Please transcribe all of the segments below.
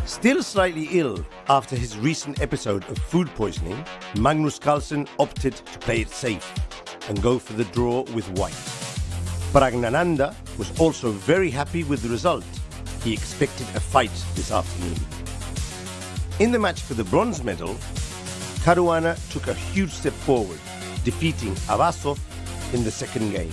Still slightly ill after his recent episode of food poisoning, Magnus Carlsen opted to play it safe and go for the draw with white. Praggnanandhaa was also very happy with the result. He expected a fight this afternoon. In the match for the bronze medal, Caruana took a huge step forward, defeating Avasov in the second game.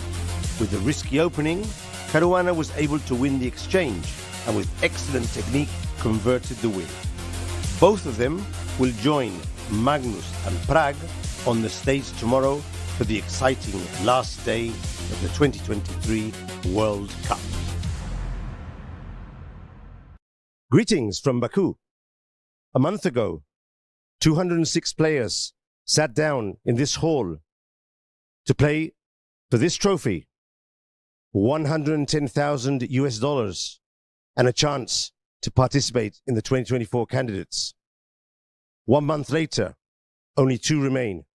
With a risky opening, Caruana was able to win the exchange and with excellent technique converted the win. Both of them will join Magnus and Prag on the stage tomorrow for the exciting last day of the 2023 World Cup. Greetings from Baku. A month ago, 206 players sat down in this hall to play for this trophy, $110,000 and a chance to participate in the 2024 candidates. 1 month later, only 2 remain.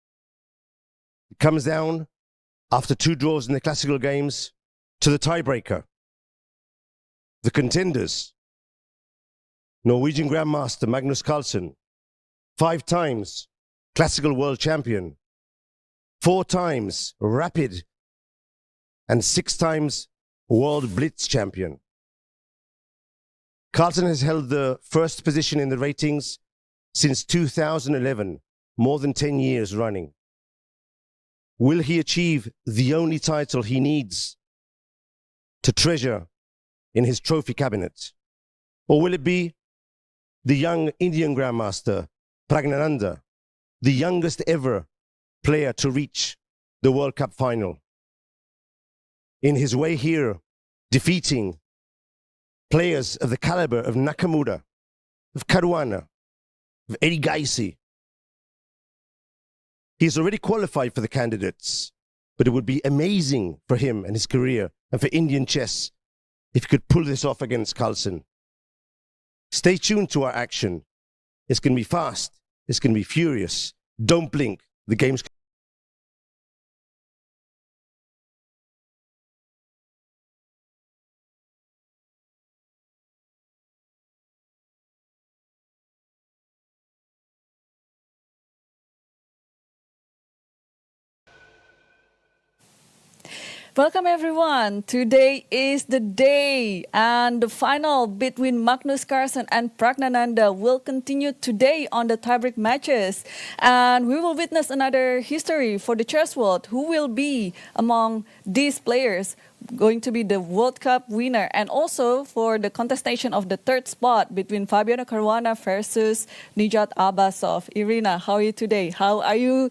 It comes down, after 2 draws in the classical games, to the tiebreaker. The contenders, Norwegian Grandmaster Magnus Carlsen, 5 times classical world champion, 4 times rapid, and 6 times world blitz champion. Carlsen has held the first position in the ratings since 2011, more than 10 years running. Will he achieve the only title he needs to treasure in his trophy cabinet? Or will it be the young Indian Grandmaster, Praggnanandhaa, the youngest ever player to reach the World Cup final? In his way here, defeating players of the caliber of Nakamura, of Caruana, of Eddie Gaisi. He's already qualified for the candidates, but it would be amazing for him and his career and for Indian chess if he could pull this off against Carlsen. Stay tuned to our action. It's going to be fast. It's going to be furious. Don't blink. The game's Welcome everyone. Today is the day and the final between Magnus Carlsen and Praggnanandhaa will continue today on the tiebreak matches. And we will witness another history for the chess world. Who will be among these players going to be the World Cup winner, and also for the contestation of the third spot between Fabiano Caruana versus Nijat Abasov. Irina, how are you today? How are you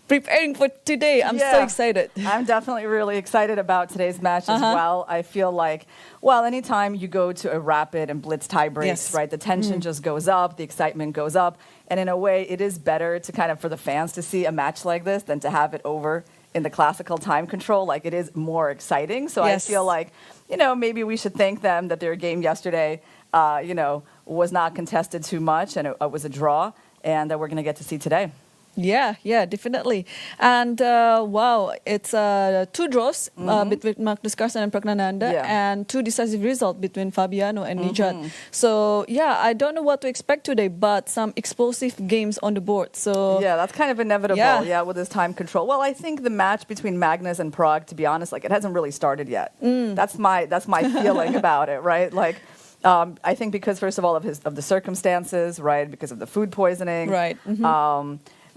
preparing for today? I'm so excited. I'm definitely really excited about today's match as well. I feel like, well, anytime you go to a rapid and blitz tie breaks, right, the tension just goes up, the excitement goes up. And in a way, it is better to kind of, for the fans to see a match like this than to have it over in the classical time control. Like, it is more exciting. So I feel like, you know, maybe we should thank them that their game yesterday, you know, was not contested too much and it was a draw, and that we're going to get to see today. Yeah, definitely. And wow, it's 2 draws between Magnus Carlsen and Praggnanandhaa and 2 decisive results between Fabiano and Nijat. So yeah, I don't know what to expect today, but some explosive games on the board. So yeah, that's kind of inevitable. With this time control. Well, I think the match between Magnus and Prag, to be honest, like, it hasn't really started yet. That's my feeling about it, right? Like, I think because, first of all, of the circumstances, right? Because of the food poisoning, right?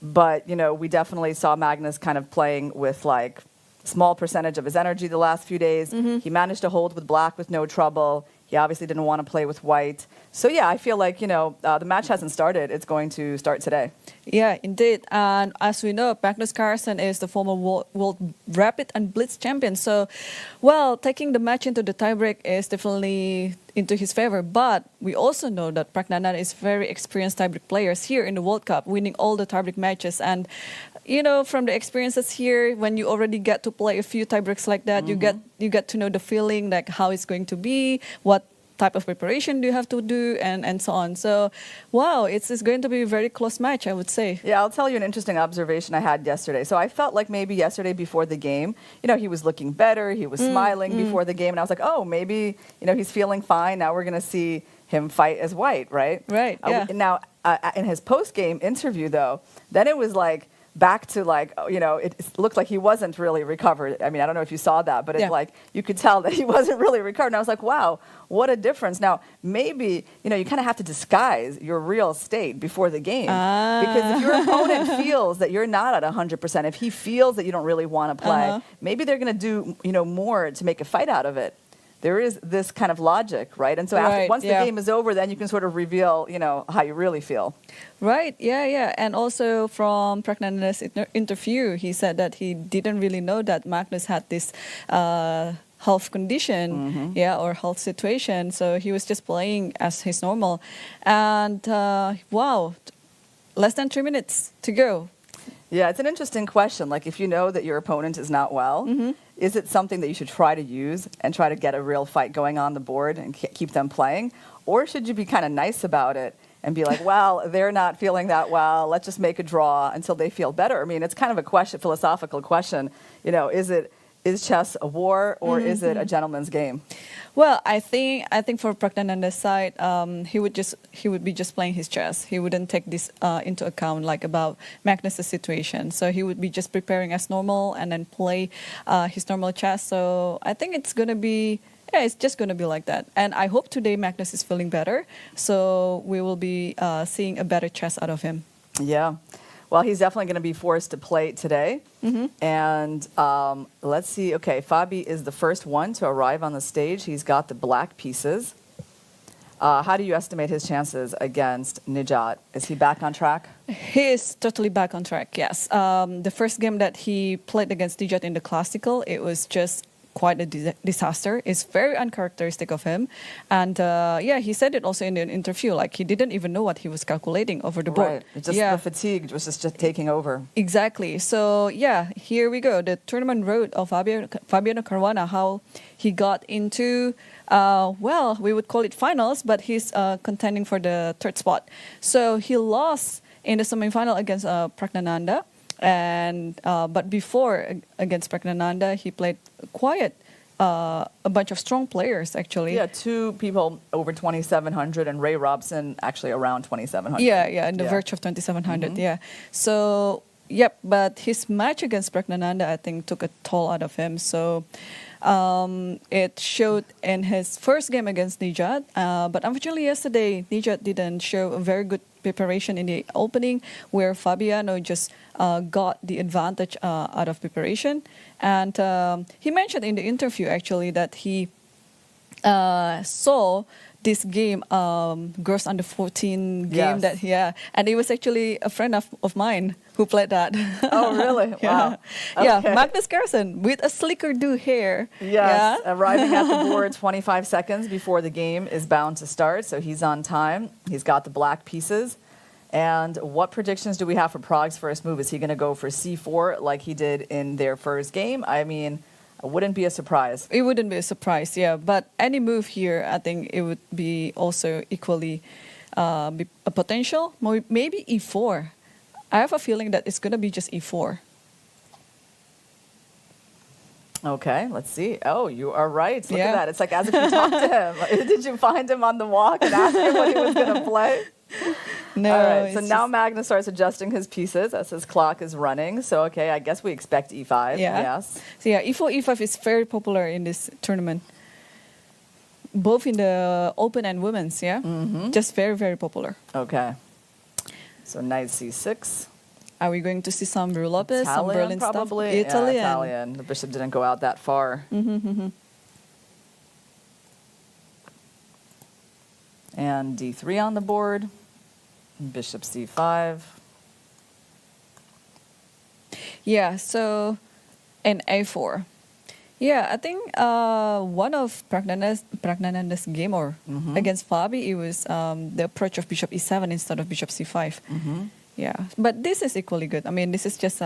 But, you know, we definitely saw Magnus kind of playing with, like, small percentage of his energy the last few days. He managed to hold with black with no trouble. He obviously didn't want to play with white. So, yeah, I feel like, you know, the match hasn't started. It's going to start today. Yeah, indeed. And as we know, Magnus Carlsen is the former world rapid and blitz champion. So, well, taking the match into the tiebreak is definitely into his favor. But we also know that Praggnanandhaa is very experienced tiebreak players here in the World Cup, winning all the tiebreak matches. And, you know, from the experiences here, when you already get to play a few tiebreaks like that, you get to know the feeling, like how it's going to be, what type of preparation do you have to do, and so on. So, wow, it's going to be a very close match, I would say. Yeah, I'll tell you an interesting observation I had yesterday. So I felt like maybe yesterday before the game, you know, he was looking better, he was smiling before the game, and I was like, oh, maybe, you know, he's feeling fine. Now we're going to see him fight as White, right? Right, yeah. Now, in his post-game interview, though, then it was like, back to like, you know, it looked like he wasn't really recovered. I mean, I don't know if you saw that, but it's like you could tell that he wasn't really recovered. And I was like, wow, what a difference. Now, maybe, you know, you kind of have to disguise your real state before the game. Because if your opponent feels that you're not at 100%, if he feels that you don't really want to play, maybe they're going to do, you know, more to make a fight out of it. There is this kind of logic, right? And so once the game is over, then you can sort of reveal, you know, how you really feel. Right, yeah. And also from Praggnanandhaa's interview, he said that he didn't really know that Magnus had this health condition, or health situation. So he was just playing as his normal. And wow, less than 3 minutes to go. Yeah, it's an interesting question. Like, if you know that your opponent is not well, is it something that you should try to use and try to get a real fight going on the board and keep them playing? Or should you be kind of nice about it and be like, well, they're not feeling that well, let's just make a draw until they feel better? I mean, it's kind of a question, philosophical question. You know, is chess a war, or is it a gentleman's game? Well, I think for Praggnanandhaa's side, he would be just playing his chess. He wouldn't take this into account, like about Magnus's situation. So he would be just preparing as normal and then play his normal chess. So I think it's gonna be. Yeah, it's just going to be like that. And I hope today Magnus is feeling better. So we will be seeing a better chess out of him. Yeah. Well, he's definitely going to be forced to play today. And let's see. Okay, Fabi is the first one to arrive on the stage. He's got the black pieces. How do you estimate his chances against Nijat? Is he back on track? He is totally back on track, yes. The first game that he played against Nijat in the Classical, it was just quite a disaster. It's very uncharacteristic of him. And he said it also in an interview, like he didn't even know what he was calculating over the board. Right. It's just the fatigue was just taking over. Exactly. So here we go. The tournament road of Fabiano Caruana, how he got into, we would call it finals, but he's contending for the third spot. So he lost in the semifinal against Praggnanandhaa. And but before against Praggnanandhaa, he played a bunch of strong players actually. Yeah, two people over 2,700 and Ray Robson actually around 2,700. Yeah, in the verge of 2,700. Yeah. So but his match against Praggnanandhaa, I think, took a toll out of him. So it showed in his first game against Nijat, but unfortunately yesterday Nijat didn't show a very good preparation in the opening, where Fabiano just got the advantage out of preparation. And he mentioned in the interview actually that he saw this game, Girls Under 14 game, and it was actually a friend of mine who played that. Oh, really? Wow. Yeah, Magnus Carlsen with a slicker do hair. Yes, arriving at the board 25 seconds before the game is bound to start, so he's on time. He's got the black pieces. And what predictions do we have for Prag's first move? Is he going to go for c4 like he did in their first game? I mean, it wouldn't be a surprise. It wouldn't be a surprise, yeah. But any move here, I think it would be also equally be a potential. Maybe e4. I have a feeling that it's going to be just e4. Okay, let's see. Oh, you are right. Look at that. It's like as if you talked to him. Did you find him on the walk and ask him what he was going to play? No. All right, so now Magnus starts adjusting his pieces as his clock is running. So, okay, I guess we expect e5. Yeah. Yes. So, e4, e5 is very popular in this tournament. Both in the open and women's, Just very, very popular. Okay. So, knight c6. Are we going to see some roll-uppers, some Berlin probably? stuff? Italian. Yeah, Italian. The bishop didn't go out that far. And d3 on the board. Bishop c5. Yeah, so in a4. Yeah, I think one of Praggnanandhaa's game against Fabi, it was the approach of bishop e7 instead of bishop c5. Yeah, but this is equally good. I mean, this is just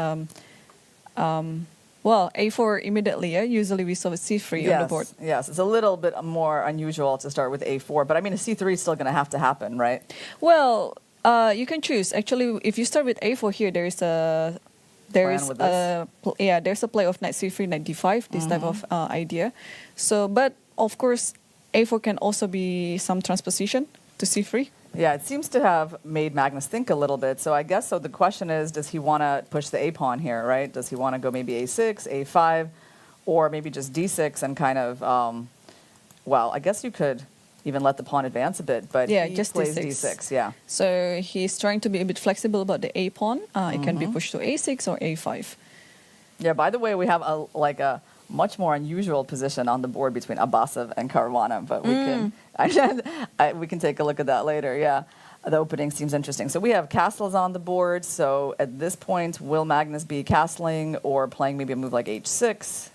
Well, a4 immediately, yeah? Usually we saw with c3 on the board. Yes, it's a little bit more unusual to start with a4, but I mean, a c3 is still going to have to happen, right? Well, you can choose. Actually, if you start with a4 here, there's a there's a play of knight c3, knight d5, this type of idea. So, but of course, a4 can also be some transposition to c3. Yeah, it seems to have made Magnus think a little bit. So I guess the question is, does he want to push the a pawn here, right? Does he want to go maybe a6, a5, or maybe just d6 and kind of, well, I guess you could even let the pawn advance a bit, but yeah, he just plays d6. d6. Yeah. So he's trying to be a bit flexible about the a pawn. It can be pushed to a6 or a5. Yeah, by the way, we have a much more unusual position on the board between Abbasov and Caruana, but we can we can take a look at that later. Yeah, the opening seems interesting. So we have castles on the board. So at this point, will Magnus be castling or playing maybe a move like h6?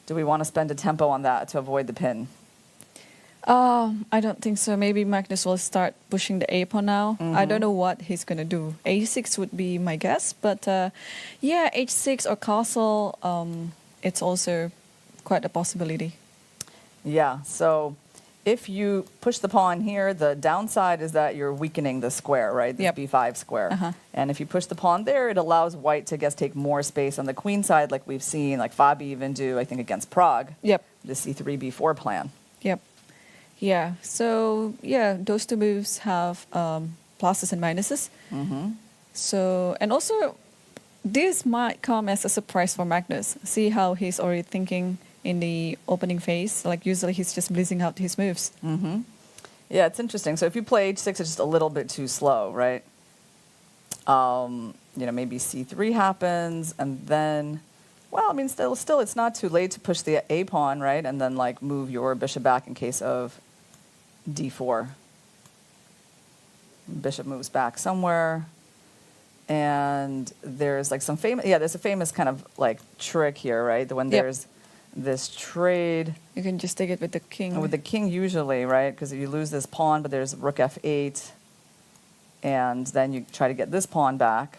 Do we want to spend a tempo on that to avoid the pin? I don't think so. Maybe Magnus will start pushing the a pawn now. I don't know what he's going to do. a6 would be my guess, but yeah, h6 or castle, it's also quite a possibility. Yeah, so if you push the pawn here, the downside is that you're weakening the square, right? This b5 square. And if you push the pawn there, it allows white to, I guess, take more space on the queen side, like we've seen, like Fabi even do, I think, against Prague. Yep. The c3, b4 plan. Yep. Yeah, so yeah, those two moves have pluses and minuses. So, and also, this might come as a surprise for Magnus. See how he's already thinking in the opening phase. Like usually he's just blazing out his moves. Yeah, it's interesting. So if you play h6, it's just a little bit too slow, right? Maybe c3 happens, and then, well, I mean, still, it's not too late to push the a pawn, right? And then like move your bishop back in case of d4. Bishop moves back somewhere. And there's like there's a famous kind of like trick here, right? When there's this trade. You can just take it with the king. With the king usually, right? Because you lose this pawn, but there's rook f8. And then you try to get this pawn back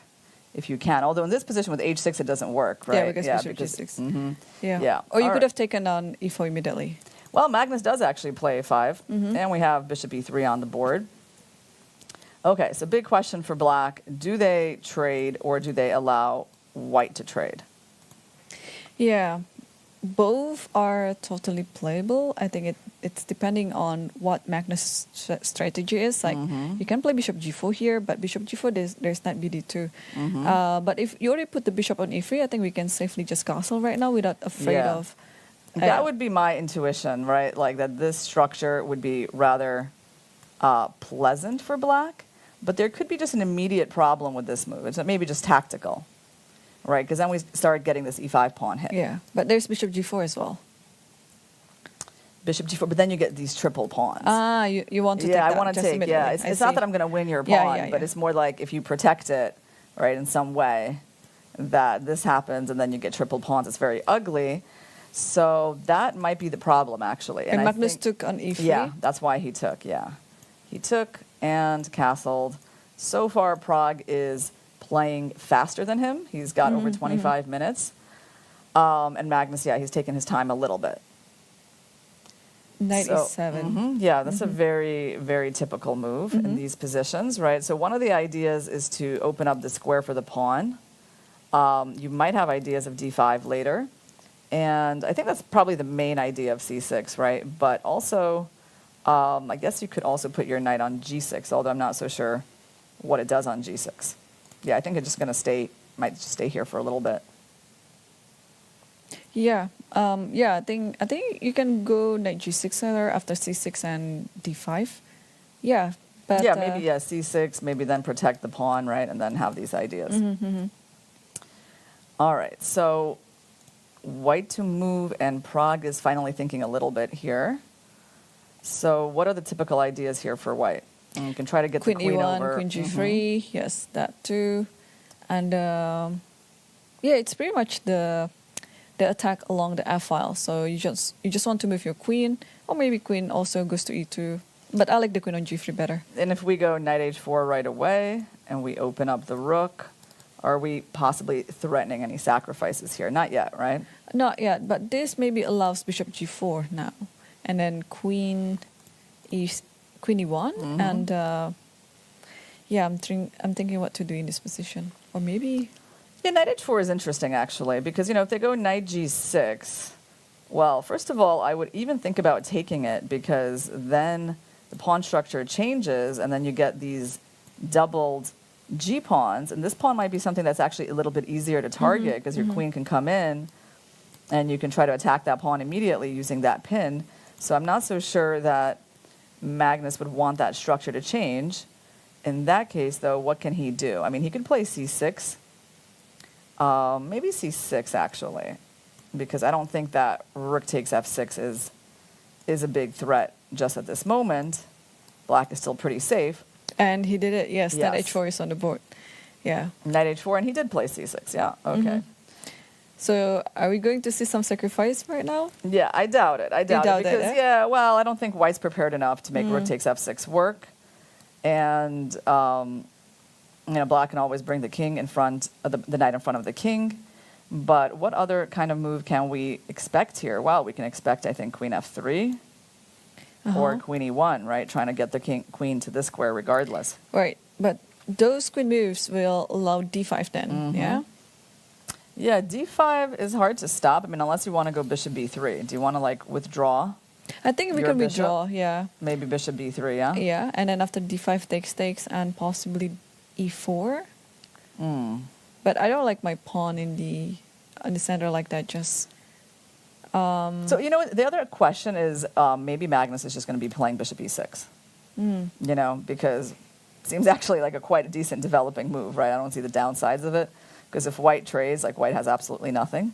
if you can. Although in this position with h6, it doesn't work, right? Yeah, because g6. Yeah. Or you could have taken on e4 immediately. Well, Magnus does actually play a5. And we have bishop e3 on the board. Okay, so big question for black. Do they trade or do they allow white to trade? Yeah, both are totally playable. I think it's depending on what Magnus' strategy is. Like, you can play bishop g4 here, but bishop g4, there's knight bd2. But if you already put the bishop on e3, I think we can safely just castle right now without afraid of... that would be my intuition, right? Like that this structure would be rather pleasant for black. But there could be just an immediate problem with this move. It's maybe just tactical, right? Because then we start getting this e5 pawn hit. Yeah, but there's bishop g4 as well. Bishop g4, but then you get these triple pawns. You want to take that? Yeah, I want to take, It's not that I'm going to win your pawn, but it's more like if you protect it, right, in some way, that this happens and then you get triple pawns. It's very ugly. So that might be the problem, actually. And Magnus took on e3? Yeah, that's why he took, He took and castled. So far, Prague is playing faster than him. He's got over 25 minutes. And Magnus, he's taken his time a little bit. Knight e7. Yeah, that's a very, very typical move in these positions, right? So one of the ideas is to open up the square for the pawn. You might have ideas of d5 later. And I think that's probably the main idea of c6, right? But also... I guess you could also put your knight on g6, although I'm not so sure what it does on g6. Yeah, I think it's just going to might just stay here for a little bit. Yeah, I think you can go knight g6 after c6 and d5. Yeah, but maybe c6, maybe then protect the pawn, right, and then have these ideas. All right, so white to move, and Prague is finally thinking a little bit here. So what are the typical ideas here for white? And you can try to get queen the queen e1, over. Queen g3, yes, that too. And it's pretty much the attack along the f-file. So you just want to move your queen, or maybe queen also goes to e2. But I like the queen on g3 better. And if we go knight h4 right away, and we open up the rook, Are we possibly threatening any sacrifices here? Not yet, right? Not yet, but this maybe allows bishop g4 now, and then queen e1, and yeah, I'm thinking what to do in this position, or maybe. Yeah, knight h4 is interesting actually, because if they go knight g6, well, first of all, I would even think about taking it, because then the pawn structure changes, and then you get these doubled G pawns, and this pawn might be something that's actually a little bit easier to target, because your queen can come in, and you can try to attack that pawn immediately using that pin. So I'm not so sure that Magnus would want that structure to change. In that case, though, what can he do? I mean, he could play c6, maybe c6 actually, because I don't think that rook takes f6 is a big threat just at this moment. Black is still pretty safe. And he did it, yes. Knight h4 is on the board. Yeah. Knight h4, and he did play c6, yeah, okay. So are we going to see some sacrifice right now? Yeah, I doubt it. I doubt it, because, eh? yeah, well, I don't think white's prepared enough to make rook takes f6 work. And, black can always bring the king in front, of the knight in front of the king. But what other kind of move can we expect here? Well, we can expect, I think, queen f3. Or queen e1, right? Trying to get the queen to this square regardless. Right, but those queen moves will allow d5 then, yeah? Yeah, d5 is hard to stop. I mean, unless you want to go bishop b3. Do you want to, withdraw? I think we your can bishop? withdraw, yeah. Maybe bishop b3, yeah? Yeah, and then after d5 takes, and possibly e4. But I don't like my pawn in the center like that, just... So, the other question is maybe Magnus is just going to be playing bishop e6. Because it seems actually like quite a decent developing move, right? I don't see the downsides of it. Because if white trades, white has absolutely nothing.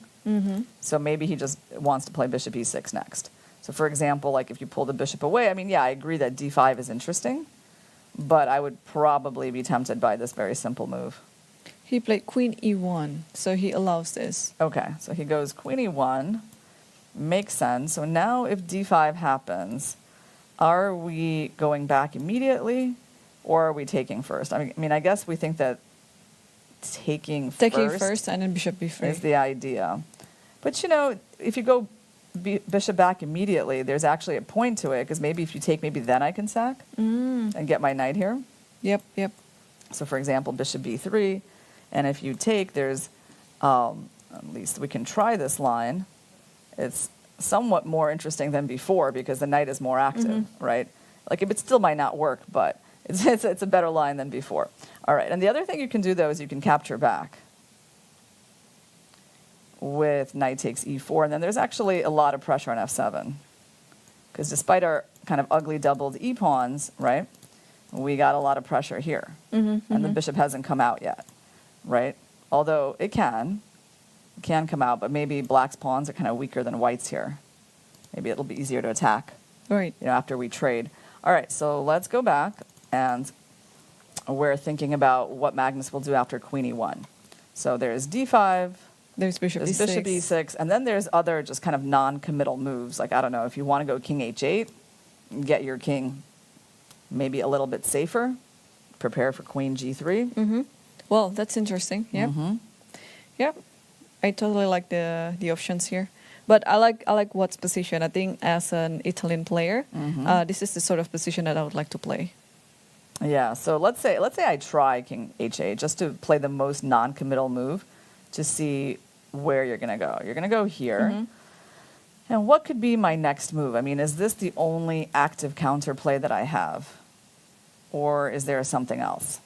So maybe he just wants to play bishop e6 next. So, for example, if you pull the bishop away, I mean, yeah, I agree that d5 is interesting. But I would probably be tempted by this very simple move. He played queen e1, so he allows this. Okay, so he goes queen e1. Makes sense. So now if d5 happens, are we going back immediately, or are we taking first? I mean, I guess we think that taking first and then bishop b3 is the idea. But, if you go bishop back immediately, there's actually a point to it, because maybe if you take, maybe then I can sack and get my knight here. Yep. So, for example, bishop b3, and if you take, there's, at least we can try this line. It's somewhat more interesting than before, because the knight is more active, right? It still might not work, but it's a better line than before. All right, and the other thing you can do, though, is you can capture back with knight takes e4, and then there's actually a lot of pressure on f7, because despite our kind of ugly doubled e-pawns, right, we got a lot of pressure here, and the bishop hasn't come out yet, right? Although it can come out, but maybe black's pawns are kind of weaker than white's here. Maybe it'll be easier to attack, right? After we trade. All right, so let's go back, and we're thinking about what Magnus will do after queen e1. So there's d5, there's bishop e6, and then there's other just kind of non-committal moves. I don't know, if you want to go king h8, get your king maybe a little bit safer, prepare for queen g3. Well, that's interesting, yeah. Yeah. I totally like the options here, but I like Watt's position. I think as an Italian player, this is the sort of position that I would like to play. Yeah. So let's say I try king h8 just to play the most non-committal move, to see where you're going to go. You're going to go here, and what could be my next move? I mean, is this the only active counterplay that I have, or is there something else?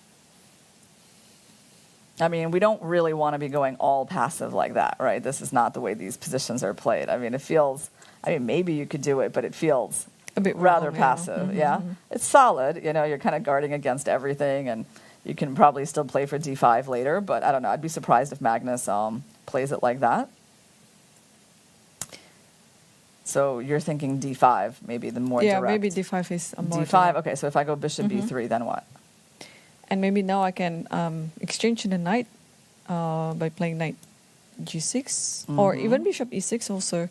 I mean, we don't really want to be going all passive like that, right? This is not the way these positions are played. I mean, maybe you could do it, but it feels a bit rather passive, yeah? It's solid, you're kind of guarding against everything, and you can probably still play for d5 later, but I don't know. I'd be surprised if Magnus plays it like that. So you're thinking d5, maybe the more direct. Yeah, maybe d5 is a more d5, direct. okay, so if I go bishop b3, then what? And maybe now I can exchange the knight by playing knight g6, or even bishop e6 also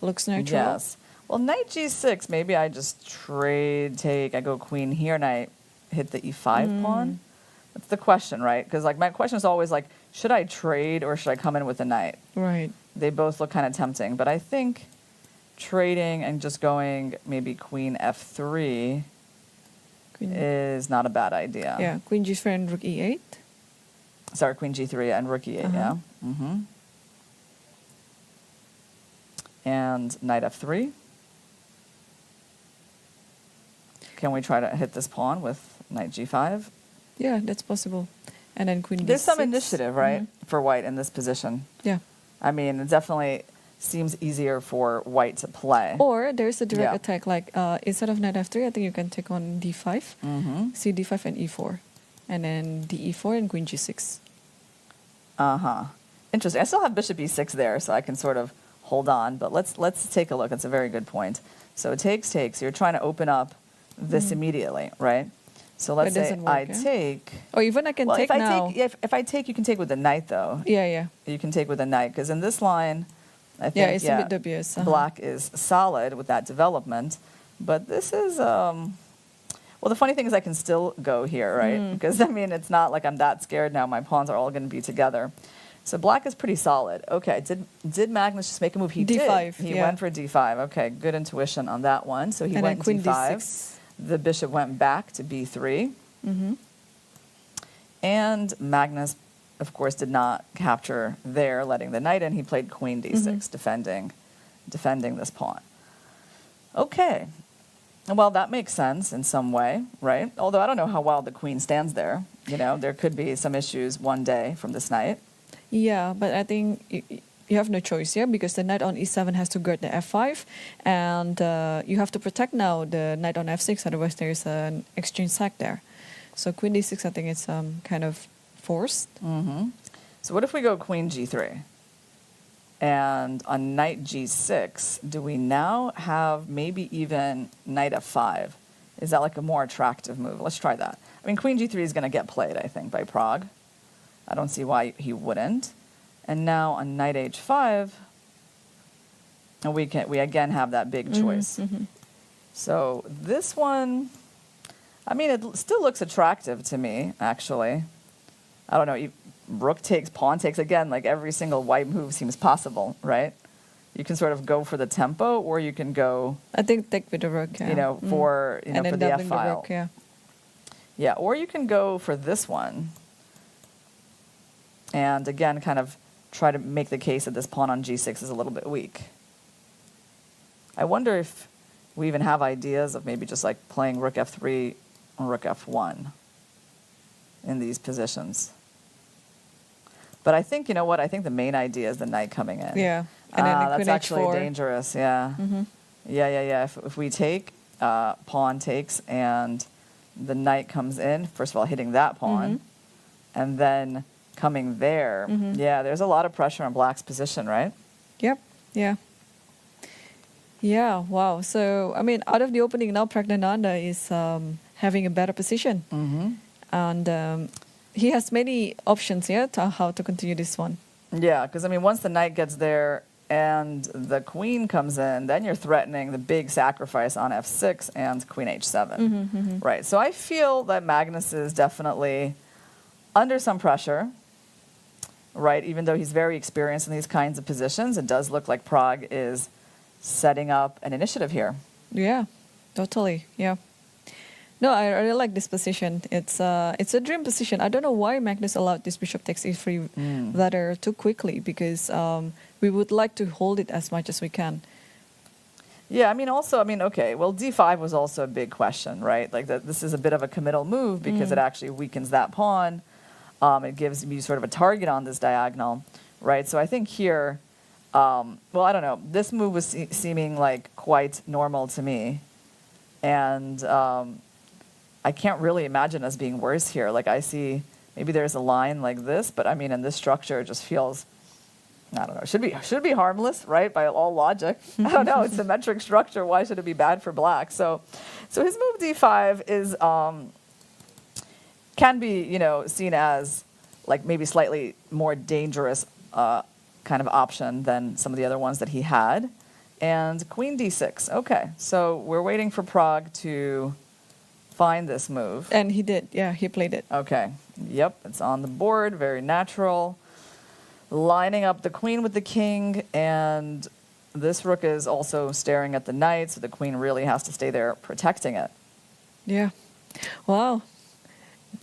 looks natural. Yes. Well, knight g6, maybe I just trade, take, I go queen here, and I hit the e5 pawn. That's the question, right? Because like my question is always like, should I trade or should I come in with a knight? Right. They both look kind of tempting, but I think trading and just going maybe queen f3 is not a bad idea. Yeah, queen g3 and rook e8. Sorry, queen g3 and rook e8, yeah. Mm-hmm. And knight f3. Can we try to hit this pawn with knight g5? Yeah, that's possible. And then queen There's d6. some initiative, right, for white in this position. Yeah. I mean, it definitely seems easier for white to play. Or there's a direct Yeah. attack, like instead of knight f3, I think you can take on d5, c d5 and e4. And then d e4 and queen g6. Uh-huh. Interesting. I still have bishop e6 there, so I can sort of hold on. But let's take a look. It's a very good point. So takes. You're trying to open up this immediately, right? So let's say doesn't work, I yeah? take. Or even I can Well, take if I now. take, if I take, you can take with the knight, though. Yeah. You can take with a knight, because in this line, I think Yeah, it's a bit dubious. Black is solid with that development, but this is well. The funny thing is, I can still go here, right? Because I mean, it's not like I'm that scared now. My pawns are all going to be together, so Black is pretty solid. Okay, did Magnus just make a move? He D5, did. He yeah. went for D5. Okay, good intuition on that one. So he And went then queen D5. d6. The bishop went back to B3. And Magnus, of course, did not capture there, letting the knight in. He played queen d6, defending this pawn. Okay. Well, that makes sense in some way, right? Although I don't know how well the queen stands there. You know, there could be some issues one day from this knight. Yeah, but I think you have no choice here, because the knight on e7 has to guard the f5, and you have to protect now the knight on f6, otherwise there's an exchange sack there. So queen d6, I think it's kind of forced. So what if we go queen g3? And on knight g6, do we now have maybe even knight f5? Is that like a more attractive move? Let's try that. I mean, queen g3 is going to get played, I think, by Pragg. I don't see why he wouldn't. And now on knight h5, and we again have that big choice. So this one, I mean, it still looks attractive to me, actually. I don't know. Rook takes, pawn takes. Again, like every single white move seems possible, right? You can sort of go for the tempo, or you can go, I think take with the rook, yeah. you know, for and then for the f doubling file. the rook, yeah. Yeah, or you can go for this one. And again, kind of try to make the case that this pawn on g6 is a little bit weak. I wonder if we even have ideas of maybe just like playing rook f3 or rook f1 in these positions. But I think, you know what, I think the main idea is the knight coming in. Yeah, and then the that's queen actually h4. dangerous, yeah. Yeah. If we take, pawn takes, and the knight comes in, first of all, hitting that pawn, and then coming there. Yeah, there's a lot of pressure on Black's position, right? Yep, yeah. Yeah, wow. So, I mean, out of the opening now, Praggnanandhaa is having a better position. And he has many options here to how to continue this one. Yeah, because, I mean, once the knight gets there and the queen comes in, then you're threatening the big sacrifice on f6 and queen h7. Right, so I feel that Magnus is definitely under some pressure. Right, even though he's very experienced in these kinds of positions, it does look like Pragg is setting up an initiative here. Yeah, totally. Yeah. No, I really like this position. It's a dream position. I don't know why Magnus allowed this bishop takes e3 ladder too quickly, because we would like to hold it as much as we can. Yeah, I mean, also, I mean, okay, well, d5 was also a big question, right? Like, this is a bit of a committal move because it actually weakens that pawn. It gives you sort of a target on this diagonal, right? So I think here, well, I don't know. This move was seeming like quite normal to me. And I can't really imagine us being worse here. Like, I see maybe there's a line like this, but I mean, in this structure, it just feels, I don't know, should be harmless, right? By all logic. I don't know. It's a symmetric structure. Why should it be bad for Black? So his move d5 is, can be, you know, seen as like maybe slightly more dangerous kind of option than some of the other ones that he had. And queen d6. Okay, so we're waiting for Pragg to find this move. And he did. Yeah, he played it. Okay. Yep, it's on the board. Very natural. Lining up the queen with the king, and this rook is also staring at the knight, so the queen really has to stay there protecting it. Yeah. Wow.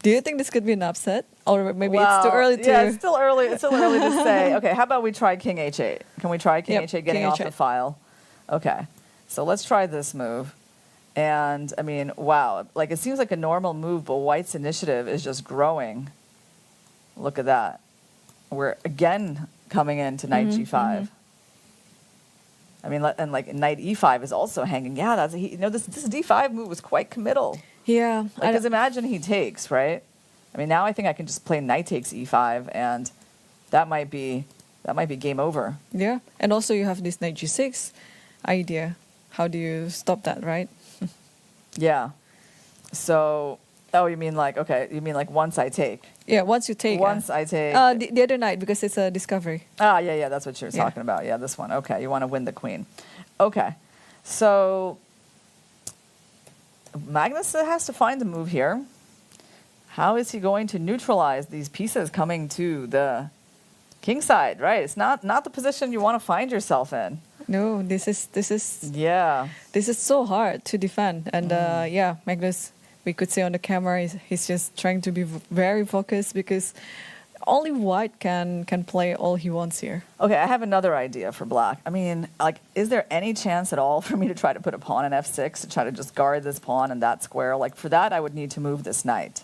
Do you think this could be an upset? Or maybe it's too early to... Yeah, it's still early. It's still early to say. Okay, how about we try king h8? Can we try king Yep, h8 getting king off h8. the file? Okay, so let's try this move. And, I mean, wow. Like, it seems like a normal move, but white's initiative is just growing. Look at that. We're, again, coming into knight g5. I mean, and, like, knight e5 is also hanging. Yeah, that's... this d5 move was quite committal. Yeah. Because imagine he takes, right? I mean, now I think I can just play knight takes e5, and that might be game over. Yeah. And also you have this knight g6 idea. How do you stop that, right? Yeah. So, oh, you mean like, okay, you mean like once I take? Yeah, once you take... Once I take... the other knight, because it's a discovery. Ah, yeah, that's what you're talking about. Yeah, this one. Okay, you want to win the queen. Okay. So, Magnus has to find a move here. How is he going to neutralize these pieces coming to the king side, right? It's not the position you want to find yourself in. No, this is Yeah. this is so hard to defend. And yeah, Magnus, we could see on the camera, he's just trying to be very focused because only white can play all he wants here. Okay, I have another idea for black. I mean, like, is there any chance at all for me to try to put a pawn in f6 to try to just guard this pawn and that square? Like, for that, I would need to move this knight.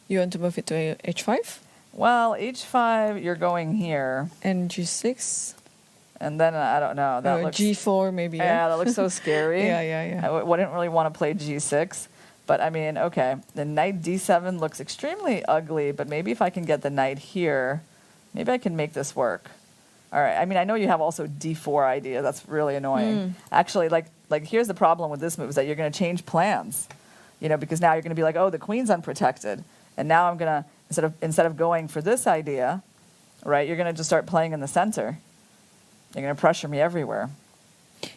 You want to move it to h5? Well, h5, you're going here. And g6? And then, I don't know. That Or looks, g4 maybe. yeah, that looks so scary. Yeah. I wouldn't really want to play g6. But, I mean, okay, the knight d7 looks extremely ugly, but maybe if I can get the knight here, maybe I can make this work. All right, I mean, I know you have also d4 idea. That's really annoying. Actually, like here's the problem with this move is that you're going to change plans, because now you're going to be like, oh, the queen's unprotected. And now I'm going to, instead of going for this idea, right, you're going to just start playing in the center. You're going to pressure me everywhere.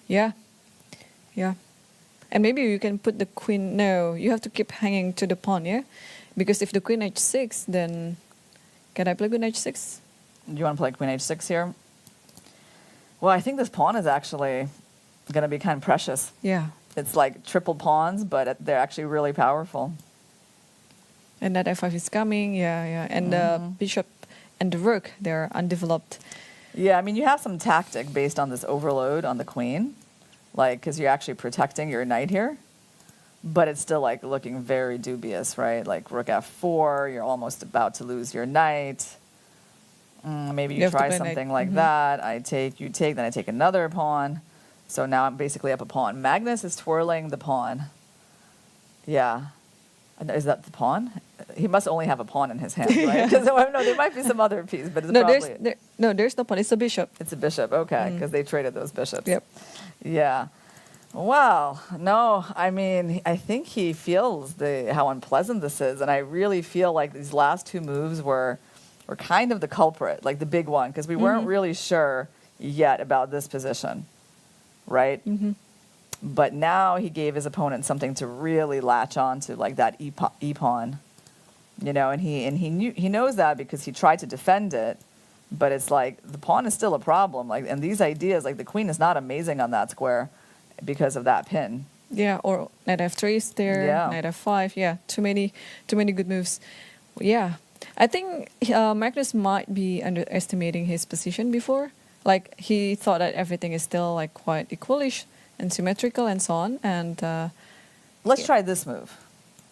Yeah. And maybe you can put the queen... No, you have to keep hanging to the pawn, yeah? Because if the queen h6, then... Can I play queen h6? Do you want to play queen h6 here? Well, I think this pawn is actually going to be kind of precious. Yeah. It's like triple pawns, but they're actually really powerful. And that f5 is coming, yeah. And the bishop and the rook, they're undeveloped. Yeah, I mean, you have some tactic based on this overload on the queen. Like, because you're actually protecting your knight here. But it's still, like, looking very dubious, right? Like, rook f4, you're almost about to lose your knight. Maybe you try something like that. I take, you take, then I take another pawn. So now I'm basically up a pawn. Magnus is twirling the pawn. Yeah. Is that the pawn? He must only have a pawn in his hand, right? Because no, there might be some other piece, but it's probably... There's no pawn. It's a bishop. It's a bishop, okay, because they traded those bishops. Yep. Yeah. Wow. No, I mean, I think he feels how unpleasant this is, and I really feel like these last two moves were kind of the culprit, like the big one, because we weren't really sure yet about this position, right? But now he gave his opponent something to really latch on to, like that e-pawn, and he knows that because he tried to defend it, but it's like the pawn is still a problem. Like, and these ideas, like the queen is not amazing on that square because of that pin. Yeah, or knight f3 is there, knight f5. Yeah, too many good moves. Yeah, I think Magnus might be underestimating his position before. Like he thought that everything is still like quite equalish and symmetrical and so on. And let's try this move,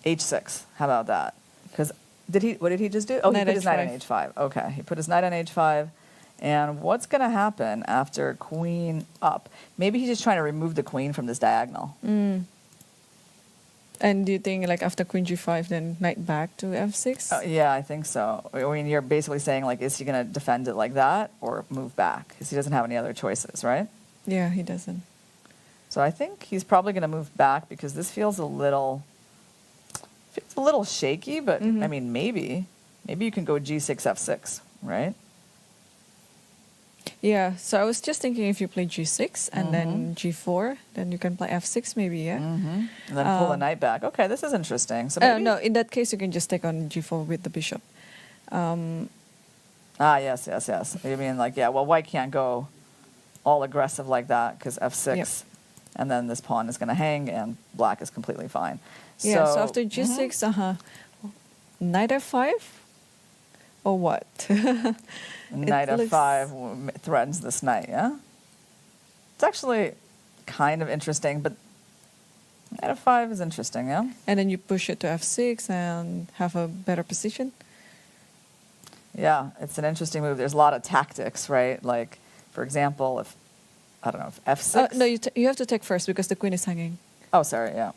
h6. How about that? Because what did he just do? Oh, he put his knight on h5. Okay, he put his knight on h5. And what's going to happen after queen up? Maybe he's just trying to remove the queen from this diagonal. And do you think, like, after queen g5, then knight back to f6? Yeah, I think so. I mean, you're basically saying, like, is he going to defend it like that or move back? Because he doesn't have any other choices, right? Yeah, he doesn't. So I think he's probably going to move back because this feels a little shaky, but, I mean, maybe you can go g6, f6, right? Yeah, so I was just thinking if you play g6 and then g4, then you can play f6 maybe, yeah? And then pull the knight back. Okay, this is interesting. So No, in that case, you can just take on g4 with the bishop. Yes. You mean like, yeah, well, white can't go all aggressive like that because f6, Yep. and then this pawn is going to hang, and black is completely fine. Yeah, so after g6, knight f5? Or what? Knight f5 threatens this knight, yeah? It's actually kind of interesting, but knight f5 is interesting, yeah? And then you push it to f6 and have a better position? Yeah, it's an interesting move. There's a lot of tactics, right? Like, for example, if f6... no, you have to take first because the queen is hanging. Oh, sorry, yeah.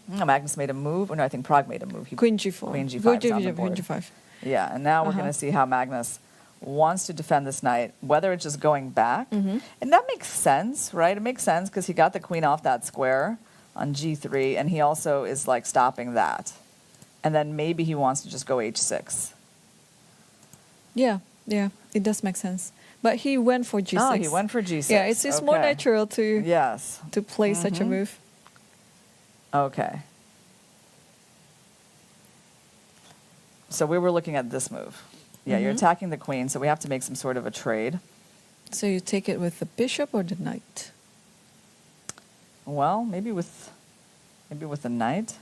Magnus made a move. No, I think Pragg made a move. Queen g4. Queen g5 Queen is on the board. Queen g5. Yeah, and now we're going to see how Magnus wants to defend this knight, whether it's just going back. And that makes sense, right? It makes sense because he got the queen off that square on g3, and he also is like stopping that. And then maybe he wants to just go h6. Yeah, it does make sense. But he went for g6. Oh, he went for g6. Yeah, it's more natural to play such a move. Okay. So we were looking at this move. Yeah, you're attacking the queen, so we have to make some sort of a trade. So you take it with the bishop or the knight? Well, maybe with the knight.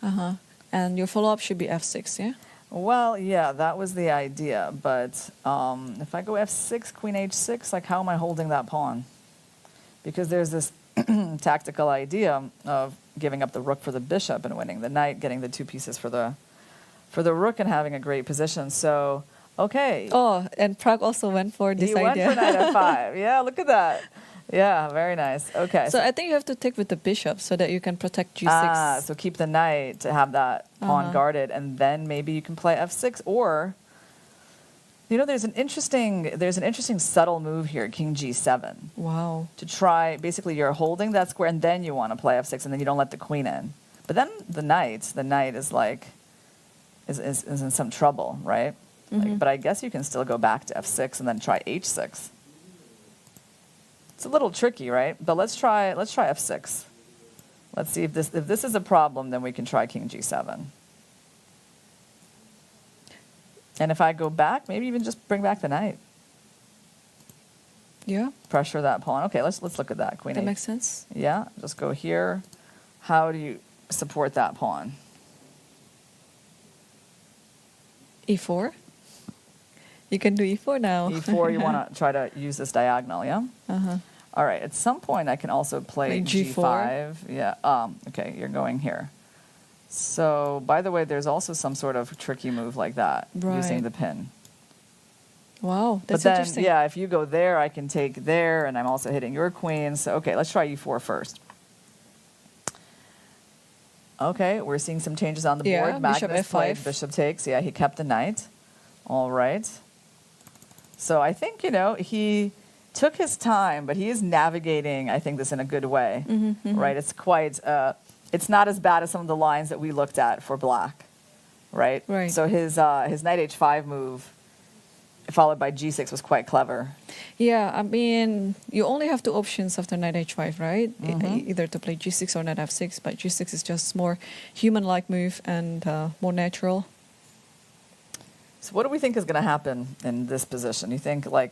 And your follow-up should be f6, yeah? Well, yeah, that was the idea. But if I go f6, queen h6, like how am I holding that pawn? Because there's this tactical idea of giving up the rook for the bishop and winning the knight, getting the two pieces for the rook and having a great position. So, okay. Oh, and Pragg also went for this idea. He went for knight f5. Yeah, look at that. Yeah, very nice. Okay. So I think you have to take with the bishop so that you can protect g6. So keep the knight to have that pawn guarded, and then maybe you can play f6. Or, there's an interesting subtle move here, king g7. Wow. To try, basically you're holding that square, and then you want to play f6, and then you don't let the queen in. But then the knight is like, is in some trouble, right? But I guess you can still go back to f6 and then try h6. It's a little tricky, right? But let's try f6. Let's see if this is a problem, then we can try king g7. And if I go back, maybe even just bring back the knight. Yeah. Pressure that pawn. Okay, let's look at that. Queen That eight. makes sense. Yeah, just go here. How do you support that pawn? e4. You can do e4 now. e4, you want to try to use this diagonal, yeah? All right, at some point I can also play G4. g5. Yeah, okay, you're going here. So, by the way, there's also some sort of tricky move like that, using the pin. Wow, that's but then, interesting. yeah, if you go there, I can take there, and I'm also hitting your queen. So, okay, let's try e4 first. Okay, we're seeing some changes on the board. Bishop Magnus f5. played bishop takes. Yeah, he kept the knight. All right. So I think, he took his time, but he is navigating, I think, this in a good way. Right? It's quite, it's not as bad as some of the lines that we looked at for black. Right? Right. So his knight h5 move, followed by g6, was quite clever. Yeah, I mean, you only have two options after knight h5, right? Either to play g6 or knight f6, but g6 is just more human-like move and more natural. So what do we think is going to happen in this position? You think, this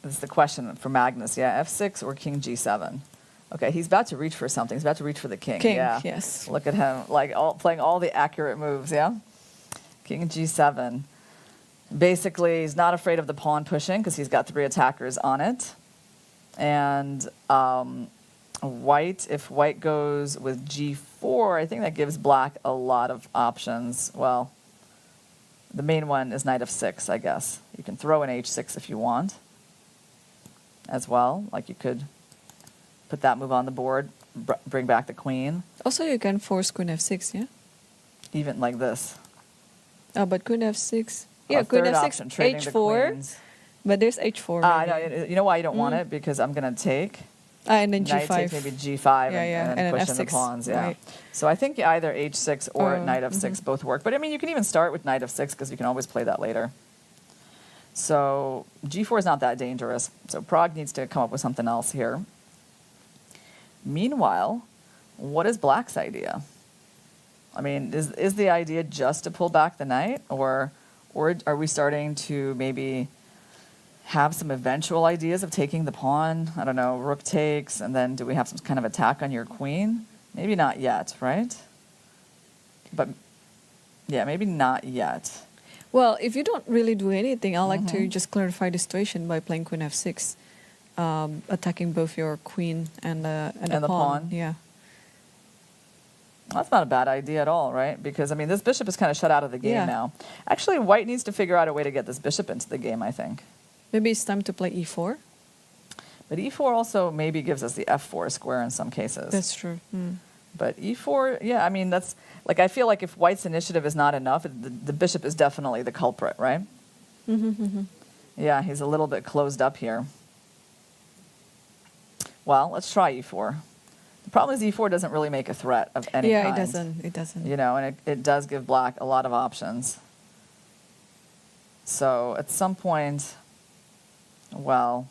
is the question for Magnus, yeah, f6 or king g7? Okay, he's about to reach for something. He's about to reach for the king. Yeah. Yes. Look at him, playing all the accurate moves, yeah? King g7. Basically, he's not afraid of the pawn pushing because he's got 3 attackers on it. And if white goes with g4, I think that gives black a lot of options. Well, the main one is knight f6, I guess. You can throw in h6 if you want as well. Like you could put that move on the board, bring back the queen. Also, you can force queen f6, yeah? Even like this. Oh, but queen f6. Yeah, A queen third f6, option, trading the h4. queens. But there's h4. No, you know why you don't want it? Because I'm going to take. And then Knight g5. takes maybe g5 and then push in the f6, pawns. Yeah. right. So I think either h6 or knight f6 both work. But I mean, you can even start with knight f6 because you can always play that later. So g4 is not that dangerous. So Pragg needs to come up with something else here. Meanwhile, what is black's idea? I mean, is the idea just to pull back the knight, or are we starting to maybe have some eventual ideas of taking the pawn? I don't know, rook takes, and then do we have some kind of attack on your queen? Maybe not yet, right? But yeah, maybe not yet. Well, if you don't really do anything, I like to just clarify the situation by playing queen f6, attacking both your queen and the pawn. Yeah. That's not a bad idea at all, right? Because, I mean, this bishop is kind of shut out of the game now. Actually, white needs to figure out a way to get this bishop into the game, I think. Maybe it's time to play e4. But e4 also maybe gives us the f4 square in some cases. That's true. But e4, yeah, I mean, that's, like, I feel like if white's initiative is not enough, the bishop is definitely the culprit, right? Yeah, he's a little bit closed up here. Well, let's try e4. The problem is e4 doesn't really make a threat of any kind. Yeah, it doesn't. It doesn't. You know, and it does give black a lot of options. So at some point, well,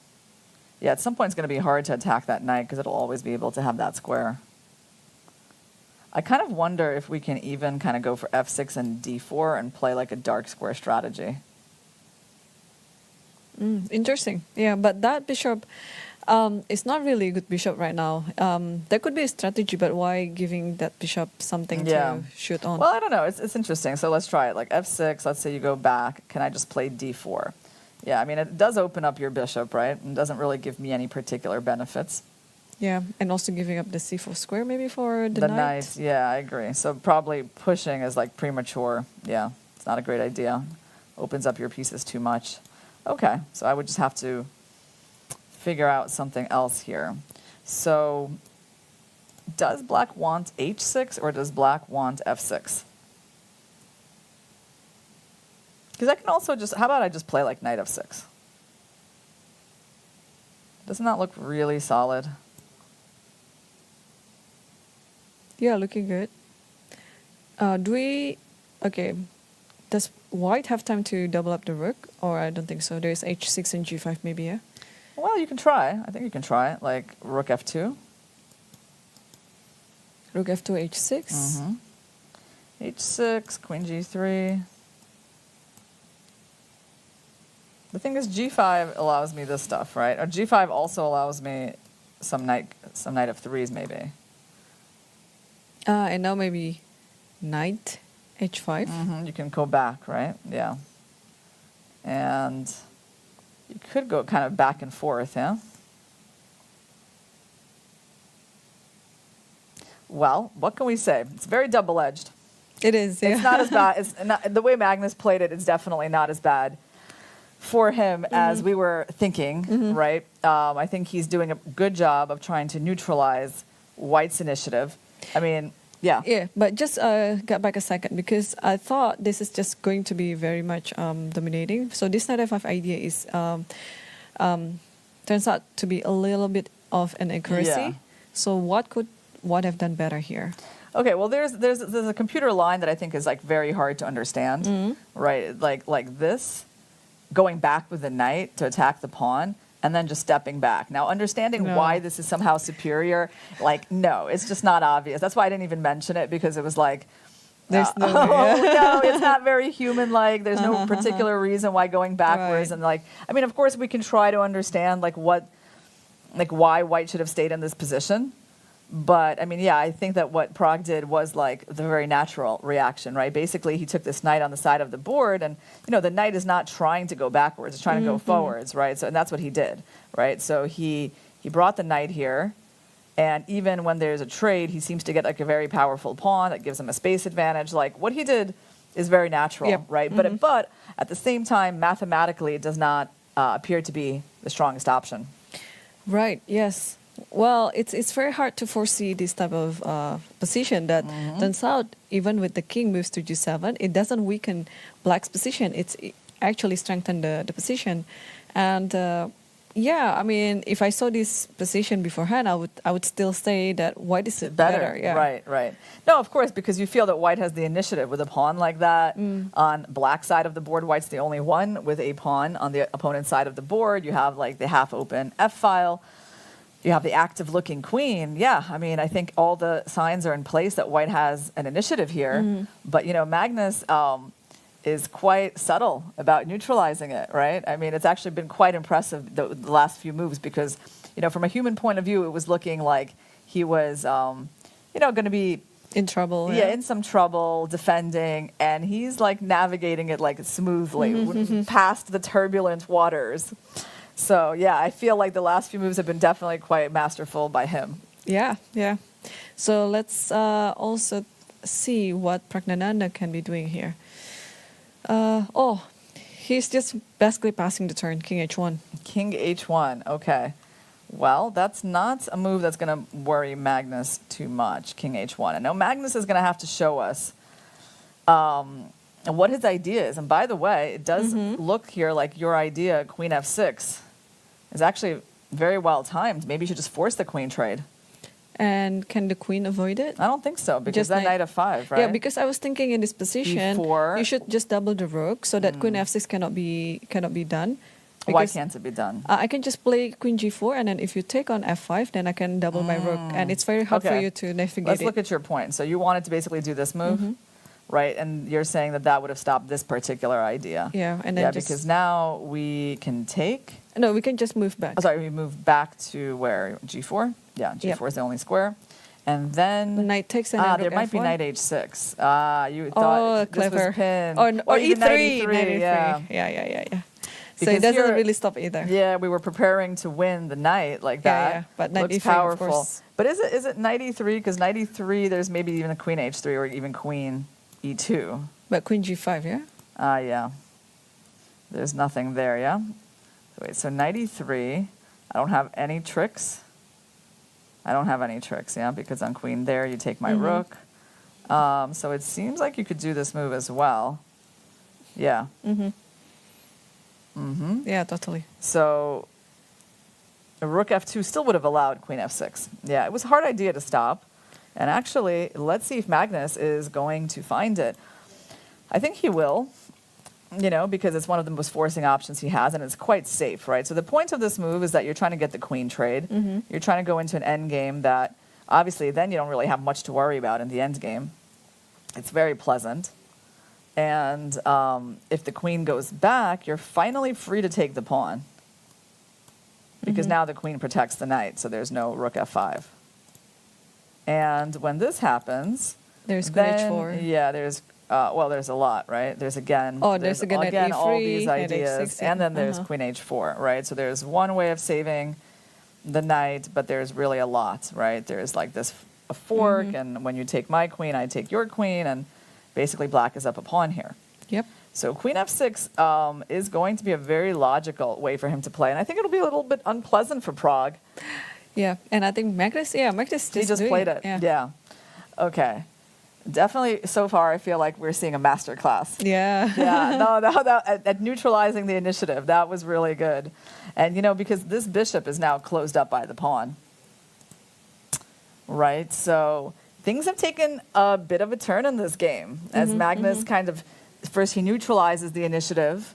yeah, at some point it's going to be hard to attack that knight because it'll always be able to have that square. I kind of wonder if we can even kind of go for f6 and d4 and play like a dark square strategy. Interesting. Yeah, but that bishop is not really a good bishop right now. There could be a strategy, but why giving that bishop something to shoot on? Well, I don't know. It's interesting. So let's try it. Like f6, let's say you go back. Can I just play d4? Yeah, I mean, it does open up your bishop, right? It doesn't really give me any particular benefits. Yeah, and also giving up the c4 square maybe for the knight. Yeah, I agree. So probably pushing is like premature. Yeah, it's not a great idea. Opens up your pieces too much. Okay, so I would just have to figure out something else here. So does black want h6 or does black want f6? Because I can also just, how about I just play like knight f6? Doesn't that look really solid? Yeah, looking good. Does white have time to double up the rook? Or I don't think so. There's h6 and g5 maybe, yeah? Well, you can try. I think you can try it. Like rook f2. Rook f2, h6. h6, queen g3. The thing is, g5 allows me this stuff, right? Or g5 also allows me some knight f3s maybe. And now maybe knight h5. You can go back, right? Yeah. And you could go kind of back and forth, yeah? Well, what can we say? It's very double-edged. It is, yeah. It's not as bad. It's not, the way Magnus played it, it's definitely not as bad for him as we were thinking, right? I think he's doing a good job of trying to neutralize white's initiative. I mean, yeah. Yeah, but just get back a second because I thought this is just going to be very much dominating. So this knight f5 idea is turns out to be a little bit of an accuracy. Yeah. So what could white have done better here? Okay, well, there's a computer line that I think is like very hard to understand, right? Like this, going back with the knight to attack the pawn, and then just stepping back. Now, understanding why this is somehow superior, like, no, it's just not obvious. That's why I didn't even mention it, because it was like, There's no, no, it's not very human-like. There's no particular reason why going backwards. Right. And like, I mean, of course, we can try to understand like why white should have stayed in this position. But I mean, yeah, I think that what Pragg did was like the very natural reaction, right? Basically, he took this knight on the side of the board, and you know, the knight is not trying to go backwards; it's trying to go forwards, right? So, and that's what he did, right? So he brought the knight here, and even when there's a trade, he seems to get like a very powerful pawn that gives him a space advantage. Like what he did is very natural, right? But at the same time, mathematically, it does not appear to be the strongest option. Right. Yes. Well, it's very hard to foresee this type of position that turns out even with the king moves to g7, it doesn't weaken black's position. It actually strengthens the position. And Yeah, I mean, if I saw this position beforehand, I would still say that white is better. Yeah. Right. No, of course, because you feel that white has the initiative with a pawn like that. On black side of the board, white's the only one with a pawn on the opponent's side of the board. You have like the half-open F-file. You have the active-looking queen. Yeah, I mean, I think all the signs are in place that white has an initiative here. But, Magnus is quite subtle about neutralizing it, right? I mean, it's actually been quite impressive, the last few moves, because, from a human point of view, it was looking like he was, going to be in trouble. Yeah, in some trouble, defending, and he's like navigating it like smoothly past the turbulent waters. So, yeah, I feel like the last few moves have been definitely quite masterful by him. Yeah. So let's also see what Praggnanandhaa can be doing here. He's just basically passing the turn, king h1. King h1, okay. Well, that's not a move that's going to worry Magnus too much, king h1. And now Magnus is going to have to show us what his idea is. And by the way, it does look here like your idea, queen f6, is actually very well timed. Maybe you should just force the queen trade. And can the queen avoid it? I don't think so, because Just that knight f5, right? Yeah, because I was thinking in this position, B4. you should just double the rook so that queen f6 cannot be done. Why Because, can't it be done? I can just play queen g4, and then if you take on f5, then I can double my rook, and it's very hard for you to navigate Let's it. look at your point. So you wanted to basically do this move, right? And you're saying that would have stopped this particular idea. Yeah, and then because now we can take. No, we can just move back. Oh, sorry, we move back to where? G4? Yeah, G4 is the only square. And then Knight takes and then there rook might be f1. knight h6. You thought clever. this was pinned. Or even e3. knight e3. Yeah. So it Because doesn't here- really stop either. Yeah, we were preparing to win the knight like that. Yeah. But knight looks e3, of powerful. course. But is it knight e3? Because knight e3, there's maybe even a queen h3 or even queen e2. But queen g5, yeah? Yeah. There's nothing there, yeah? Wait, so knight e3. I don't have any tricks. Yeah, because on queen there, you take my rook. So it seems like you could do this move as well. Yeah. Yeah, totally. So rook f2 still would have allowed queen f6. Yeah, it was a hard idea to stop. And actually, let's see if Magnus is going to find it. I think he will, because it's one of the most forcing options he has, and it's quite safe, right? So the point of this move is that you're trying to get the queen trade. You're trying to go into an end game that, obviously, then you don't really have much to worry about in the end game. It's very pleasant. And if the queen goes back, you're finally free to take the pawn. Because now the queen protects the knight, so there's no rook f5. And when this happens... There's queen h4. Yeah, there's a lot, right? There's again knight e3, all these knight ideas. h6, And then there's queen h4, right? So there's one way of saving the knight, but there's really a lot, right? There's like this a fork, and when you take my queen, I take your queen, and basically black is up a pawn here. Yep. So queen f6 is going to be a very logical way for him to play. And I think it'll be a little bit unpleasant for Prague. Yeah, and I think Magnus He just played it. Yeah. Okay. Definitely, so far, I feel like we're seeing a master class. Yeah. At neutralizing the initiative, that was really good. And, because this bishop is now closed up by the pawn. Right? So things have taken a bit of a turn in this game. As Magnus kind of, first he neutralizes the initiative.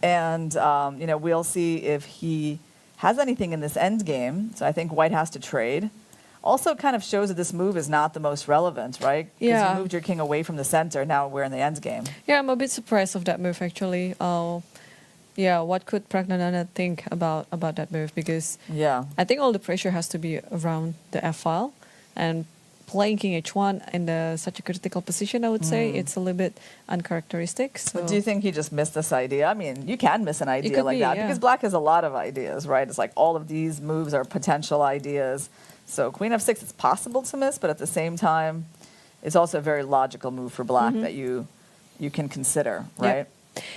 And, we'll see if he has anything in this end game. So I think white has to trade. Also kind of shows that this move is not the most relevant, right? Because Yeah. you moved your king away from the center. Now we're in the end game. Yeah, I'm a bit surprised of that move, actually. What could Praggnanandhaa think about that move? Because I think all the pressure has to be around the f-file. And playing king h1 in such a critical position, I would say, it's a little bit uncharacteristic. So. But do you think he just missed this idea? I mean, you can miss an idea like that. Yeah. Because black has a lot of ideas, right? It's like all of these moves are potential ideas. So queen f6, it's possible to miss, but at the same time, it's also a very logical move for black that you can consider, right?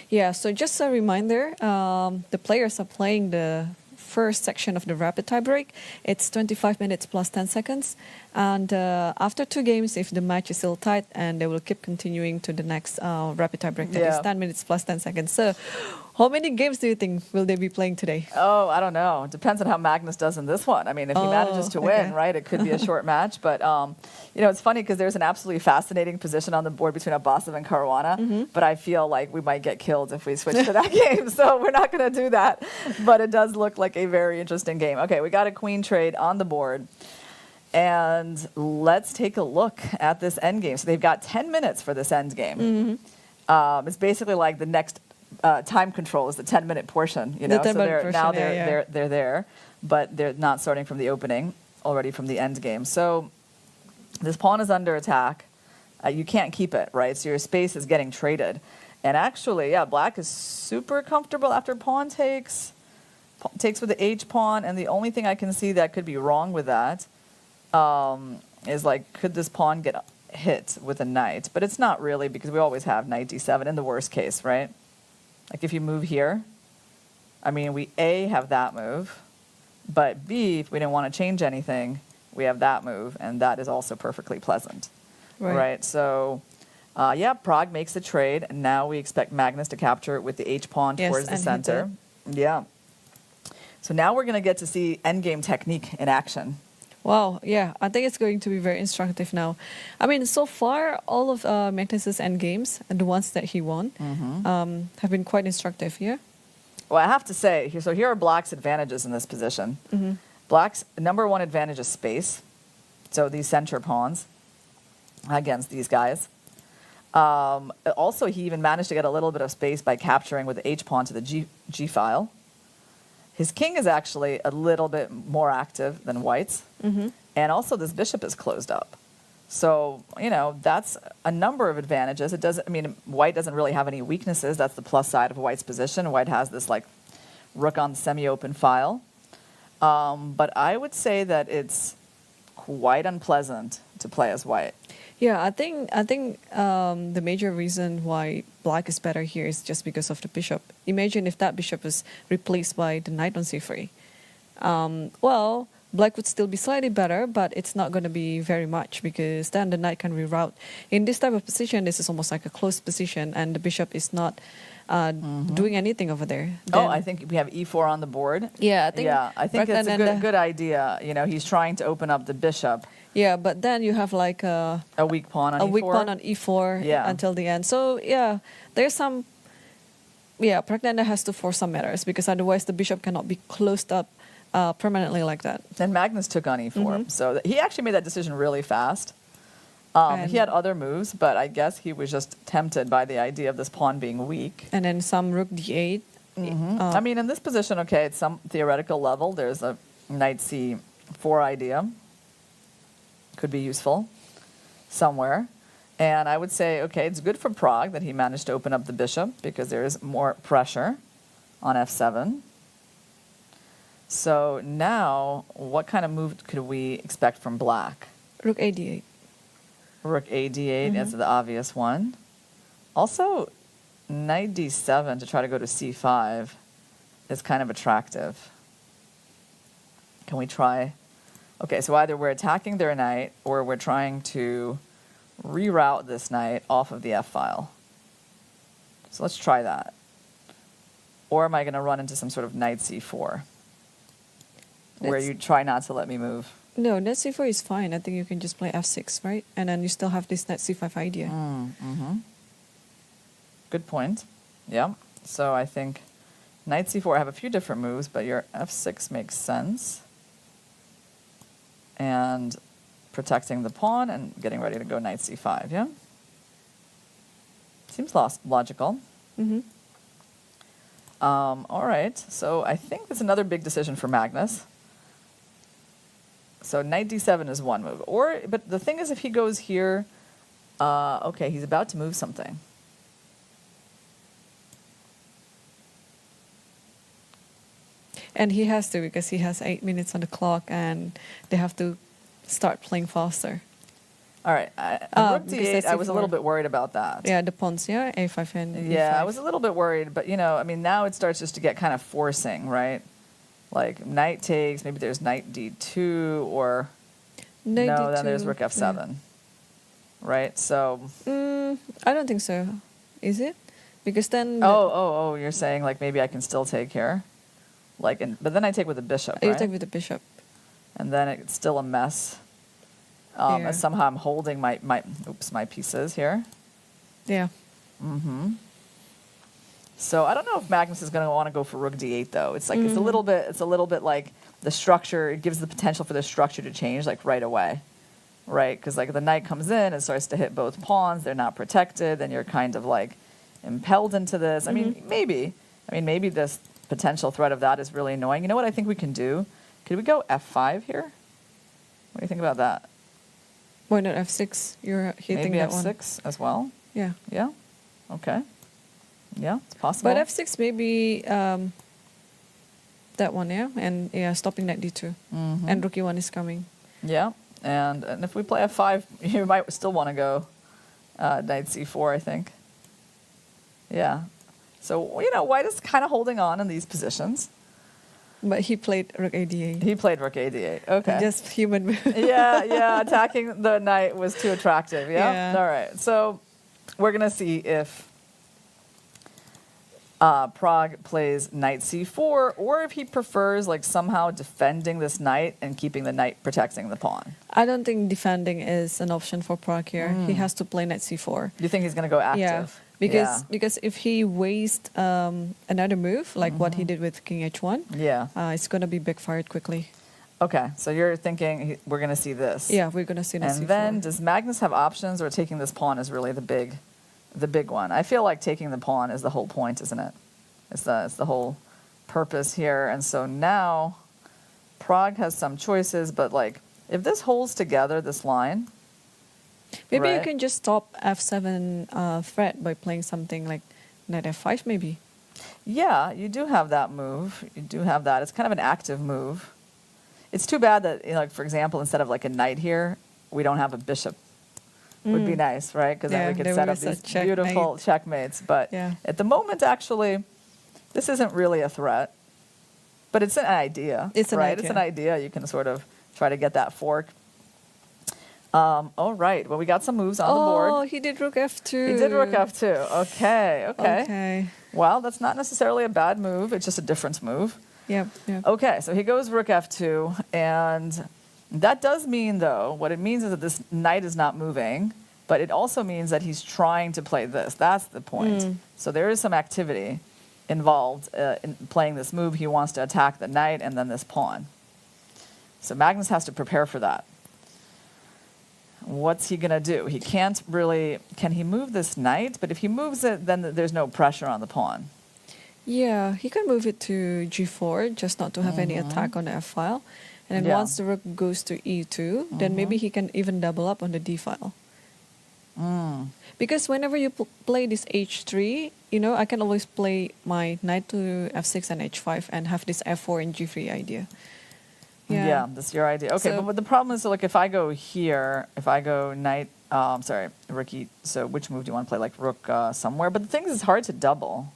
Yeah, so just a reminder, the players are playing the first section of the rapid tiebreak. It's 25 minutes plus 10 seconds. And after 2 games, if the match is still tight, and they will keep continuing to the next rapid tiebreak, that is 10 minutes plus 10 seconds. So how many games do you think will they be playing today? Oh, I don't know. It depends on how Magnus does in this one. I mean, if he manages to win, right, it could be a short match. But, it's funny because there's an absolutely fascinating position on the board between Abbasov and Caruana. But I feel like we might get killed if we switch to that game. So we're not going to do that. But it does look like a very interesting game. Okay, we got a queen trade on the board. And let's take a look at this endgame. So they've got 10 minutes for this endgame. It's basically like the next time control is the 10-minute portion. You know, so they're there, but they're not starting from the opening, already from the endgame. So this pawn is under attack. You can't keep it, right? So your space is getting traded. And actually, black is super comfortable after pawn takes with the H pawn. And the only thing I can see that could be wrong with that is like, could this pawn get hit with a knight? But it's not really, because we always have knight d7 in the worst case, right? Like if you move here, I mean, we A, have that move, but B, if we didn't want to change anything, we have that move, and that is also perfectly pleasant, right? So, Pragg makes the trade, and now we expect Magnus to capture it with the H pawn towards the center. Yeah. So now we're going to get to see endgame technique in action. Wow, yeah, I think it's going to be very instructive now. I mean, so far, all of Magnus's endgames, and the ones that he won, have been quite instructive, yeah? Well, I have to say, here are Black's advantages in this position. Black's number one advantage is space, so these center pawns against these guys. Also, he even managed to get a little bit of space by capturing with the H pawn to the G file. His king is actually a little bit more active than White's. And also this bishop is closed up. So, that's a number of advantages. White doesn't really have any weaknesses. That's the plus side of White's position. White has this like rook on the semi-open file. But I would say that it's quite unpleasant to play as White. Yeah, I think the major reason why Black is better here is just because of the bishop. Imagine if that bishop is replaced by the knight on c3. Black would still be slightly better, but it's not going to be very much, because then the knight can reroute. In this type of position, this is almost like a closed position, and the bishop is not doing anything over there. Then, I think we have e4 on the board. Yeah, I think it's a good idea. He's trying to open up the bishop. Yeah, but then you have like a weak pawn on e4. A weak pawn on e4 until the end. So, there's some... Yeah, Praggnanandhaa has to force some matters, because otherwise the bishop cannot be closed up permanently like that. And Magnus took on e4. So he actually made that decision really fast. He had other moves, but I guess he was just tempted by the idea of this pawn being weak. And then some rook d8. In this position, at some theoretical level, there's a knight c4 idea. Could be useful somewhere. And I would say, it's good for Pragg that he managed to open up the bishop, because there is more pressure on f7. So now, what kind of move could we expect from Black? Rook a d8. Rook a d8 is the obvious one. Also, knight d7 to try to go to c5 is kind of attractive. Can we try? Okay, so either we're attacking their knight, or we're trying to reroute this knight off of the f-file. So let's try that. Or am I going to run into some sort of knight c4? Where you try not to let me move? No, knight c4 is fine. I think you can just play f6, right? And then you still have this knight c5 idea. Good point. Yeah. So I think knight c4, I have a few different moves, but your f6 makes sense. And protecting the pawn and getting ready to go knight c5, yeah? Seems logical. All right. So I think that's another big decision for Magnus. So knight d7 is one move. But the thing is, if he goes here, he's about to move something. And he has to, because he has 8 minutes on the clock, and they have to start playing faster. All right. Rook d8, I was a little bit worried about that. Yeah, the pawns, a5 and e5. Yeah, I was a little bit worried, but, now it starts just to get kind of forcing, right? Like knight takes, maybe there's knight d2, or... Knight No, D2. then there's rook f7. Right? So... I don't think so. Is it? Because then... Oh, you're saying like maybe I can still take here? But then I take with the bishop, right? You take with the bishop. And then it's still a mess. Here. As somehow I'm holding my pieces here. Yeah. So I don't know if Magnus is going to want to go for rook d8 though. It's like it's a little bit like the structure. It gives the potential for the structure to change like right away, right? Because like the knight comes in and starts to hit both pawns. They're not protected. Then you're kind of like impelled into this. I mean, maybe this potential threat of that is really annoying. You know what I think we can do? Could we go f5 here? What do you think about that? Why not f6? You're hitting Maybe that f6 as well. Yeah. Yeah. Okay. Yeah, it's possible. But f6 maybe that one, yeah? And yeah, stopping knight d2. And rook e1 is coming. Yeah, and if we play f5, you might still want to go knight c4, I think. Yeah. So, White is kind of holding on in these positions. But he played rook a8. He played rook a8. Okay. Just human move. yeah. Attacking the knight was too attractive. Yeah? Yeah. All right. So we're going to see if Pragg plays knight c4 or if he prefers like somehow defending this knight and keeping the knight protecting the pawn. I don't think defending is an option for Pragg here. He has to play knight c4. You think he's going to go active? Yeah. Because if he wastes another move, like what he did with king h1, it's going to be backfired quickly. Okay, so you're thinking we're going to see this. Yeah, we're going to see this. And then does Magnus have options, or taking this pawn is really the big one? I feel like taking the pawn is the whole point, isn't it? It's the whole purpose here. And so now Pragg has some choices, but like if this holds together, this line... Maybe right? you can just stop f7 threat by playing something like knight f5 maybe. Yeah, you do have that move. You do have that. It's kind of an active move. It's too bad that, like for example, instead of like a knight here, we don't have a bishop. Would be nice, right? Because then we could set up these beautiful checkmates. But at the moment, actually, this isn't really a threat. But it's an idea, It's an idea. You can sort of try to get that fork. All right. Well, we got some moves on the board. Oh, he did rook f2. He did rook f2. Okay. Well, that's not necessarily a bad move. It's just a difference move. Yep. Okay, so he goes rook f2, and that does mean, though, what it means is that this knight is not moving, but it also means that he's trying to play this. That's the point. So there is some activity involved in playing this move. He wants to attack the knight and then this pawn. So Magnus has to prepare for that. What's he going to do? He can't really... Can he move this knight? But if he moves it, then there's no pressure on the pawn. Yeah, he can move it to g4, just not to have any attack on the f file. And then once the rook goes to e2, then maybe he can even double up on the d file. Because whenever you play this h3, I can always play my knight to f6 and h5 and have this f4 and g3 idea. Yeah, that's your idea. Okay, but the problem is, like, if I go here, if I go knight, rook e, so which move do you want to play? Like rook somewhere? But the thing is, it's hard to double.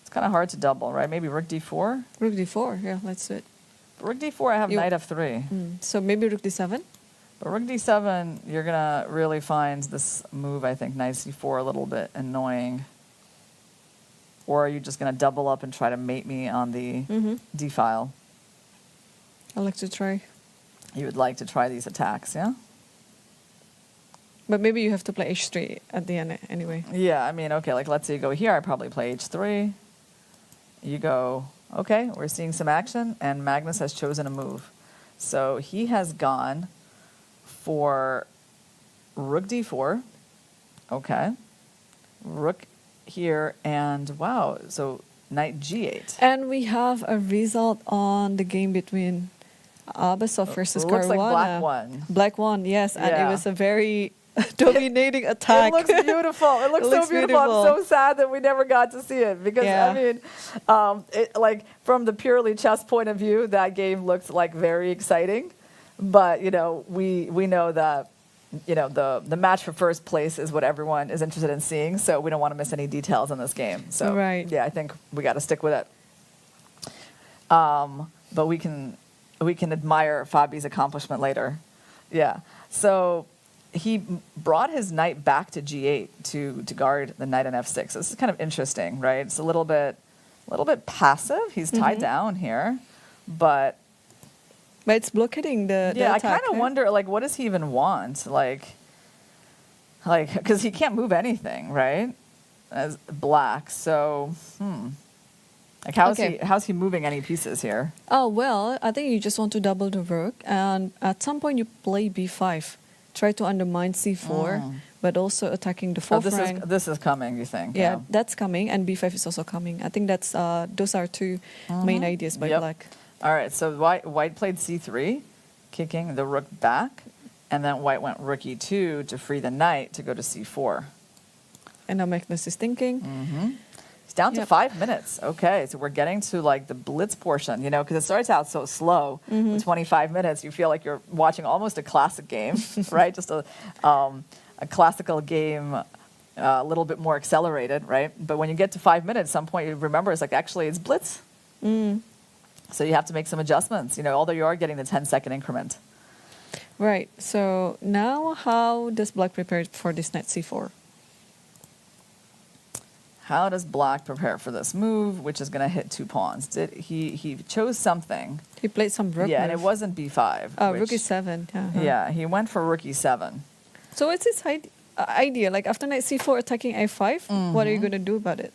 It's kind of hard to double, right? Maybe rook d4? Rook d4, yeah, let's do it. Rook d4, I have knight f3. So maybe rook d7? But rook d7, you're going to really find this move, I think, knight c4 a little bit annoying. Or are you just going to double up and try to mate me on the d file? I'd like to try. You would like to try these attacks, yeah? But maybe you have to play h3 at the end anyway. Yeah, I mean, okay, like let's say you go here, I probably play h3. You go, okay, we're seeing some action, and Magnus has chosen a move. So he has gone for rook d4. Okay. Rook here, and wow, so knight g8. And we have a result on the game between Abasov versus Caruana. Looks like black won. Black won, yes, and it was a very dominating attack. It looks beautiful. It looks so beautiful. I'm so sad that we never got to see it because I mean, like from the purely chess point of view, that game looks like very exciting. But we know that the match for first place is what everyone is interested in seeing. So we don't want to miss any details in this game. So yeah, I think we got to stick with it. But we can admire Fabi's accomplishment later. Yeah. So he brought his knight back to g8 to guard the knight on f6. This is kind of interesting, right? It's a little bit passive. He's tied down here, but it's blocking the yeah, attack, I kind of wonder, like, what does he even want? Like, because he can't move anything, right? As black, so like, how's he moving any pieces here? Oh, well, I think you just want to double the rook, and at some point you play b5. Try to undermine c4, but also attacking the fourth rank. This is coming, you think? Yeah, that's coming, and b5 is also coming. I think that's those are two main ideas by black. All right, so white played c3, kicking the rook back, and then white went rook e2 to free the knight to go to c4. And now Magnus is thinking. It's down to 5 minutes. Okay, so we're getting to like the blitz portion, because it starts out so slow. With 25 minutes, you feel like you're watching almost a classic game, right? Just a classical game, a little bit more accelerated, right? But when you get to 5 minutes, some point you remember it's like, actually it's blitz. So you have to make some adjustments, although you are getting the 10-second increment. Right. So now how does black prepare for this knight c4? How does black prepare for this move, which is going to hit 2 pawns? He chose something? He played some rook. Yeah, and it wasn't b5. Rook e7. Yeah, he went for rook e7. So what's his idea? Like after knight c4 attacking a5, what are you going to do about it?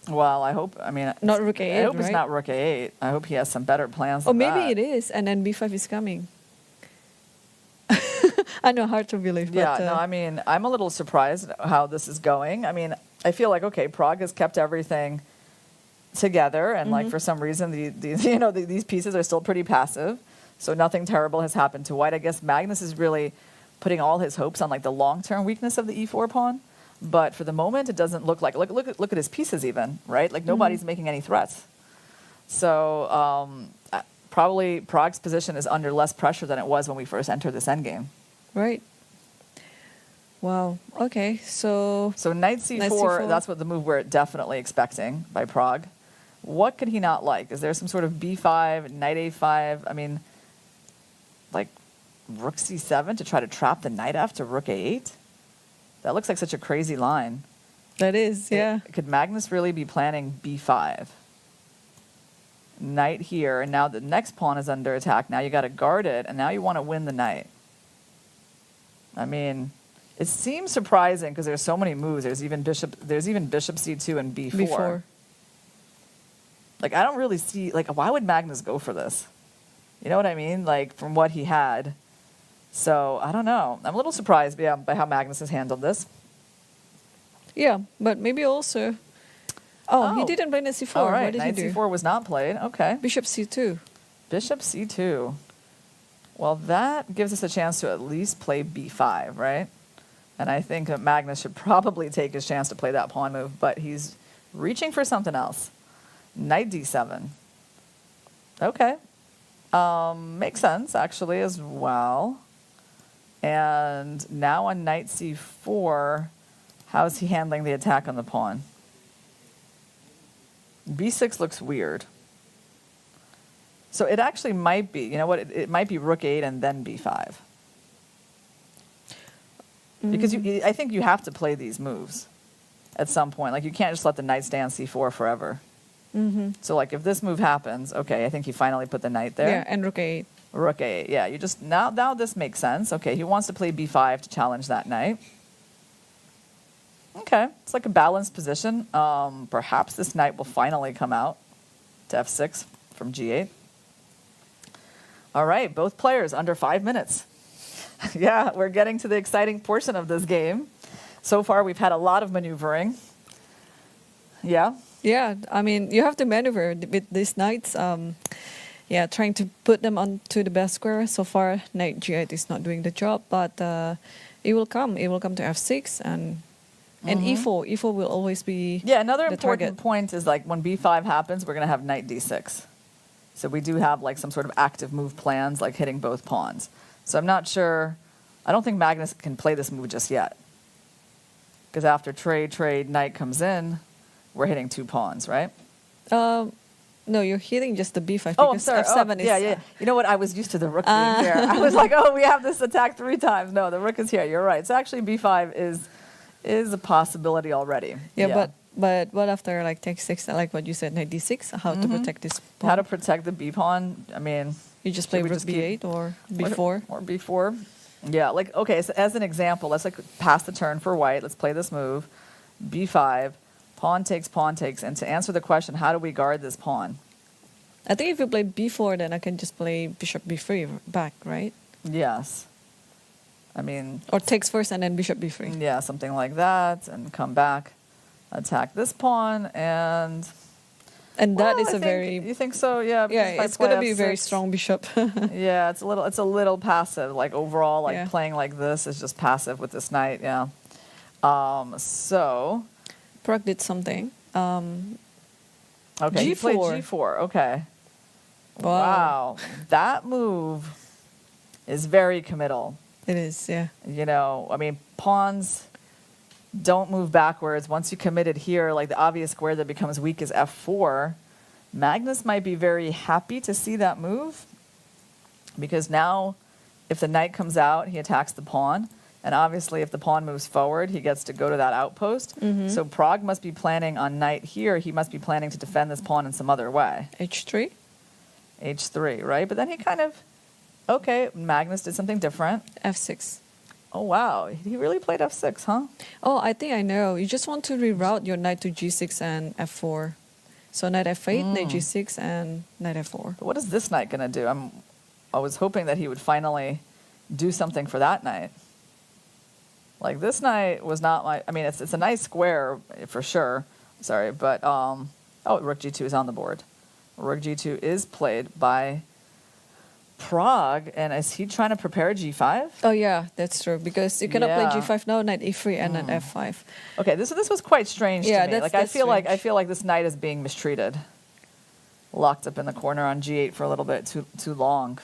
Well, I hope, not rook a8, I hope right? it's not rook a8. I hope he has some better plans Or than maybe that. it is, and then b5 is coming. I know, hard to believe. Yeah, but, no, I'm a little surprised how this is going. I feel like, okay, Prague has kept everything together, and like for some reason, these pieces are still pretty passive, so nothing terrible has happened to white. I guess Magnus is really putting all his hopes on like the long-term weakness of the e4 pawn, but for the moment, it doesn't look like. Look at his pieces even, right? Like nobody's making any threats. So probably Prague's position is under less pressure than it was when we first entered this endgame. Right. Wow. Okay. So knight c4, that's what the move we're definitely expecting by Prague. What could he not like? Is there some sort of b5, knight a5? Like rook c7 to try to trap the knight after rook a8? That looks like such a crazy line. That is, yeah. Could Magnus really be planning b5? Knight here, and now the next pawn is under attack. Now you got to guard it, and now you want to win the knight. It seems surprising because there's so many moves. There's even bishop c2 and b4. Like, I don't really see, like, why would Magnus go for this? You know what I mean? Like, from what he had. So, I don't know. I'm a little surprised by how Magnus has handled this. Yeah, but maybe also... Oh, he didn't play knight c4. All right, what did he do? knight c4 was not played. Okay. Bishop c2. Bishop c2. Well, that gives us a chance to at least play b5, right? And I think that Magnus should probably take his chance to play that pawn move, but he's reaching for something else. Knight d7. Okay. Makes sense, actually, as well. And now on knight c4, how is he handling the attack on the pawn? b6 looks weird. So it actually might be, you know what, it might be rook 8 and then b5. Because I think you have to play these moves at some point. Like, you can't just let the knight stay on c4 forever. So, like, if this move happens, okay, I think he finally put the knight there. Yeah, and rook 8. Rook 8, yeah. You just, now this makes sense. Okay, he wants to play b5 to challenge that knight. Okay, it's like a balanced position. Perhaps this knight will finally come out to f6 from g8. All right, both players under 5 minutes. Yeah, we're getting to the exciting portion of this game. So far, we've had a lot of maneuvering. Yeah? Yeah, you have to maneuver with these knights. Trying to put them onto the best square. So far, knight g8 is not doing the job, but it will come. It will come to f6 and e4. E4 will always be another the important target. point is, like, when b5 happens, we're going to have knight d6. So we do have, like, some sort of active move plans, like hitting both pawns. So I'm not sure. I don't think Magnus can play this move just yet. Because after trade, knight comes in, we're hitting 2 pawns, right? No, you're hitting just the b5 Oh, I'm because sorry. f7 is... Yeah. You know what? I was used to the rook being here. I was like, oh, we have this attack 3 times. No, the rook is here. You're right. So actually, b5 is a possibility already. Yeah, but what after like take 6, like what you said, knight d6? How to protect this pawn? How to protect the b pawn? I mean, You just play we rook just keep- b8 or b4? or b4. Yeah, like okay. So as an example, let's like pass the turn for white. Let's play this move, b5, pawn takes, and to answer the question, how do we guard this pawn? I think if you play b4, then I can just play bishop b3 back, right? Yes. I mean, Or takes first and then bishop b3. yeah, something like that, and come back, attack this pawn, and And that well, is I a think- very... You think so? Yeah. because if Yeah, I it's play going to be a very F6 strong bishop. Yeah, it's a little passive. Like overall, like Yeah. playing like this is just passive with this knight. Yeah. So Prag did something. okay, he played G4. G4. Okay. Wow. Wow, that move is very committal. It is, yeah. You know, I mean, pawns don't move backwards. Once you committed here, like the obvious square that becomes weak is F4. Magnus might be very happy to see that move because now if the knight comes out, he attacks the pawn. And obviously if the pawn moves forward, he gets to go to that outpost. So Pragg must be planning on knight here. He must be planning to defend this pawn in some other way. h3? H3, right? But then he kind of, okay, Magnus did something different. f6. Oh, wow. He really played F6, huh? Oh, I think I know. You just want to reroute your knight to g6 and f4. So knight f8, knight g6, and knight f4. But what is this knight going to do? I was hoping that he would finally do something for that knight. Like, this knight was not my... I mean, it's a nice square for sure. Sorry, but... oh, rook g2 is on the board. Rook g2 is played by Pragg. And is he trying to prepare g5? Oh, yeah, that's true. Because you cannot Yeah. play g5 now, knight e3, and then f5. Okay, this was quite strange Yeah, to me. that's- Like I that's feel like strange. this knight is being mistreated. Locked up in the corner on g8 for a little bit too long.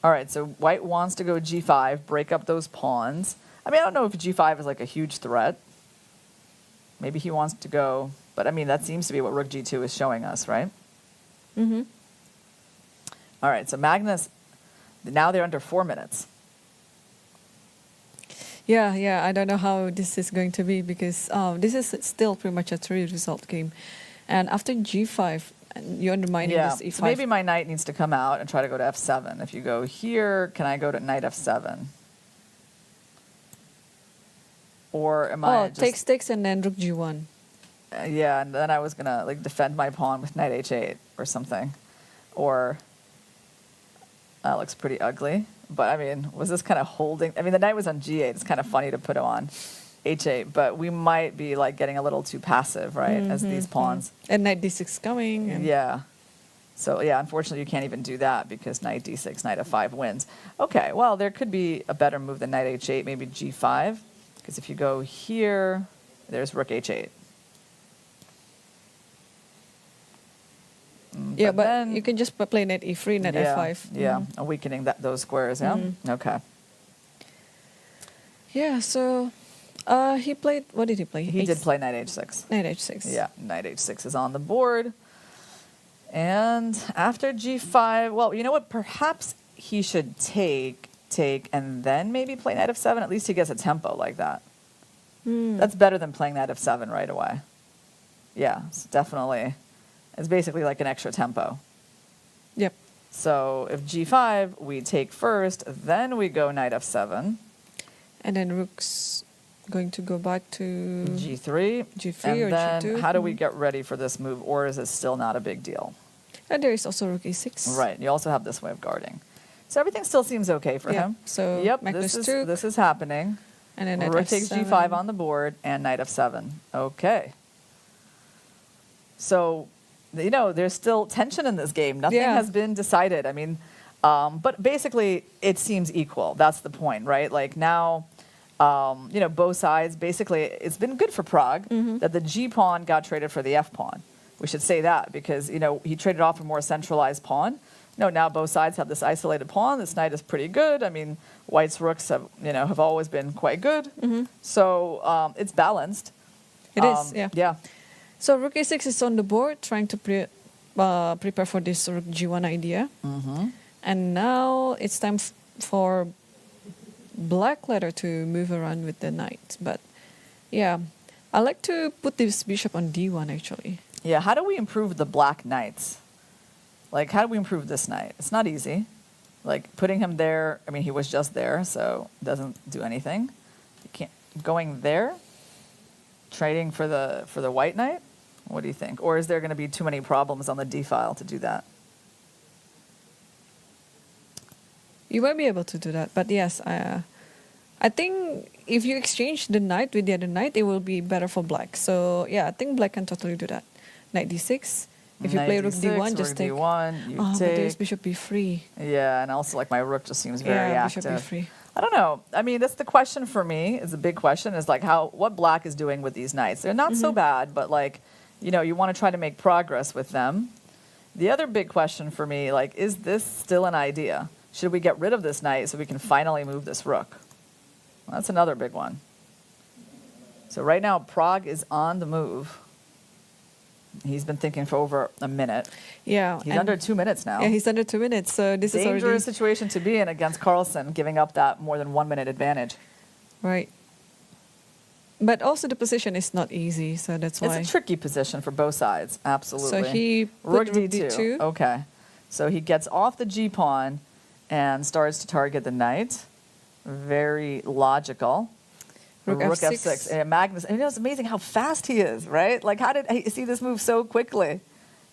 All right, so white wants to go g5, break up those pawns. I mean, I don't know if g5 is like a huge threat. Maybe he wants to go, but I mean, that seems to be what rook g2 is showing us, right? Mm-hmm. All right, so Magnus, now they're under 4 minutes. Yeah, I don't know how this is going to be because this is still pretty much a 3-result game. And after g5, you're undermining this e5. So maybe my knight needs to come out and try to go to f7. If you go here, can I go to knight f7? Or am I just... takes and then rook g1. yeah, and then I was going to like defend my pawn with knight h8 or something. Or... that looks pretty ugly. But, I mean, was this kind of holding... I mean, the knight was on g8. It's kind of funny to put him on h8. But we might be, like, getting a little too passive, right, as these pawns. And knight d6 coming. And Yeah. So, yeah, unfortunately, you can't even do that because knight d6, knight f5 wins. Okay, well, there could be a better move than knight h8, maybe g5. Because if you go here, there's rook h8. yeah, but then- you can just play knight e3, knight yeah, f5. Yeah, weakening those squares, yeah? Okay. Yeah, so he played... What did he play? He did play knight h6. Knight h6. Yeah, knight h6 is on the board. And after g5, well, you know what? Perhaps he should take, and then maybe play knight f7. At least he gets a tempo like that. That's better than playing knight f7 right away. Yeah, it's definitely. It's basically like an extra tempo. Yep. So if g5, we take first, then we go knight f7. And then rook's going to go back to g3. g3 And or then g2. how do we get ready for this move? Or is it still not a big deal? And there is also rook e6. Right. You also have this way of guarding. So everything still seems okay for Yeah, him. so yep, Magnus this took. is happening. And then knight Rook takes f7. g5 on the board and knight f7. Okay. So, you know, there's still tension in this game. Nothing Yeah. has been decided. I mean, but basically it seems equal. That's the point, right? Like now, you know, both sides, basically it's been good for Pragg that the g pawn got traded for the f pawn. We should say that because, you know, he traded off a more centralized pawn. No, now both sides have this isolated pawn. This knight is pretty good. I mean, white's rooks have always been quite good. So it's balanced. It is, yeah. Yeah. So rook a6 is on the board, trying to prepare for this rook g1 idea. And now it's time for black letter to move around with the knight. But yeah, I like to put this bishop on d1 actually. Yeah, how do we improve the black knights? Like, how do we improve this knight? It's not easy. Like, putting him there, I mean, he was just there, so it doesn't do anything. You can't, going there, trading for the white knight? What do you think? Or is there going to be too many problems on the d file to do that? You might be able to do that, but yes, I think if you exchange the knight with the other knight, it will be better for black. So yeah, I think black can totally do that. Knight d6. If you play rook d1, just take. D1, you but take. there's bishop b3. Yeah, and also like my rook just seems very active. Bishop b3. I don't know. I mean, that's the question for me. It's a big question. Is like what black is doing with these knights. They're not so bad, but like, you know, you want to try to make progress with them. The other big question for me, like, is this still an idea? Should we get rid of this knight so we can finally move this rook? Well, that's another big one. So right now, Pragg is on the move. He's been thinking for over a minute. Yeah. He's under 2 minutes now. Yeah, he's under 2 minutes. So this is already dangerous situation to be in against Carlsen, giving up that more than 1 minute advantage. Right. But also the position is not easy, so that's why. It's a tricky position for both sides, absolutely. So he put rook d2. Okay. So he gets off the g-pawn and starts to target the knight. Very logical. Rook f6. And Magnus, and it's amazing how fast he is, right? Like, how did he see this move so quickly?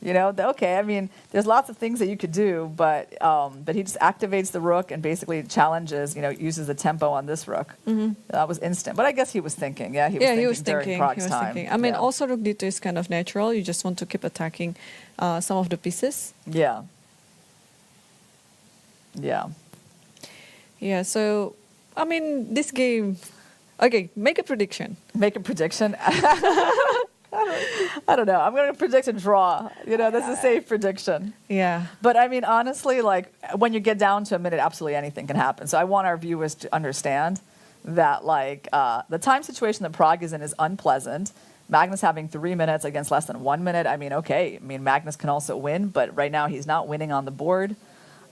You know, okay, I mean, there's lots of things that you could do, but he just activates the rook and basically challenges, you know, uses the tempo on this rook. That was instant. But I guess he was thinking. Yeah, he was thinking during Pragg's time. I mean, also rook d2 is kind of natural. You just want to keep attacking some of the pieces. Yeah. Yeah. Yeah, so, I mean, this game... Okay, make a prediction. Make a prediction? I don't know. I'm going to predict a draw. You know, that's a safe prediction. Yeah. But I mean, honestly, like when you get down to a minute, absolutely anything can happen. So I want our viewers to understand that like the time situation that Pragg is in is unpleasant. Magnus having 3 minutes against less than 1 minute. I mean, okay. I mean, Magnus can also win, but right now he's not winning on the board.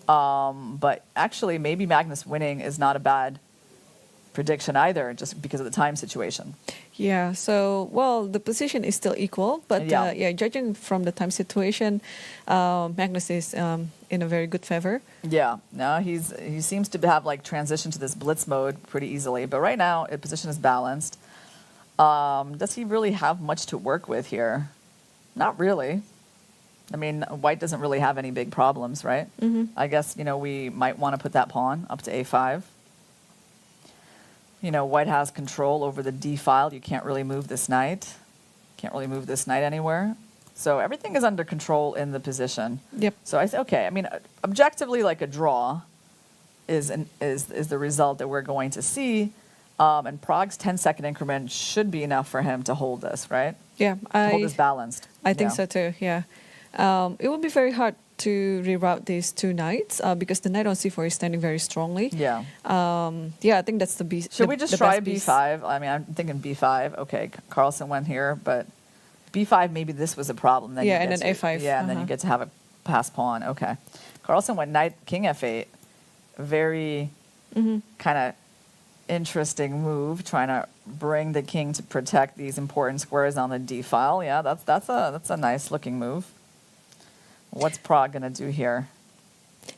But actually, maybe Magnus winning is not a bad prediction either, just because of the time situation. Yeah, so, well, the position is still equal, but judging from the time situation, Magnus is in a very good favor. Yeah, no, he seems to have like transitioned to this blitz mode pretty easily, but right now his position is balanced. Does he really have much to work with here? Not really. I mean, white doesn't really have any big problems, right? I guess, you know, we might want to put that pawn up to a5. You know, white has control over the d file. You can't really move this knight. Can't really move this knight anywhere. So everything is under control in the position. Yep. So I say, okay, I mean, objectively, like a draw is the result that we're going to see. And Pragg's 10-second increment should be enough for him to hold this, right? Yeah. To hold this balanced. I think so too, yeah. It will be very hard to reroute these two knights because the knight on c4 is standing very strongly. Yeah. Yeah, I think that's the b. Should we just try b5? I mean, I'm thinking b5. Okay, Carlsen went here, but b5, maybe this was a problem. Then and then a5. Yeah, and then you get to have a pass pawn. Okay. Carlsen went knight, king f8. Very kind of interesting move, trying to bring the king to protect these important squares on the d file. Yeah, that's a nice looking move. What's Pragg going to do here?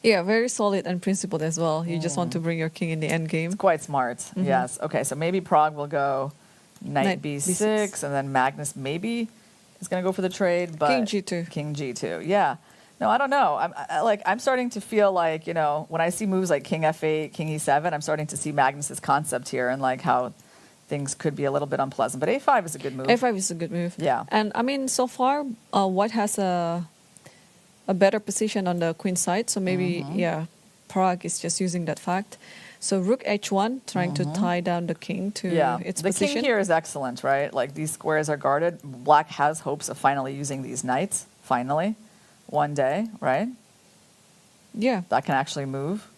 Yeah, very solid and principled as well. You just want to bring your king in the end game. It's quite smart, yes. Okay, so maybe Pragg will go knight b6, and then Magnus maybe is going to go for the trade. But king g2. King g2, yeah. No, I don't know. I'm starting to feel like, you know, when I see moves like king f8, king e7, I'm starting to see Magnus's concept here and like how things could be a little bit unpleasant. But a5 is a good move. a5 is a good move. Yeah. And I mean, so far, white has a better position on the queen side. So maybe, Pragg is just using that fact. So rook h1, trying to tie down the king to its position. The king here is excellent, right? Like these squares are guarded. Black has hopes of finally using these knights, finally, one day, right? Yeah. That can actually move.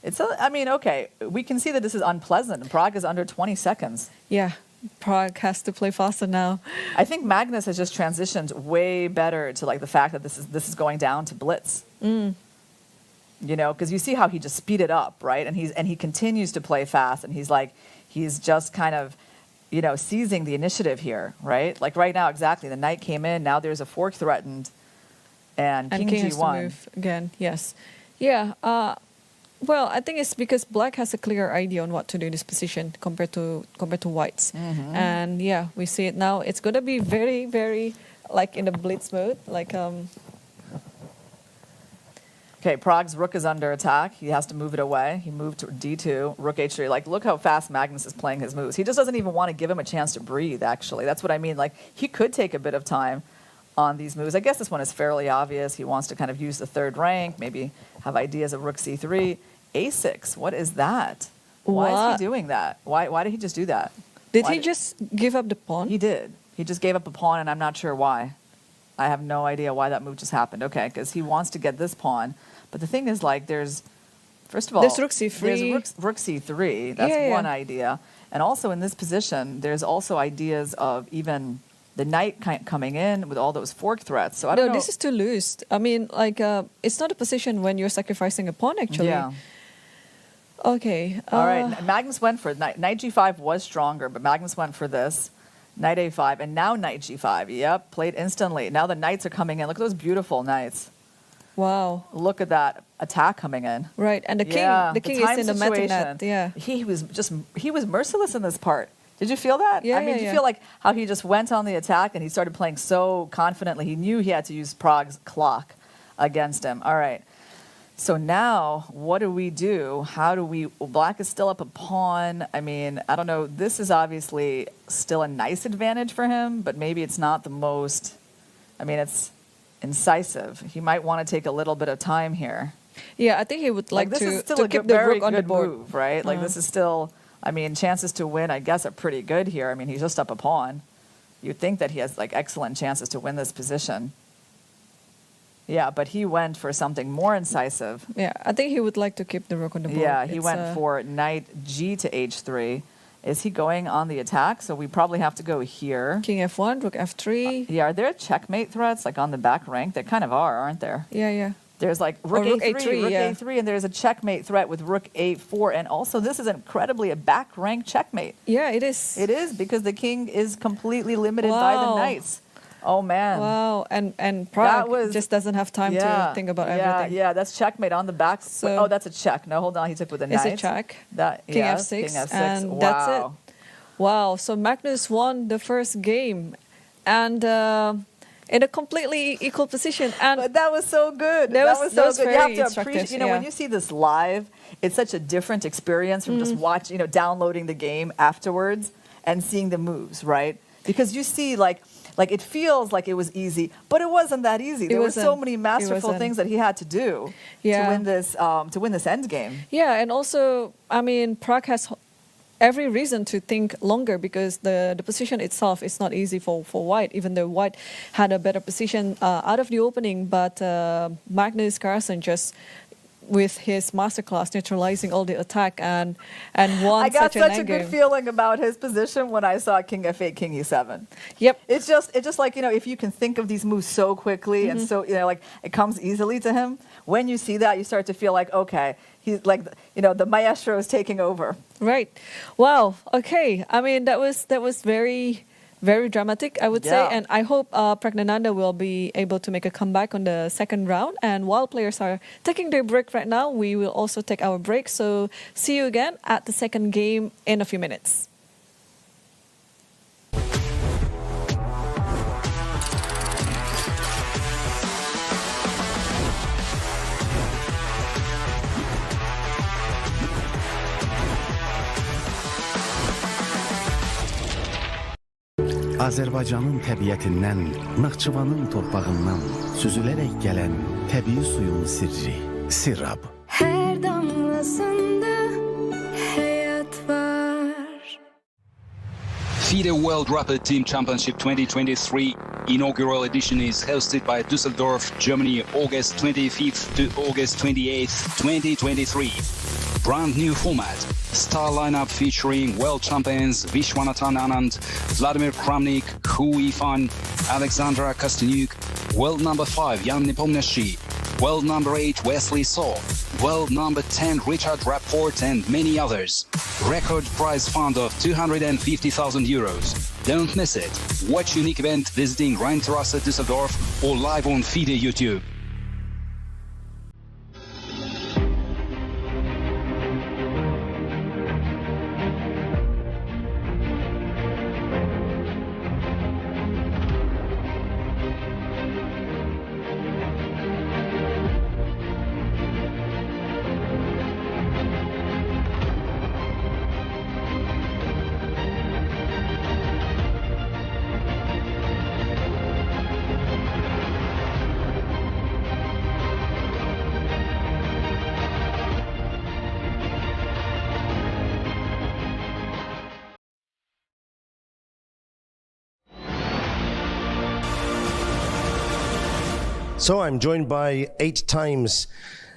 I mean, okay, we can see that this is unpleasant. Pragg is under 20 seconds. Yeah. Pragg has to play faster now. I think Magnus has just transitioned way better to like the fact that this is going down to blitz. You know, because you see how he just speeded up, right? And he continues to play fast, and he's just kind of, you know, seizing the initiative here, right? Like right now, exactly. The knight came in. Now there's a fork threatened, and King has to G1. move again. Yes, yeah. Well, I think it's because Black has a clear idea on what to do in this position compared to White's, and yeah, we see it now. It's gonna be very, very like in the blitz mode, like. Okay, Prague's rook is under attack. He has to move it away. He moved to D2, rook H3. Like, look how fast Magnus is playing his moves. He just doesn't even want to give him a chance to breathe, actually. That's what I mean. Like, he could take a bit of time on these moves. I guess this one is fairly obvious. He wants to kind of use the third rank, maybe have ideas of rook C3. A6, what is that? Why is he doing that? Why did he just do that? Did he just give up the pawn? He did. He just gave up a pawn, and I'm not sure why. I have no idea why that move just happened. Okay, because he wants to get this pawn. But the thing is, like, first of all, there's rook C3. There's rook C3. That's one idea. And also in this position, there's also ideas of even the knight coming in with all those fork threats. So I don't know. No, this is too loose. I mean, like, it's not a position when you're sacrificing a pawn, actually. Yeah. Okay. All right. Magnus went for knight G5 was stronger, but Magnus went for this. Knight A5, and now knight G5. Yep, played instantly. Now the knights are coming in. Look at those beautiful knights. Wow. Look at that attack coming in. Right, and the king is in the meta net. Yeah. He was merciless in this part. Did you feel that? Yeah, I mean, did you feel like how he just went on the attack and he started playing so confidently. He knew he had to use Prague's clock against him. All right. So now, what do we do? Black is still up a pawn. I mean, I don't know. This is obviously still a nice advantage for him, but maybe it's not the most, I mean, it's incisive. He might want to take a little bit of time here. Yeah, I think he would like this to, is still to a keep the very rook on the good board. move, right? Like this is still, I mean, chances to win, I guess, are pretty good here. I mean, he's just up a pawn. You'd think that he has like excellent chances to win this position. Yeah, but he went for something more incisive. Yeah, I think he would like to keep the rook on the board. Yeah, he went for knight G to H3. Is he going on the attack? So we probably have to go here. King F1, rook F3. Yeah, are there checkmate threats like on the back rank? There kind of are, aren't there? Yeah. There's like rook A3, and there's a checkmate threat with rook A4. And also this is incredibly a back rank checkmate. Yeah, it is. It is, because the king is completely limited by the knights. Oh, man. Wow, and Prague just doesn't have time to think about everything. Yeah, that's checkmate on the back. So, that's a check. No, hold on, he took with a knight. It's a check. King F6, King F6, and wow. that's it. Wow, so Magnus won the first game, and in a completely equal position. But that was so good. That was so good. You have to appreciate, when you see this live, it's such a different experience from just watching, downloading the game afterwards and seeing the moves, right? Because you see, like it feels like it was easy, but it wasn't that easy. There were so many masterful things that he had to do to win this end game. Yeah, and also, I mean, Prague has every reason to think longer, because the position itself is not easy for White, even though White had a better position out of the opening, but Magnus Carlsen just, with his masterclass, neutralizing all the attack and won. I got such a good game. feeling about his position when I saw King F8, King E7. Yep. It's just like, if you can think of these moves so quickly and so, like it comes easily to him. When you see that, you start to feel like, okay, he's like, the maestro is taking over. Right. Wow. Okay. I mean, that was very, very dramatic, I would say. And I hope Praggnanandhaa will be able to make a comeback on the second round. And while players are taking their break right now, we will also take our break. So see you again at the second game in a few minutes. Azərbaycanın təbiətindən, Naxçıvanın torpağından süzülərək gələn təbii suyun sirri, Sirab. Her damlasında hayat var. FIDE World Rapid Team Championship 2023 inaugural edition is hosted by Düsseldorf, Germany, August 25th to August 28th, 2023. Brand new format. Star lineup featuring world champions Vishwanathan Anand, Vladimir Kramnik, Hu Yifan, Alexandra Kostyuk, world number 5 Jan Nepomniachtchi, world number 8 Wesley So, world number 10 Richard Rapport, and many others. Record prize fund of 250,000 euros. Don't miss it. Watch unique event visiting Rheinterrasse Düsseldorf or live on FIDE YouTube. So I'm joined by 8 times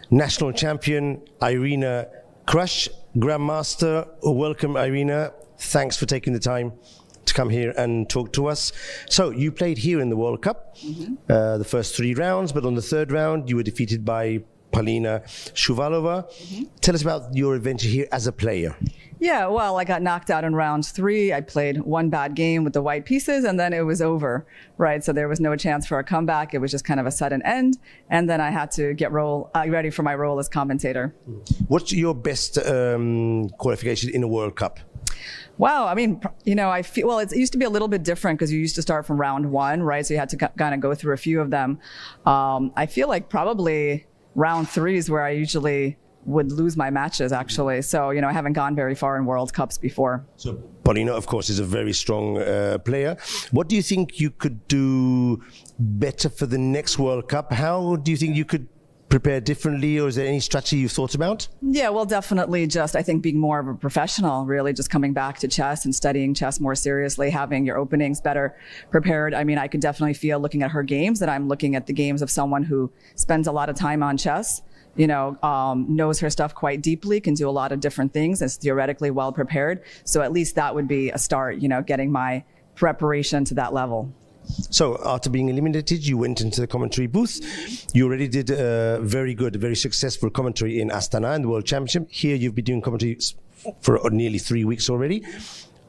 national champion Irina Krush, Grandmaster. Welcome, Irina. Thanks for taking the time to come here and talk to us. So you played here in the World Cup, the first 3 rounds, but on the 3rd round you were defeated by Polina Shuvalova. Tell us about your adventure here as a player. Yeah, well, I got knocked out in round 3. I played one bad game with the white pieces, and then it was over, right? So there was no chance for a comeback. It was just kind of a sudden end. And then I had to get ready for my role as commentator. What's your best qualification in a World Cup? Wow, I mean, I feel, well, it used to be a little bit different because you used to start from round 1, right? So you had to kind of go through a few of them. I feel like probably round 3 is where I usually would lose my matches, actually. So, I haven't gone very far in World Cups before. So Polina, of course, is a very strong player. What do you think you could do better for the next World Cup? How do you think you could prepare differently, or is there any strategy you've thought about? Yeah, well, definitely just, I think, being more of a professional, really just coming back to chess and studying chess more seriously, having your openings better prepared. I mean, I could definitely feel looking at her games that I'm looking at the games of someone who spends a lot of time on chess, knows her stuff quite deeply, can do a lot of different things, is theoretically well prepared. So at least that would be a start, getting my preparation to that level. So after being eliminated, you went into the commentary booth. You already did a very successful commentary in Astana in the World Championship. Here you've been doing commentary for nearly 3 weeks already.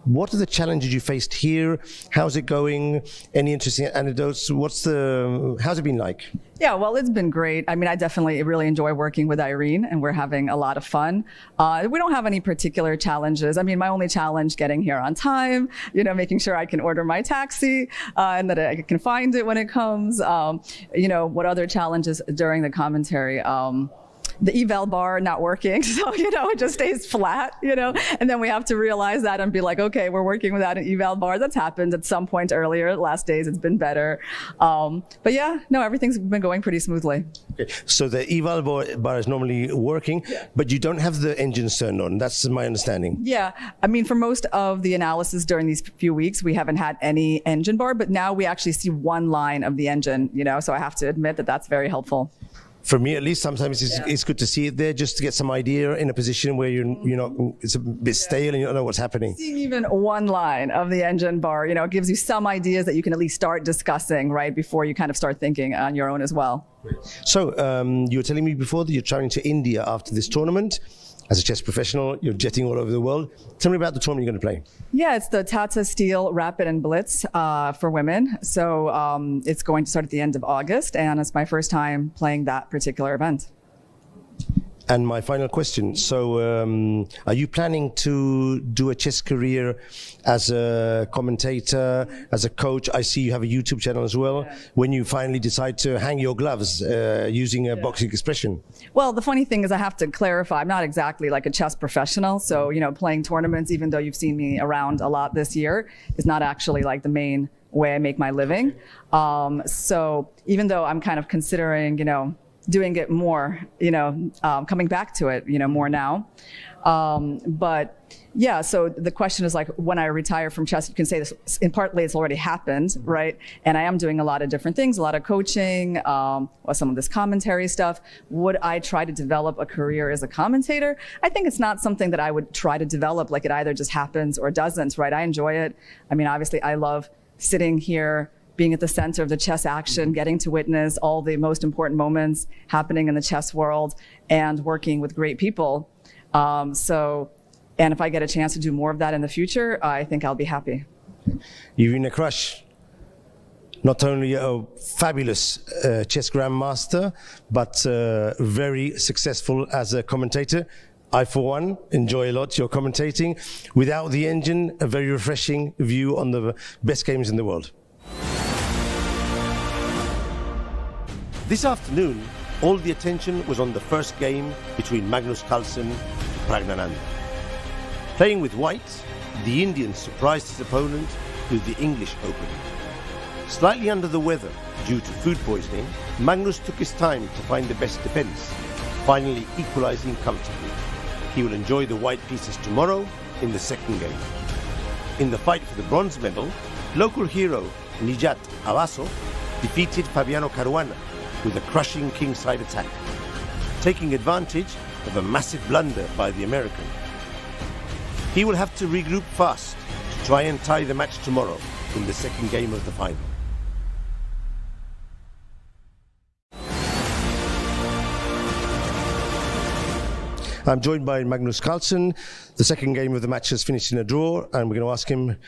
What are the challenges you faced here? How's it going? Any interesting anecdotes? How's it been like? Yeah, well, it's been great. I mean, I definitely really enjoy working with Irene, and we're having a lot of fun. We don't have any particular challenges. I mean, my only challenge getting here on time, making sure I can order my taxi and that I can find it when it comes. What other challenges during the commentary? The eval bar not working, so it just stays flat, and then we have to realize that and be like, okay, we're working without an eval bar. That's happened at some point earlier. Last days it's been better, but yeah, no, everything's been going pretty smoothly. Okay. So the eval bar is normally working, but you don't have the engines turned on. That's my understanding. Yeah, I mean, for most of the analysis during these few weeks, we haven't had any engine bar, but now we actually see one line of the engine, so I have to admit that that's very helpful. For me, at least, sometimes it's good to see it there just to get some idea in a position where it's a bit stale and you don't know what's happening. Seeing even one line of the engine bar, it gives you some ideas that you can at least start discussing right before you kind of start thinking on your own as well. So you were telling me before that you're traveling to India after this tournament. As a chess professional, you're jetting all over the world. Tell me about the tournament you're going to play. Yeah, it's the Tata Steel Rapid and Blitz for women. So it's going to start at the end of August, and it's my first time playing that particular event. And my final question. So are you planning to do a chess career as a commentator, as a coach? I see you have a YouTube channel as well. Yeah. When you finally decide to hang your gloves, using a boxing expression. Well, the funny thing is I have to clarify, I'm not exactly like a chess professional. So, playing tournaments, even though you've seen me around a lot this year, is not actually like the main way I make my living. So even though I'm kind of considering, doing it more, coming back to it, more now. But yeah, so the question is like, when I retire from chess, you can say this, in partly it's already happened, right? And I am doing a lot of different things, a lot of coaching, some of this commentary stuff. Would I try to develop a career as a commentator? I think it's not something that I would try to develop, like it either just happens or doesn't, right? I enjoy it. I mean, obviously I love sitting here, being at the center of the chess action, getting to witness all the most important moments happening in the chess world and working with great people. And if I get a chance to do more of that in the future, I think I'll be happy. Irina Krush, not only a fabulous chess grandmaster, but very successful as a commentator. I, for one, enjoy a lot your commentating. Without the engine, a very refreshing view on the best games in the world. This afternoon, all the attention was on the first game between Magnus Carlsen and Praggnanandhaa. Playing with white, the Indian surprised his opponent with the English opening. Slightly under the weather due to food poisoning, Magnus took his time to find the best defense, finally equalizing comfortably. He will enjoy the white pieces tomorrow in the second game. In the fight for the bronze medal, local hero Nijat Abaso defeated Fabiano Caruana with a crushing kingside attack, taking advantage of a massive blunder by the American. He will have to regroup fast to try and tie the match tomorrow in the second game of the final. I'm joined by Magnus Carlsen. The second game of the match has finished in a draw, and we're going to ask him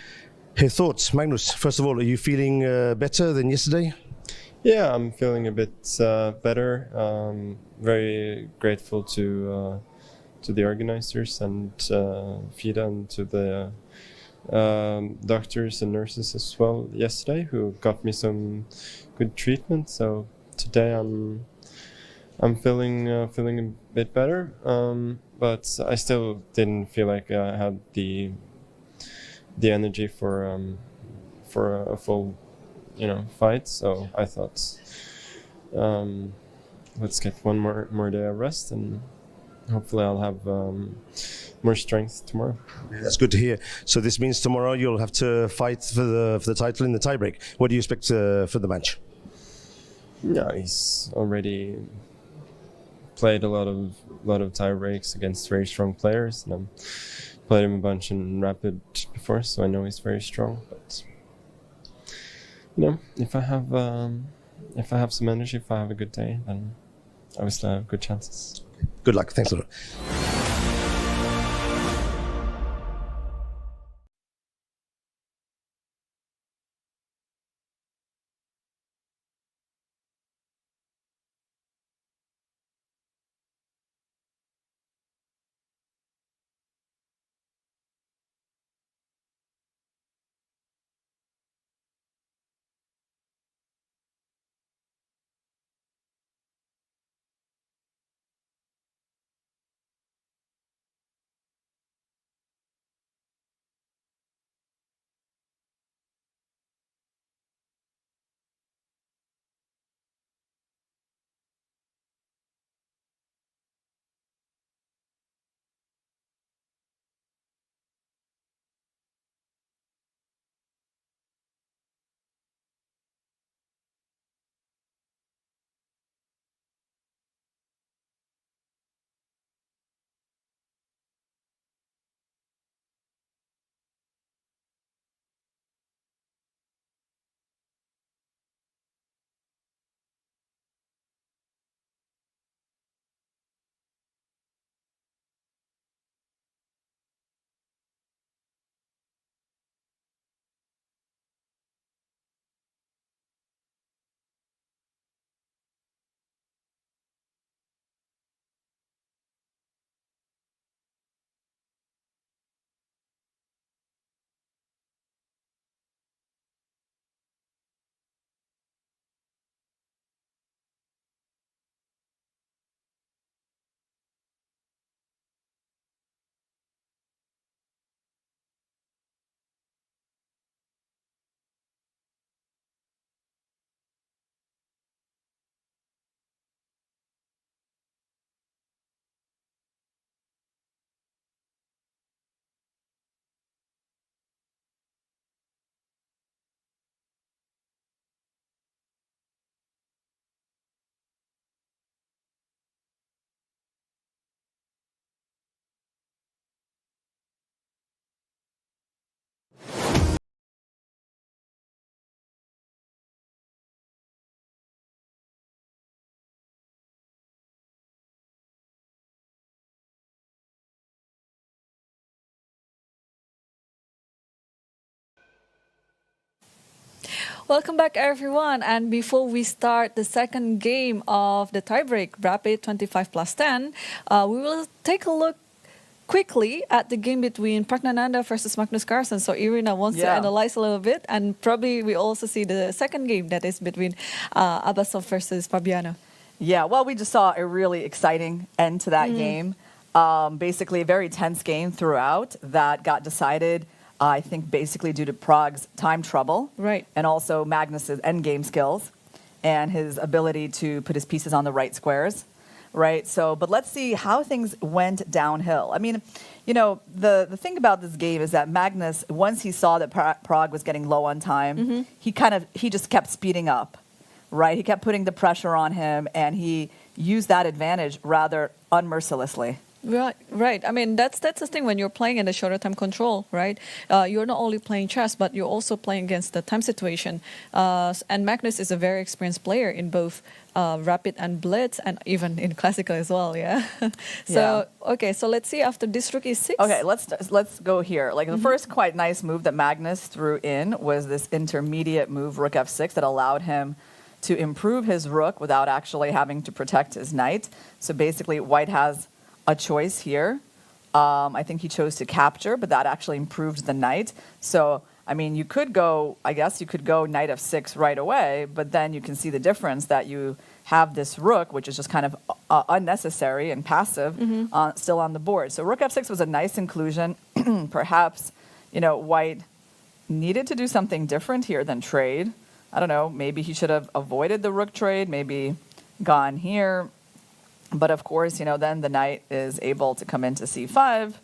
his thoughts. Magnus, first of all, are you feeling better than yesterday? Yeah, I'm feeling a bit better. Very grateful to the organizers and FIDA and to the doctors and nurses as well yesterday, who got me some good treatment. So today I'm feeling a bit better, but I still didn't feel like I had the energy for a full fight. So I thought, let's get one more day of rest, and hopefully I'll have more strength tomorrow. That's good to hear. So this means tomorrow you'll have to fight for the title in the tiebreak. What do you expect for the match? Yeah, he's already played a lot of tie breaks against very strong players, and I've played him a bunch in Rapid before, so I know he's very strong. But if I have some energy, if I have a good day, then obviously I have good chances. Good luck. Thanks a lot. Welcome back, everyone. And before we start the second game of the tiebreak, Rapid 25 plus 10, we will take a look quickly at the game between Praggnanandhaa versus Magnus Carlsen. So Irina wants to analyze a little bit, and probably we also see the second game that is between Abbasov versus Fabiano. Yeah, well, we just saw a really exciting end to that game. Basically, a very tense game throughout that got decided, I think, basically due to Prague's time trouble. Right. And also Magnus's endgame skills and his ability to put his pieces on the right squares. Right. So, but let's see how things went downhill. I mean, you know, the thing about this game is that Magnus, once he saw that Prague was getting low on time, he just kept speeding up. Right. He kept putting the pressure on him, and he used that advantage rather unmercilessly. Right. I mean, that's the thing when you're playing in the shorter time control, right? You're not only playing chess, but you're also playing against the time situation. And Magnus is a very experienced player in both Rapid and Blitz, and even in Classical as well, yeah? Okay, so let's see after this rook e6. Okay, let's go here. Like, the first quite nice move that Magnus threw in was this intermediate move, rook f6, that allowed him to improve his rook without actually having to protect his knight. So basically, white has a choice here. I think he chose to capture, but that actually improved the knight. So, I mean, you could go knight f6 right away, but then you can see the difference that you have this rook, which is just kind of unnecessary and passive, still on the board. So rook f6 was a nice inclusion. Perhaps, you know, white needed to do something different here than trade. I don't know, maybe he should have avoided the rook trade, maybe gone here. But of course, you know, then the knight is able to come into c5,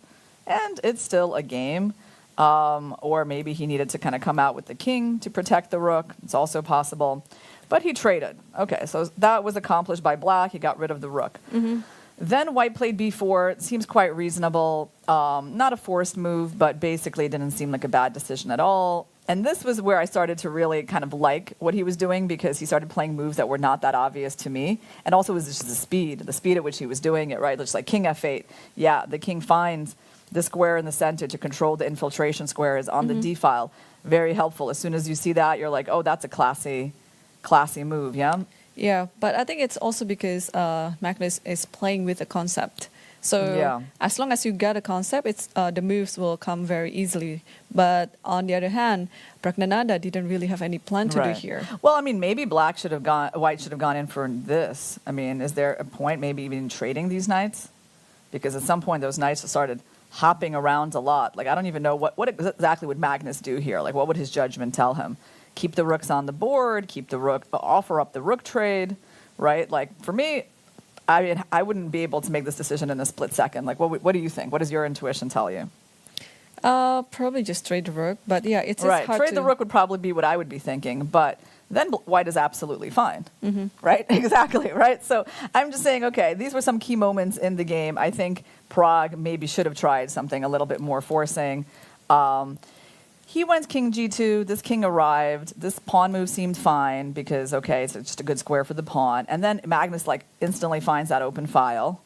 and it's still a game. Or maybe he needed to kind of come out with the king to protect the rook. It's also possible. But he traded. Okay, so that was accomplished by black. He got rid of the rook. Then white played b4. It seems quite reasonable. Not a forced move, but basically didn't seem like a bad decision at all. And this was where I started to really kind of like what he was doing, because he started playing moves that were not that obvious to me. And also it was just the speed at which he was doing it, right? Just like king f8. Yeah, the king finds the square in the center to control the infiltration squares on the d file. Very helpful. As soon as you see that, you're like, oh, that's a classy move, yeah? Yeah, but I think it's also because Magnus is playing with a concept. So as long as you get a concept, the moves will come very easily. But on the other hand, Praggnanandhaa didn't really have any plan to do here. Well, I mean, maybe white should have gone in for this. I mean, is there a point maybe even trading these knights? Because at some point those knights started hopping around a lot. Like, I don't even know what exactly would Magnus do here. Like, what would his judgment tell him? Keep the rooks on the board, offer up the rook trade, right? Like, for me, I mean, I wouldn't be able to make this decision in a split second. Like, what do you think? What does your intuition tell you? Probably just trade the rook, but yeah, it's hard to... Trade the rook would probably be what I would be thinking, but then white is absolutely fine, right? Exactly, right? So I'm just saying, okay, these were some key moments in the game. I think Prague maybe should have tried something a little bit more forcing. He went king g2, this king arrived, this pawn move seemed fine because, okay, it's just a good square for the pawn. And then Magnus, like, instantly finds that open file.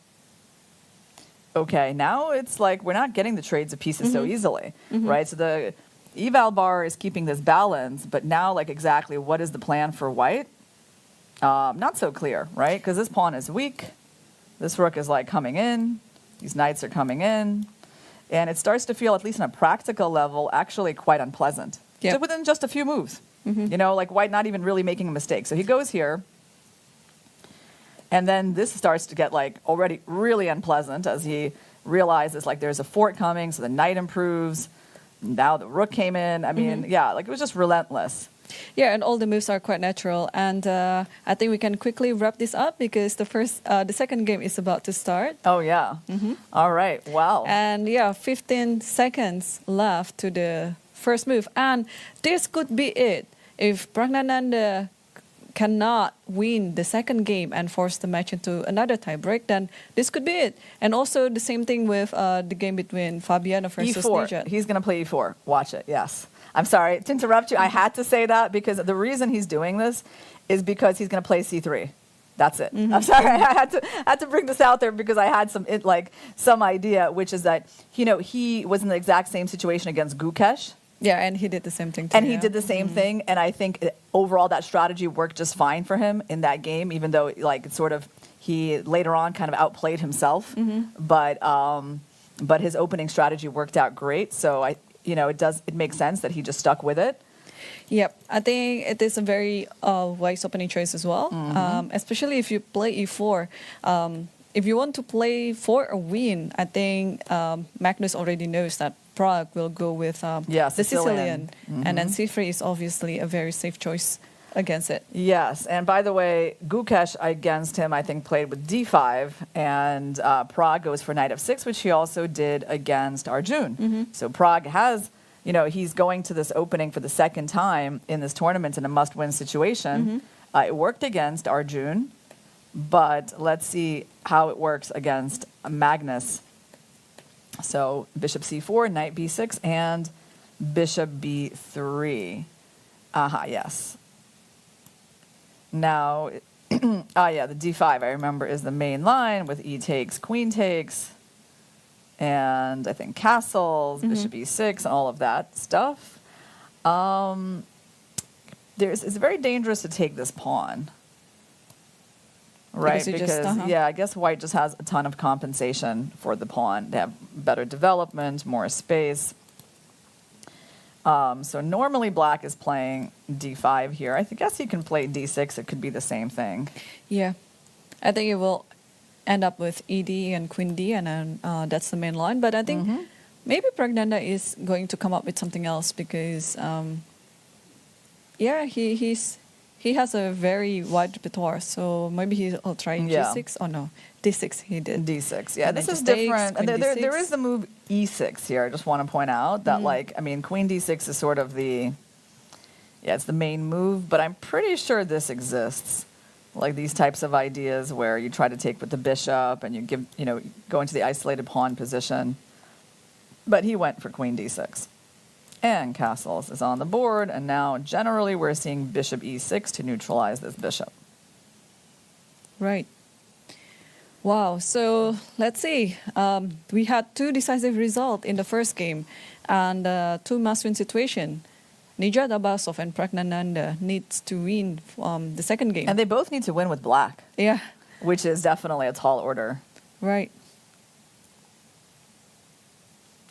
Okay, now it's like we're not getting the trades of pieces so easily, right? So the eval bar is keeping this balance, but now, like, exactly what is the plan for white? Not so clear, right? Because this pawn is weak. This rook is, like, coming in. These knights are coming in. And it starts to feel, at least on a practical level, actually quite unpleasant. Yep. So within just a few moves. You know, like white not even really making a mistake. So he goes here. And then this starts to get, like, already really unpleasant as he realizes, like, there's a fort coming. So the knight improves. Now the rook came in. I mean, yeah, like, it was just relentless. Yeah, and all the moves are quite natural. And I think we can quickly wrap this up because the second game is about to start. Oh, yeah. All right. Wow. And yeah, 15 seconds left to the first move. And this could be it. If Praggnanandhaa cannot win the second game and force the match into another tiebreak, then this could be it. And also the same thing with the game between Fabiano versus E4. Nijat. He's going to play E4. Watch it. Yes. I'm sorry to interrupt you. I had to say that because the reason he's doing this is because he's going to play C3. That's it. I'm sorry. I had to bring this out there because I had some idea, which is that, you know, he was in the exact same situation against Gukesh, Yeah, and he did the same thing too. And he did the same thing, and I think overall that strategy worked just fine for him in that game, even though like it's sort of he later on kind of outplayed himself. But his opening strategy worked out great. So it makes sense that he just stuck with it. Yep, I think it is a very wise opening choice as well, especially if you play e4. If you want to play for a win, I think Magnus already knows that Pragg will go with the Sicilian. And then c3 is obviously a very safe choice against it. Yes, and by the way, Gukesh against him, I think, played with d5, and Pragg goes for knight f6, which he also did against Arjun. So Pragg has, he's going to this opening for the second time in this tournament in a must-win situation. It worked against Arjun, but let's see how it works against Magnus. So bishop c4, knight b6, and bishop b3. Yes. Now, the d5, I remember, is the main line with e takes, queen takes, and I think castles, bishop e6, and all of that stuff. It's very dangerous to take this pawn. Right, because I guess white just has a ton of compensation for the pawn. They have better development, more space. So normally black is playing d5 here. I guess he can play d6. It could be the same thing. Yeah, I think it will end up with ed and queen d, and then that's the main line. But I think maybe Praggnanandhaa is going to come up with something else because, he has a very wide repertoire, so maybe he'll try g6. Oh no, d6 he did. d6, yeah. And this is takes, different. And queen there d6. is the move e6 here. I just want to point out that, queen d6 is sort of it's the main move, but I'm pretty sure this exists. Like these types of ideas where you try to take with the bishop and you go into the isolated pawn position. But he went for queen d6. And castles is on the board, and now generally we're seeing bishop e6 to neutralize this bishop. Right. Wow, so let's see. We had two decisive results in the first game and two must-win situations. Nijat Abbasov and Praggnanandhaa needs to win the second game. And they both need to win with black. Yeah. Which is definitely a tall order. Right.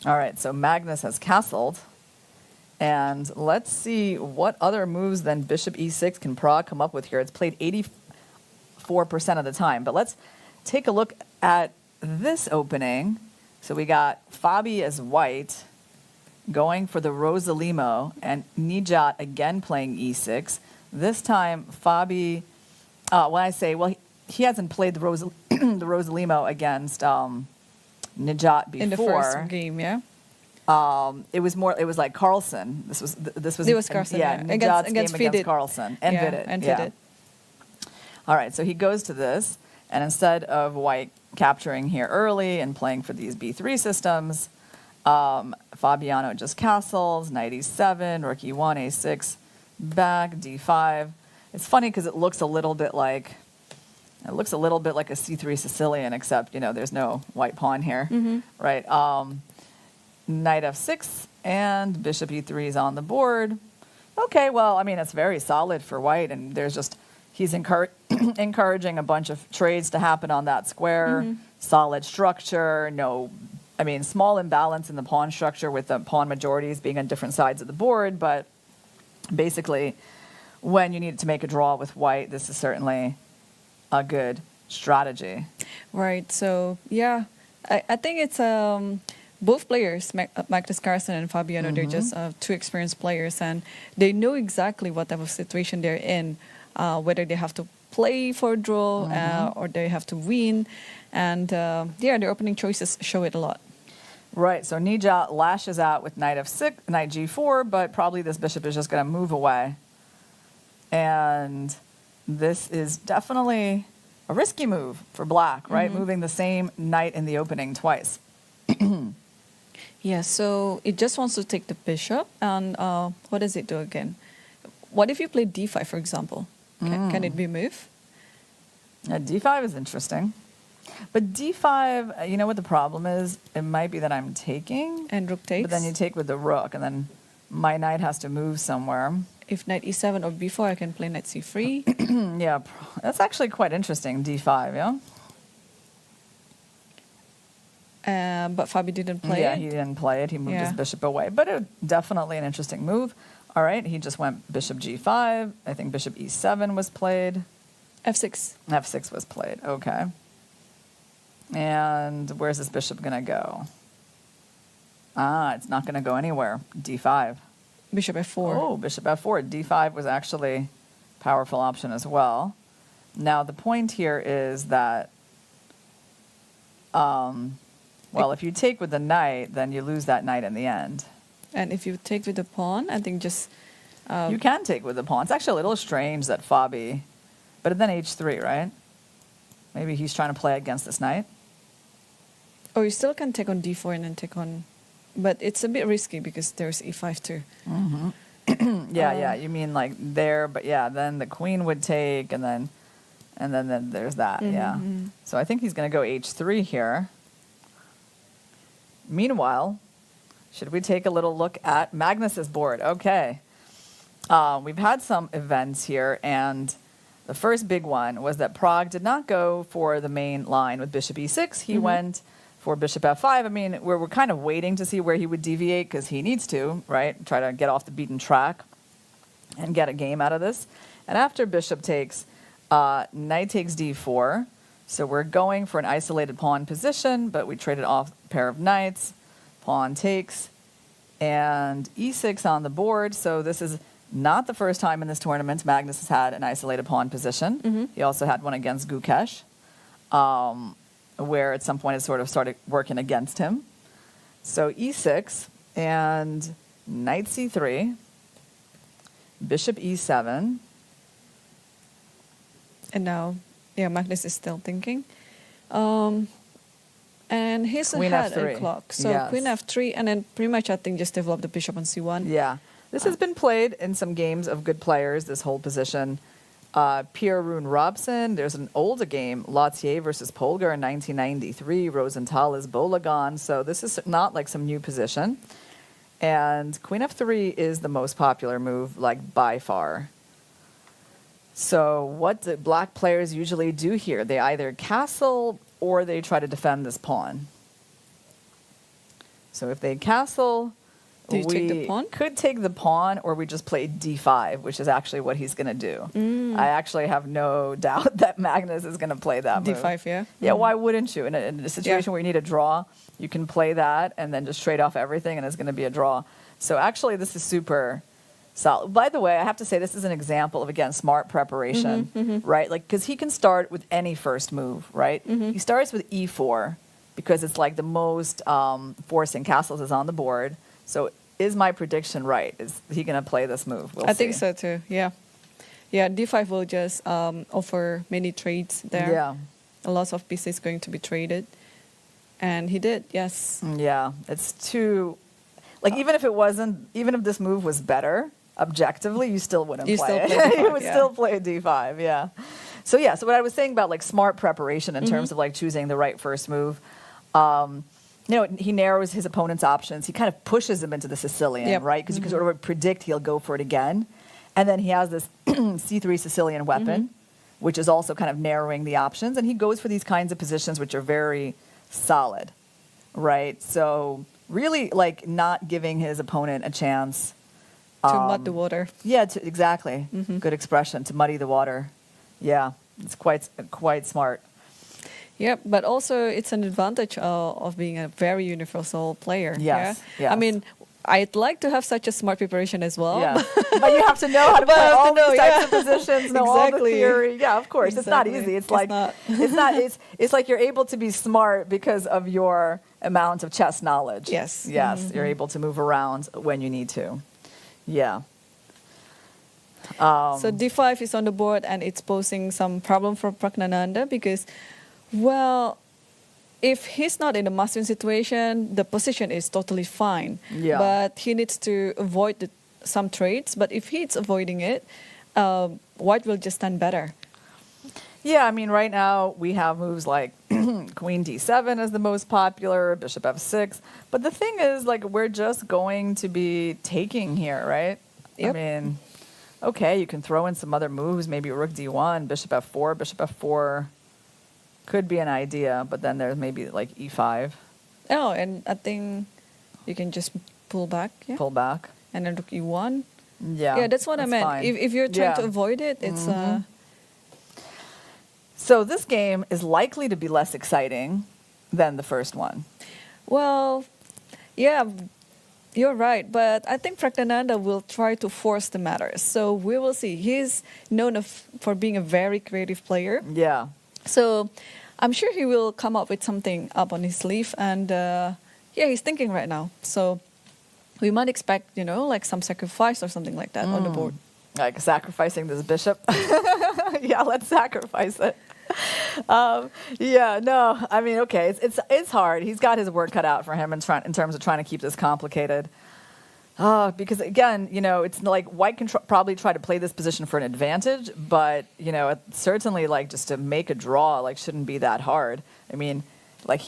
All right, so Magnus has castled. And let's see what other moves than bishop e6 can Pragg come up with here. It's played 84% of the time. But let's take a look at this opening. So we got Fabi as white going for the Rosalimo, and Nijat again playing e6. This time Fabi, he hasn't played the Rosalimo against Nijat before. In the first game, yeah. It was like Carlsen. This was Carlsen. Yeah, Nijat's game against Carlsen and Vidit. And Vidit. All right, so he goes to this, and instead of white capturing here early and playing for these b3 systems, Fabiano just castles, knight e7, rook e1, a6, back, d5. It's funny because it looks a little bit like a c3 Sicilian, except there's no white pawn here, right? Knight f6 and bishop e3 is on the board. Okay, well, I mean, it's very solid for white, and he's encouraging a bunch of trades to happen on that square. Solid structure, small imbalance in the pawn structure with the pawn majorities being on different sides of the board, but basically, when you need to make a draw with white, this is certainly a good strategy. Right, so, yeah, I think it's... both players, Magnus Carlsen and Fabiano, they're just two experienced players, and they know exactly what type of situation they're in, whether they have to play for a draw or they have to win. And their opening choices show it a lot. Right, so Nijat lashes out with knight f6, knight g4, but probably this bishop is just going to move away. And this is definitely a risky move for black, right? Moving the same knight in the opening twice. Yeah, so it just wants to take the bishop, and what does it do again? What if you play d5, for example? Can it be moved? D5 is interesting. But d5, you know what the problem is? It might be that I'm taking. And rook takes. But then you take with the rook, and then My knight has to move somewhere. If knight e7 or b4, I can play knight c3. Yeah, that's actually quite interesting, d5, yeah? But Fabi didn't play Yeah, it. he didn't play it. He moved his Yeah. bishop away. But definitely an interesting move. All right, he just went bishop g5. I think bishop e7 was played. f6. F6 was played. Okay. And where's this bishop going to go? It's not going to go anywhere. d5. Bishop f4. Oh, bishop f4. d5 was actually a powerful option as well. Now, the point here is that, if you take with the knight, then you lose that knight in the end. And if you take with the pawn, I think just... You can take with the pawn. It's actually a little strange that Fabi... But then h3, right? Maybe he's trying to play against this knight. Oh, you still can take on d4 and then take on... But it's a bit risky because there's e5 too. Yeah, you mean like there, but yeah, then the queen would take, and then there's that, yeah. So I think he's going to go h3 here. Meanwhile, should we take a little look at Magnus's board? Okay. We've had some events here, and the first big one was that Pragg did not go for the main line with bishop e6. He went for bishop f5. I mean, we're kind of waiting to see where he would deviate because he needs to, right? Try to get off the beaten track and get a game out of this. And after bishop takes, knight takes d4. So we're going for an isolated pawn position, but we traded off a pair of knights. Pawn takes, and e6 on the board. So this is not the first time in this tournament Magnus has had an isolated pawn position. He also had one against Gukesh, where at some point it sort of started working against him. So e6 and knight c3, bishop e7. And now, Magnus is still thinking. And he's Queen ahead f3. a clock. So Yes. queen f3, and then pretty much I think just develop the bishop on c1. Yeah. This has been played in some games of good players, this whole position. Pierre Rune Robson, there's an older game, Lothier versus Polgar in 1993, Rosenthal is Bolagon, so this is not like some new position. And queen f3 is the most popular move, like by far. So what do black players usually do here? They either castle or they try to defend this pawn. So if they castle... Do you take the pawn? Could take the pawn, or we just play d5, which is actually what he's going to do. I actually have no doubt that Magnus is going to play that move. d5, yeah? Yeah, why wouldn't you? In a situation where you need a draw, you can play that and then just trade off everything, and it's going to be a draw. So actually, this is super solid. By the way, I have to say this is an example of, again, smart preparation, right? Like, because he can start with any first move, right? He starts with e4 because it's like the most forcing castles is on the board. So is my prediction right? Is he going to play this move? We'll I see. think so too, yeah. Yeah, d5 will just offer many trades there. Yeah. A lot of pieces going to be traded. And he did, yes. Yeah, it's too... Like, even if this move was better, objectively, you still wouldn't play it. D5, You would still play d5, yeah. So what I was saying about, like, smart preparation in terms of, like, choosing the right first move... he narrows his opponent's options. He kind of pushes him into the Sicilian, right? Because you can sort of predict he'll go for it again. And then he has this c3 Sicilian weapon, which is also kind of narrowing the options. And he goes for these kinds of positions which are very solid, right? So really, like, not giving his opponent a chance. To mud the water. Yeah, exactly. Good expression, to muddy the water. Yeah, it's quite smart. Yeah, but also it's an advantage of being a very universal player. Yes, Yeah? yes. I mean, I'd like to have such a smart preparation as well. Yeah. But you have to know how to play all these types of positions, know all the Exactly. theory. Yeah, of course. Exactly. It's not easy. It's not. It's like you're able to be smart because of your amount of chess knowledge. Yes. Yes. You're able to move around when you need to. Yeah. So d5 is on the board, and it's posing some problem for Praggnanandhaa because, well, if he's not in a must-win situation, the position is totally fine. Yeah. But he needs to avoid some trades. But if he's avoiding it, white will just stand better. Yeah, I mean, right now we have moves like queen d7 is the most popular, bishop f6. But the thing is, like, we're just going to be taking here, right? Yep. I mean, okay, you can throw in some other moves, maybe rook d1, bishop f4 could be an idea, but then there's maybe like e5. Oh, and I think you can just pull back. Yeah. Pull back. And then rook e1. Yeah. Yeah, that's what I meant. fine. If you're trying to Yeah. avoid it, it's So this game is likely to be less exciting than the first one. well, yeah, you're right. But I think Praggnanandhaa will try to force the matters. So we will see. He's known for being a very creative player. Yeah. So I'm sure he will come up with something up on his sleeve. And yeah, he's thinking right now. So we might expect, like some sacrifice or something like that on the board. Like sacrificing this bishop. Yeah, let's sacrifice it. Yeah, no, I mean, okay, it's hard. He's got his work cut out for him in terms of trying to keep this complicated. Because again, it's like white can probably try to play this position for an advantage, but certainly like just to make a draw like shouldn't be that hard. I mean, like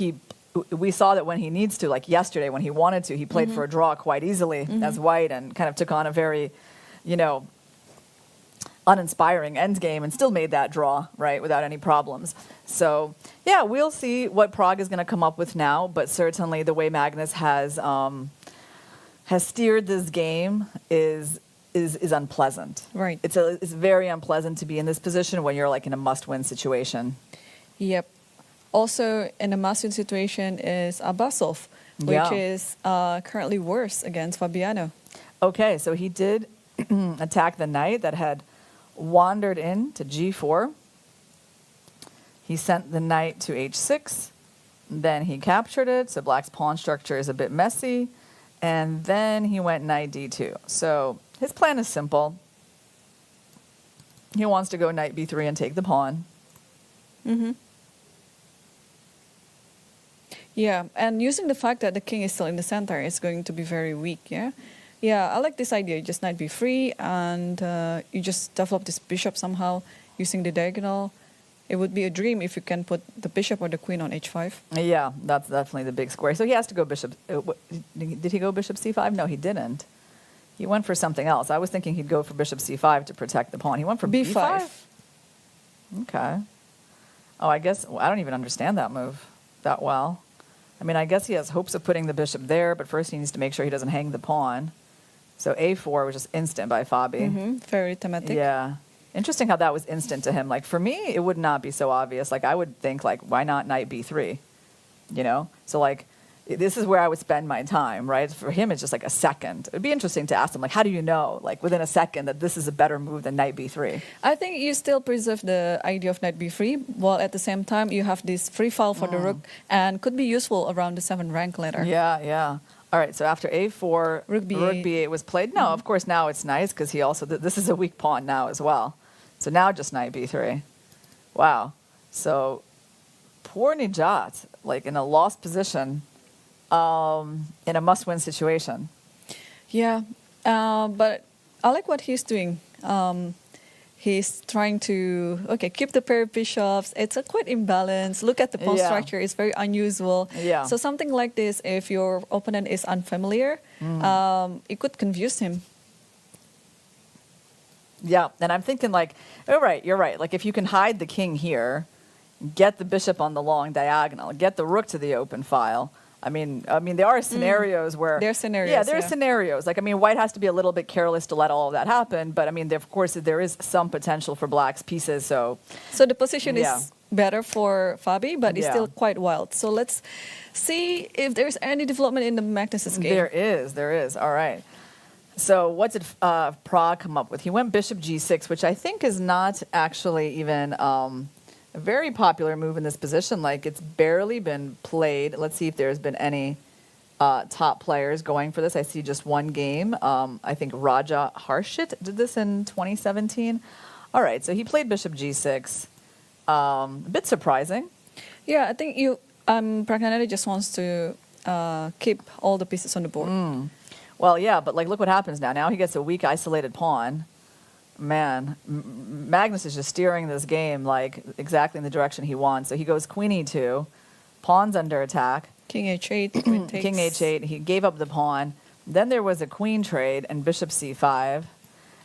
we saw that when he needs to, like yesterday when he wanted to, he played for a draw quite easily as white and kind of took on a very, uninspiring endgame and still made that draw, right, without any problems. So, yeah, we'll see what Pragg is going to come up with now, but certainly the way Magnus has steered this game is unpleasant. Right. It's very unpleasant to be in this position when you're like in a must-win situation. Yep. Also, in a must-win situation is Abbasov, which is currently worse against Fabiano. Okay, so he did attack the knight that had wandered in to g4. He sent the knight to h6. Then he captured it, so black's pawn structure is a bit messy. And then he went knight d2. So his plan is simple. He wants to go knight b3 and take the pawn. Mm-hmm. Yeah, and using the fact that the king is still in the center is going to be very weak, yeah? Yeah, I like this idea. Just knight b3 and you just develop this bishop somehow using the diagonal. It would be a dream if you can put the bishop or the queen on h5. Yeah, that's definitely the big square. So he has to go bishop. Did he go bishop c5? No, he didn't. He went for something else. I was thinking he'd go for bishop c5 to protect the pawn. He went for b5. Okay. Oh, I guess I don't even understand that move that well. I mean, I guess he has hopes of putting the bishop there, but first he needs to make sure he doesn't hang the pawn. So a4 was just instant by Fabi. Mm-hmm. Very thematic. Yeah. Interesting how that was instant to him. Like, for me, it would not be so obvious. Like, I would think, like, why not knight b3? So, like, this is where I would spend my time, right? For him, it's just like a second. It would be interesting to ask him, like, how do you know, like, within a second that this is a better move than knight b3? I think you still preserve the idea of knight b3, while at the same time you have this free file for the rook and could be useful around the 7th rank later. Yeah, yeah. All right, so after a4, rook b8 was played. No, of course, now it's nice because he also, this is a weak pawn now as well. So now just knight b3. Wow. So poor Nijat, like in a lost position, in a must-win situation. Yeah, but I like what he's doing. He's trying to, keep the pair of bishops. It's quite imbalanced. Look at the pawn structure. It's very unusual. Yeah. So something like this, if your opponent is unfamiliar, it could confuse him. Yeah, and I'm thinking like, you're right. Like if you can hide the king here, get the bishop on the long diagonal, get the rook to the open file. I mean, there are scenarios where... There are scenarios, Yeah, there are scenarios. Like, I mean, white has to be a little bit careless to let all of that happen. But, I mean, of course, there is some potential for black's pieces, so... So the position is better for Fabi, but it's still quite wild. So let's see if there's any development in the Magnus's game. There is. All right. So what did Pragg come up with? He went bishop g6, which I think is not actually even... a very popular move in this position. Like, it's barely been played. Let's see if there's been any top players going for this. I see just one game. I think Raja Harshit did this in 2017. All right, so he played bishop g6. A bit surprising. Yeah, I think Praggnanandhaa just wants to keep all the pieces on the board. Well, yeah, but like, look what happens now. Now he gets a weak, isolated pawn. man, Magnus is just steering this game like exactly in the direction he wants. So he goes queen e2, pawns under attack. King h8, queen takes. King h8, he gave up the pawn. Then there was a queen trade and bishop c5.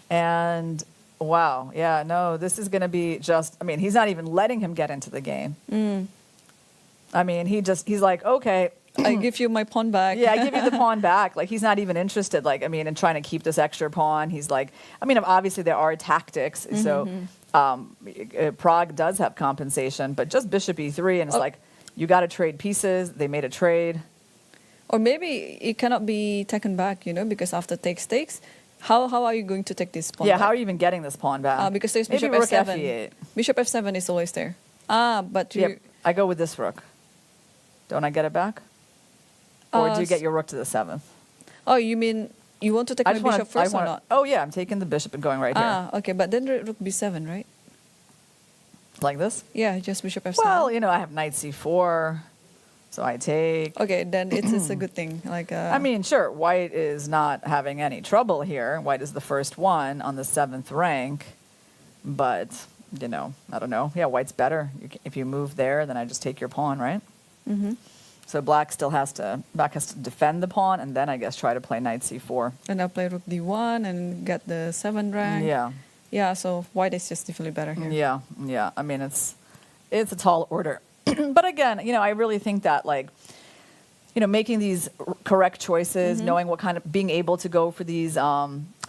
And wow, yeah, no, this is going to be just, I mean, he's not even letting him get into the game. I mean, he's like, okay. I give you my pawn back. Yeah, I give you the pawn back. Like, he's not even interested, like, I mean, in trying to keep this extra pawn. He's like, I mean, obviously there are tactics. So Prague does have compensation, but just bishop e3, and it's like, you got to trade pieces. They made a trade. Or maybe it cannot be taken back, because after takes, how are you going to take this pawn back? How are you even getting this pawn back? Because there's Maybe bishop rook f7. f8. Bishop f7 is always there. But you... I go with this rook. Don't I get it back? Or do you get your rook to the 7th? Oh, you mean you want to take my bishop first or not? Oh, yeah, I'm taking the bishop and going right here. Okay, but then rook b7, right? Like this? Yeah, just bishop f7. Well, I have knight c4, so I take. Okay, then it's a good thing. Like, I mean, sure, white is not having any trouble here. White is the first one on the 7th rank. But, I don't know. Yeah, white's better. If you move there, then I just take your pawn, right? So black has to defend the pawn, and then I guess try to play knight c4. And I'll play rook d1 and get the 7 rank. Yeah. Yeah, so white is just definitely better here. Yeah. I mean, it's a tall order. But again, I really think that, like, making these correct choices, knowing what kind of, being able to go for these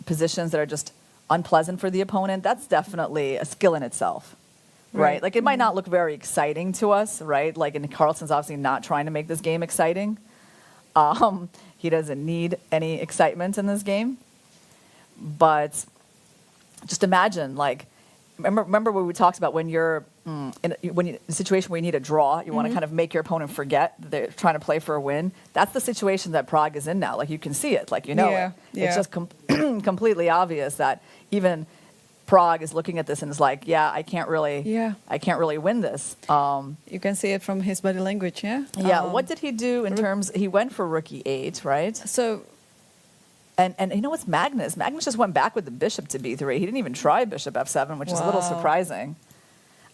positions that are just unpleasant for the opponent, that's definitely a skill in itself. Right? Like, it might not look very exciting to us, right? Like, and Carlsen's obviously not trying to make this game exciting. He doesn't need any excitement in this game. But just imagine, like, remember what we talked about when you're in a situation where you need a draw, you want to kind of make your opponent forget that they're trying to play for a win. That's the situation that Prague is in now. Like, you can see it, like, it. Yeah. It's just completely obvious that even Prague is looking at this and is like, I can't really win this. You can see it from his body language, yeah? Yeah. What did he do in terms? He went for rook e8, right? So, and what's Magnus? Magnus just went back with the bishop to b3. He didn't even try bishop f7, which is a little surprising.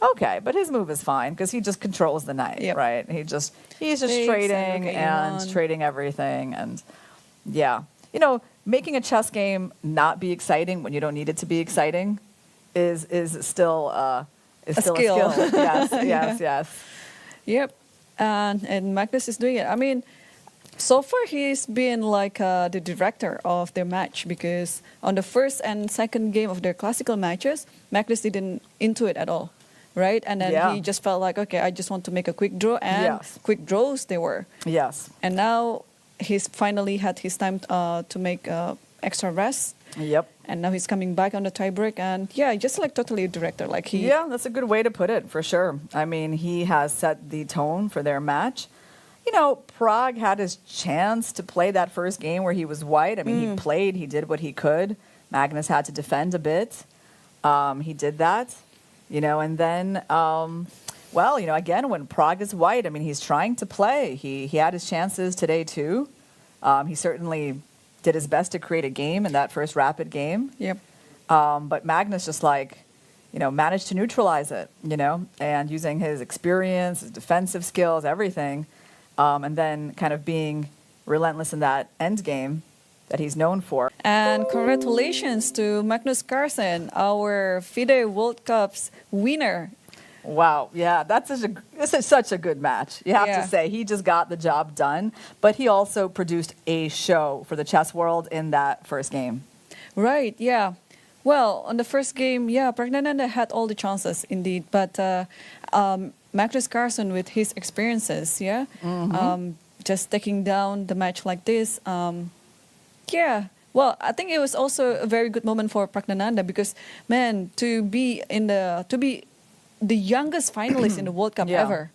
Okay, but his move is fine because he just controls the knight, right? He's just trading and trading everything, and making a chess game not be exciting when you don't need it to be exciting is still a skill. Yes. Yep. And Magnus is doing it. I mean, so far he's been like the director of their match, because on the first and second game of their classical matches, Magnus didn't into it at all, right? And then he just felt like, okay, I just want to make a quick draw, and quick draws they were. Yes. And now he's finally had his time to make extra rest. Yep. And now he's coming back on the tiebreak, and just like totally a director. Like that's a good way to put it, for sure. I mean, he has set the tone for their match. Prague had his chance to play that first game where he was white. I mean, he did what he could. Magnus had to defend a bit. He did that, and then, again, when Prague is white, I mean, he's trying to play. He had his chances today, too. He certainly did his best to create a game in that first rapid game. Yep. But Magnus just managed to neutralize it, and using his experience, his defensive skills, everything, and then kind of being relentless in that end game that he's known for. And congratulations to Magnus Carlsen, our FIDE World Cup's winner. Wow, yeah, this is such a good match. You have to say, he just got the job done, but he also produced a show for the chess world in that first game. Right, yeah. Well, on the first game, Praggnanandhaa had all the chances indeed, but Magnus Carlsen, with his experiences, just taking down the match like this, well, I think it was also a very good moment for Praggnanandhaa, because, man, to be the youngest finalist in the World Cup ever.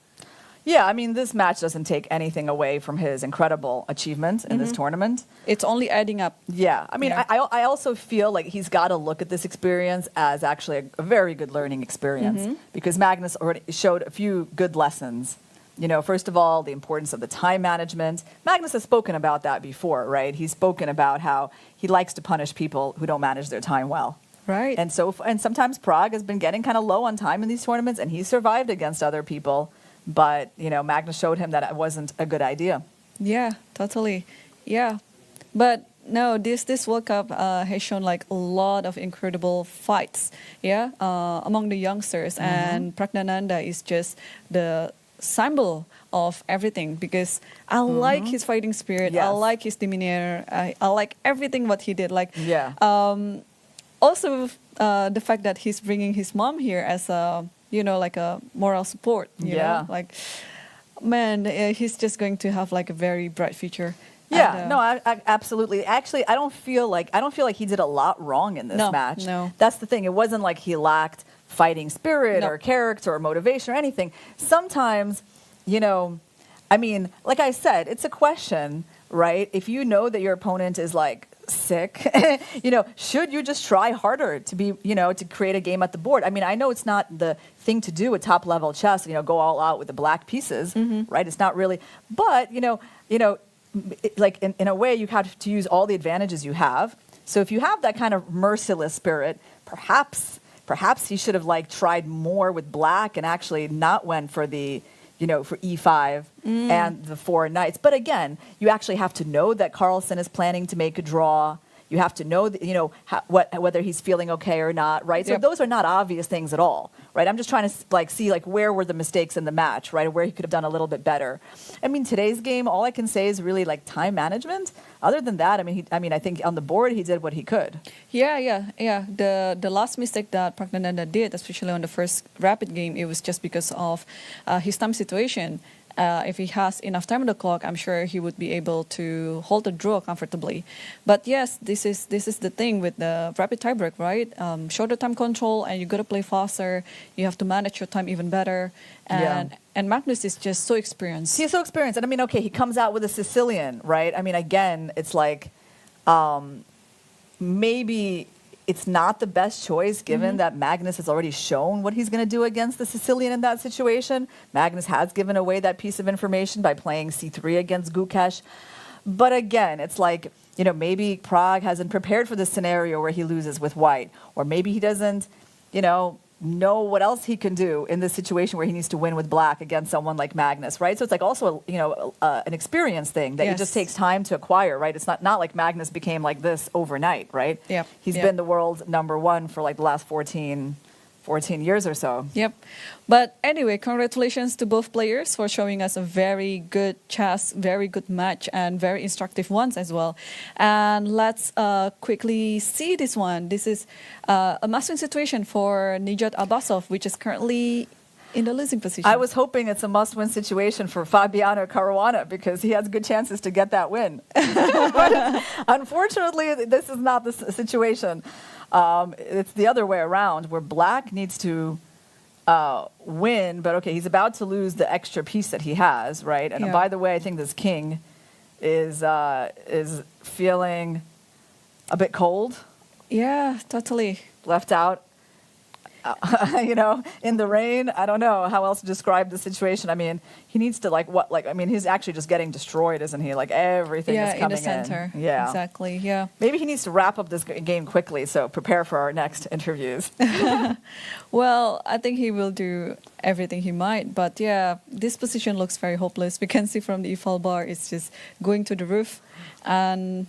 Yeah, I mean, this match doesn't take anything away from his incredible achievement in this tournament. It's only adding up. Yeah, I mean, I also feel like he's got to look at this experience as actually a very good learning experience, because Magnus already showed a few good lessons. First of all, the importance of the time management. Magnus has spoken about that before, right? He's spoken about how he likes to punish people who don't manage their time well. Right. And sometimes Pragg has been getting kind of low on time in these tournaments, and he survived against other people. But Magnus showed him that it wasn't a good idea. Yeah, totally. Yeah, but no, this World Cup has shown like a lot of incredible fights. Yeah, among the youngsters, and Praggnanandhaa is just the symbol of everything because I like his fighting spirit. I Yes. like his demeanor. I like everything what he did. Like Yeah. also the fact that he's bringing his mom here as a like a moral support. You Yeah. know? Like man, he's just going to have like a very bright future. Yeah, And, no, I absolutely. Actually, I don't feel like he did a lot wrong in this No, match. no. That's the thing. It wasn't like he lacked fighting spirit No. or character or motivation or anything. Sometimes, I mean, like I said, it's a question, right? If you know that your opponent is like sick, should you just try harder to be, to create a game at the board? I mean, I know it's not the thing to do at top level chess, go all out with the black pieces, right? It's not really, but like in a way you have to use all the advantages you have. So if you have that kind of merciless spirit, perhaps he should have like tried more with black and actually not went for the for e5 and the 4 knights. But again, you actually have to know that Carlsen is planning to make a draw. You have to know that, whether he's feeling okay or not, right? So Yep. those are not obvious things at all, right? I'm just trying to see where were the mistakes in the match, right? Where he could have done a little bit better. I mean, today's game, all I can say is really like time management. Other than that, I think on the board he did what he could. Yeah. The last mistake that Praggnanandhaa did, especially on the first rapid game, it was just because of his time situation. If he has enough time on the clock, I'm sure he would be able to hold the draw comfortably. But yes, this is the thing with the rapid tiebreak, right? Shorter time control, and you got to play faster. You have to manage your time even better. And Magnus is just so experienced. He's so experienced. And I mean, okay, he comes out with a Sicilian, right? I mean, again, it's like maybe it's not the best choice given that Magnus has already shown what he's going to do against the Sicilian in that situation. Magnus has given away that piece of information by playing c3 against Gukesh. But again, it's like, maybe Pragg hasn't prepared for the scenario where he loses with white. Or maybe he doesn't, know what else he can do in this situation where he needs to win with black against someone like Magnus, right? So it's like also, an experience thing that it just takes time to acquire, right? It's not like Magnus became like this overnight, right? Yeah. He's Yeah. been the world's #1 for like the last 14 years or so. Yep. But anyway, congratulations to both players for showing us a very good chess, very good match, and very instructive ones as well. And let's quickly see this one. This is a must-win situation for Nijat Abbasov, which is currently in the losing position. I was hoping it's a must-win situation for Fabiano Caruana because he has good chances to get that win. But unfortunately, this is not the situation. It's the other way around, where black needs to win, but okay, he's about to lose the extra piece that he has, right? And by the way, I think this king is feeling a bit cold, Yeah, totally. left out. In the rain. I don't know how else to describe the situation. I mean, he needs to he's actually just getting destroyed, isn't he? Like everything is In coming the center. Yeah. Exactly, yeah. Maybe he needs to wrap up this game quickly, so prepare for our next interviews. Well, I think he will do everything he might. But yeah, this position looks very hopeless. We can see from the e-file bar, it's just going to the roof. And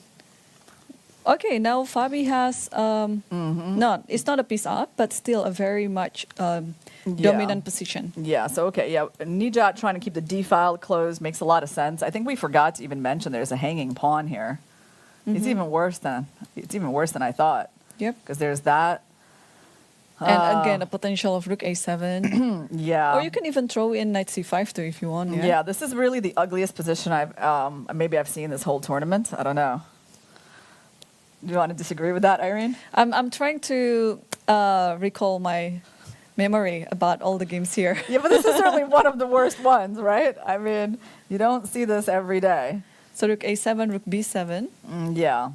okay, now Fabi has, it's not a piece up, but still a very much dominant position. Yeah, so okay, Nijat trying to keep the d-file closed makes a lot of sense. I think we forgot to even mention there's a hanging pawn here. It's even worse than I thought. Yep. Because there's that. And again, a potential of rook a7. Yeah. Or you can even throw in knight c5 too if you want. Yeah, this is really the ugliest position I've seen this whole tournament. I don't know. Do you want to disagree with that, Irene? I'm trying to recall my memory about all the games here. Yeah, but this is certainly one of the worst ones, right? I mean, you don't see this every day. So rook a7, rook b7. Yeah.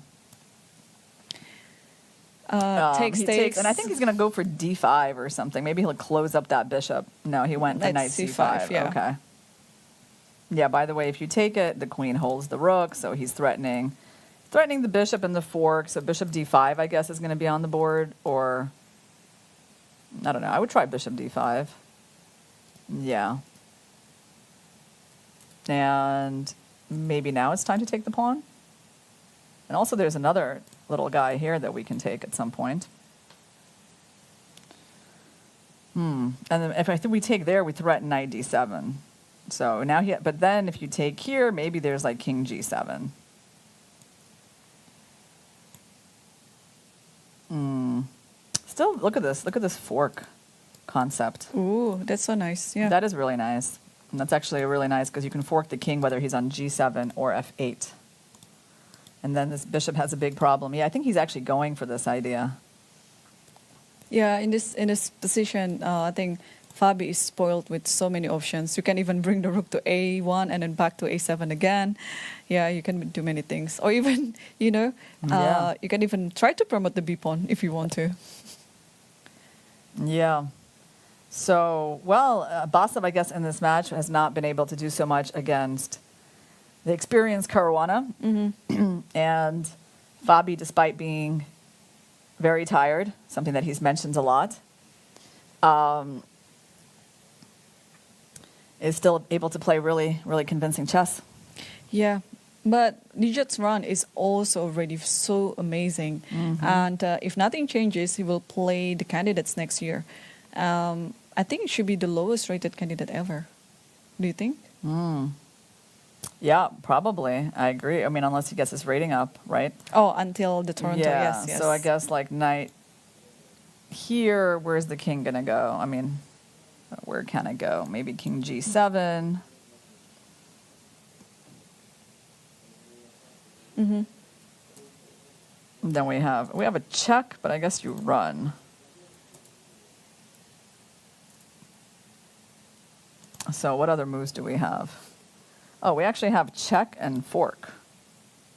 Takes. And I think he's going to go for d5 or something. Maybe he'll close up that bishop. No, he went for knight c5. Yeah. Okay. Yeah, by the way, if you take it, the queen holds the rook, so he's threatening threatening the bishop and the fork. So bishop d5, I guess, is going to be on the board. Or, I don't know. I would try bishop d5. Yeah. And maybe now it's time to take the pawn. And also there's another little guy here that we can take at some point. And then if I think we take there, we threaten knight d7. So now but then if you take here, maybe there's like king g7. Still, look at this fork concept. Ooh, that's so nice. Yeah. That is really nice. And that's actually really nice because you can fork the king whether he's on g7 or f8. And then this bishop has a big problem. Yeah, I think he's actually going for this idea. Yeah, in this position, I think Fabi is spoiled with so many options. You can even bring the rook to a1 and then back to a7 again. Yeah, you can do many things. Or even, you can even try to promote the b pawn if you want to. Yeah. So, well, Basov, I guess, in this match has not been able to do so much against the experienced Caruana. And Fabi, despite being very tired, something that he's mentioned a lot, is still able to play really, really convincing chess. Yeah, but Nijat's run is also already so amazing. And if nothing changes, he will play the candidates next year. I think it should be the lowest rated candidate ever. Do you think? Yeah, probably. I agree. I mean, unless he gets his rating up, right? Oh, until the Toronto, Yeah. yes. So I guess like knight here, where's the king going to go? I mean, where can it go? Maybe king g7. Then we have a check, but I guess you run. So what other moves do we have? Oh, we actually have check and fork.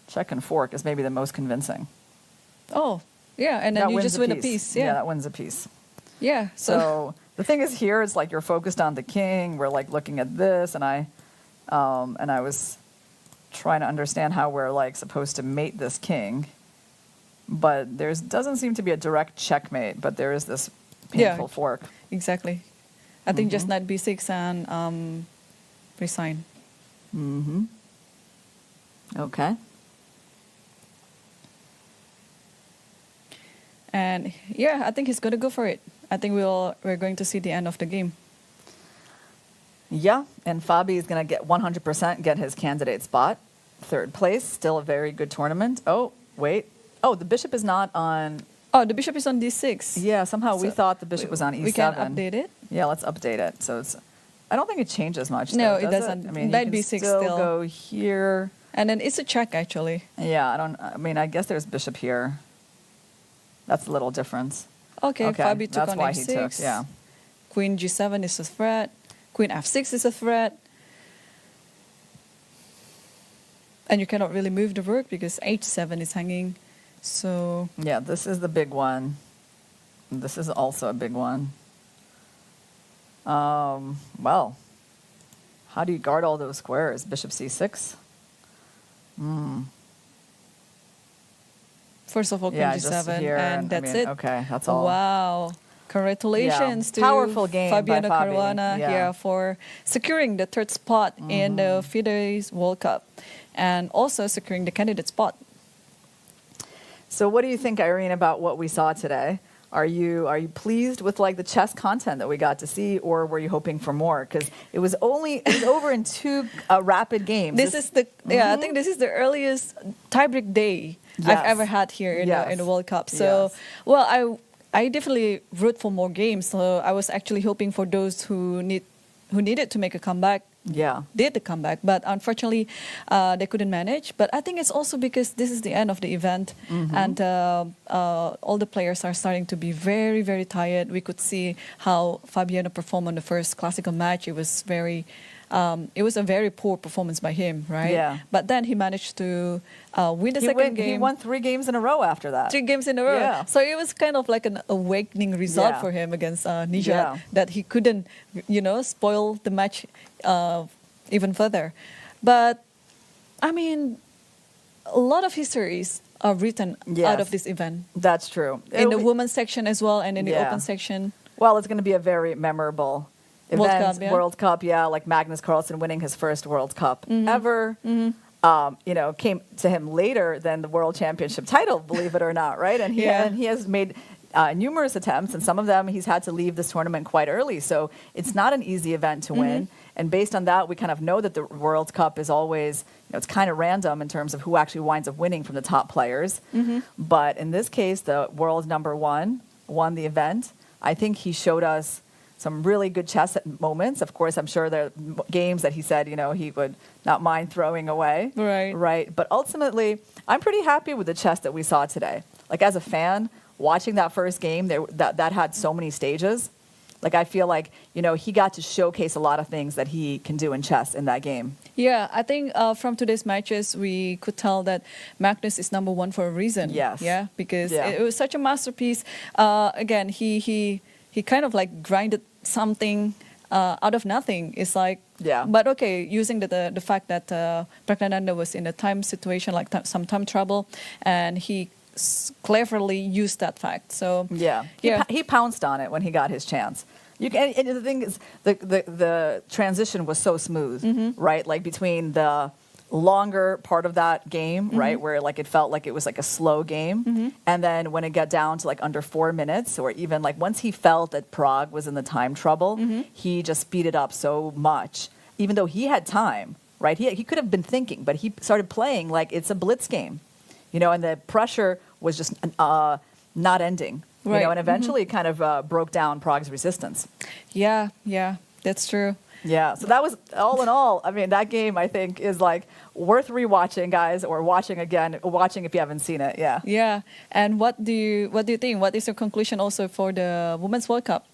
Check and fork is maybe the most convincing. Oh, yeah, and then That you wins just win a piece. Yeah, that wins a piece. yeah. So the thing is here is like you're focused on the king. We're like looking at this, and I was trying to understand how we're like supposed to mate this king, but doesn't seem to be a direct checkmate. But there is this painful fork. Exactly. I think just knight b6 and resign. Okay. And yeah, I think he's going to go for it. I think we're going to see the end of the game. Yeah, and Fabi is going to get 100% get his candidate spot. Third place, still a very good tournament. Oh, wait. Oh, the bishop is not on... Oh, the bishop is on d6. Yeah, somehow we thought the bishop was on e7. We can update it. Yeah, let's update it. So it's... I don't think it changes much. No, though, it does doesn't. I mean, Knight you can b6 still still. go here. And then it's a check, actually. Yeah, I guess there's bishop here. That's a little difference. Okay, Fabi took that's on why f6. he took, yeah. Queen g7 is a threat. Queen f6 is a threat. And you cannot really move the rook because h7 is hanging. So... Yeah, this is the big one. This is also a big one. Well, how do you guard all those squares? Bishop c6? First of all, Queen Yeah, just g7, here, and that's it. Okay, that's all. Wow. Congratulations to Powerful game by Fabiano Fabi. Caruana Yeah. for securing the third spot in the FIDE's World Cup and also securing the candidate spot. So what do you think, Irene, about what we saw today? Are you pleased with like the chess content that we got to see, or were you hoping for more? Because it was over in two rapid games. I think this is the earliest tiebreak day I've ever had here in the World Cup. So, well, I definitely root for more games. So I was actually hoping for those who needed to make a comeback. Yeah, did the comeback, but unfortunately they couldn't manage. But I think it's also because this is the end of the event, and all the players are starting to be very, very tired. We could see how Fabiano performed on the first classical match. It was a very poor performance by him, right? Yeah. But then he managed to win the second game. He won 3 games in a row after that. 3 games in a row. Yeah. So it was kind of like an awakening result for him against Nijat, that he couldn't, spoil the match even further. But, I mean, a lot of histories are written Yes. out of this event. That's true. In the women's section as well, and in the Yeah. open section. Well, it's going to be a very memorable World event. Cup, yeah. World Cup, yeah, like Magnus Carlsen winning his first World Cup ever. Came to him later than the World Championship title, believe it or not, right? And he has made numerous attempts, and some of them he's had to leave this tournament quite early. So it's not an easy event to win. And based on that, we kind of know that the World Cup is always, it's kind of random in terms of who actually winds up winning from the top players. But in this case, the world number one won the event. I think he showed us some really good chess moments. Of course, I'm sure there are games that he said, he would not mind throwing away. Right. But ultimately, I'm pretty happy with the chess that we saw today. Like, as a fan, watching that first game, that had so many stages. Like, I feel like, he got to showcase a lot of things that he can do in chess in that game. Yeah, I think from today's matches, we could tell that Magnus is number one for a reason. Yes. Yeah, because Yeah. it was such a masterpiece. Again, he kind of like grinded something out of nothing. It's like, but okay, using the fact that Praggnanandhaa was in a time situation, like some time trouble, and he cleverly used that fact. So he pounced on it when he got his chance. And the thing is, the transition was so smooth, right? Like, between the longer part of that game, right, where like it felt like it was like a slow game, and then when it got down to like under 4 minutes, or even like once he felt that Prague was in the time trouble, he just speeded up so much, even though he had time, right? He could have been thinking, but he started playing like it's a blitz game, and the pressure was just not ending, and eventually it kind of broke down Prague's resistance. Yeah, that's true. Yeah, so that was, all in all, I mean, that game, I think, is like worth rewatching, guys, or watching if you haven't seen it. Yeah. Yeah. And what do you think? What is your conclusion also for the Women's World Cup?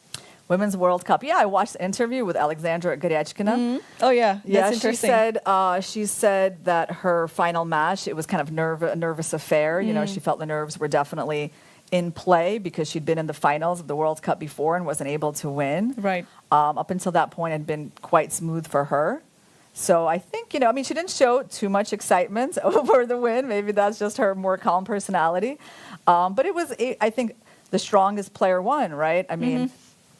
Women's World Cup. Yeah, I watched the interview with Alexandra Goryachkina. Oh yeah, that's interesting. She said that her final match, it was kind of a nervous affair. She felt the nerves were definitely in play because she'd been in the finals of the World Cup before and wasn't able to win. Right. Up until that point, it had been quite smooth for her. So I think, she didn't show too much excitement over the win. Maybe that's just her more calm personality. But it was, I think, the strongest player won, right? I mean,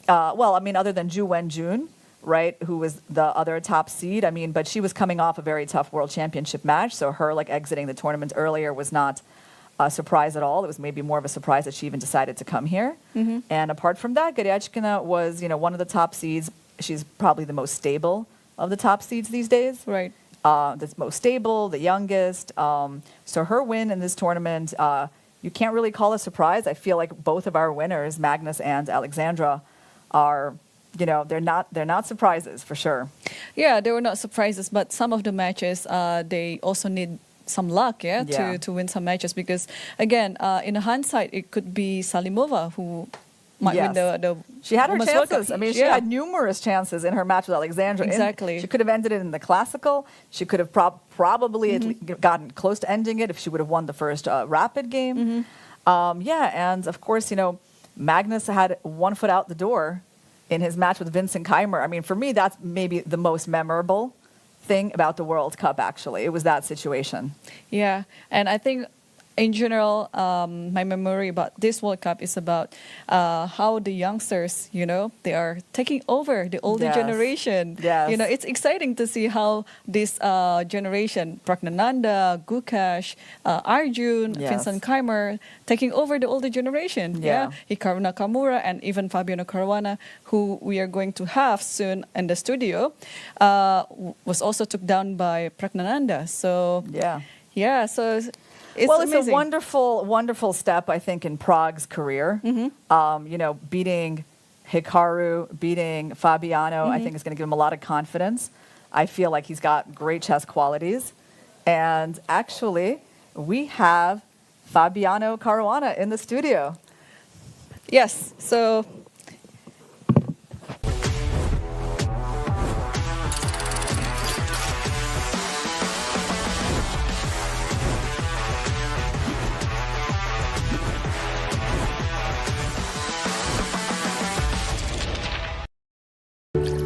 other than Ju Wen-jun, right, who was the other top seed. But she was coming off a very tough World Championship match. So her, exiting the tournament earlier was not a surprise at all. It was maybe more of a surprise that she even decided to come here. And apart from that, Goryachkina was, one of the top seeds. She's probably the most stable of the top seeds these days. Right. The most stable, the youngest. So her win in this tournament, you can't really call a surprise. I feel like both of our winners, Magnus and Alexandra, are, they're not surprises for sure. Yeah, they were not surprises, but some of the matches, they also need some luck, to win some matches, because again, in hindsight, it could be Salimova who might win the She had her Women's World chances. Cup. She had numerous chances in her match with Alexandra. Exactly. She could have ended it in the classical. She could have probably gotten close to ending it if she would have won the first rapid game. And of course, Magnus had one foot out the door in his match with Vincent Keimer. For me, that's maybe the most memorable thing about the World Cup, actually. It was that situation. Yeah, and I think in general, my memory about this World Cup is about how the youngsters, they are taking over the older generation. Yes. It's exciting to see how this generation, Praggnanandhaa, Gukash, Arjun, Vincent Keimer, taking over the older generation. Hikaru Nakamura and even Fabiano Caruana, who we are going to have soon in the studio, was also took down by Praggnanandhaa. So so it's a wonderful, wonderful step, I think, in Prague's career. Beating Hikaru, beating Fabiano, I think is going to give him a lot of confidence. I feel like he's got great chess qualities. And actually, we have Fabiano Caruana in the studio. Yes, so...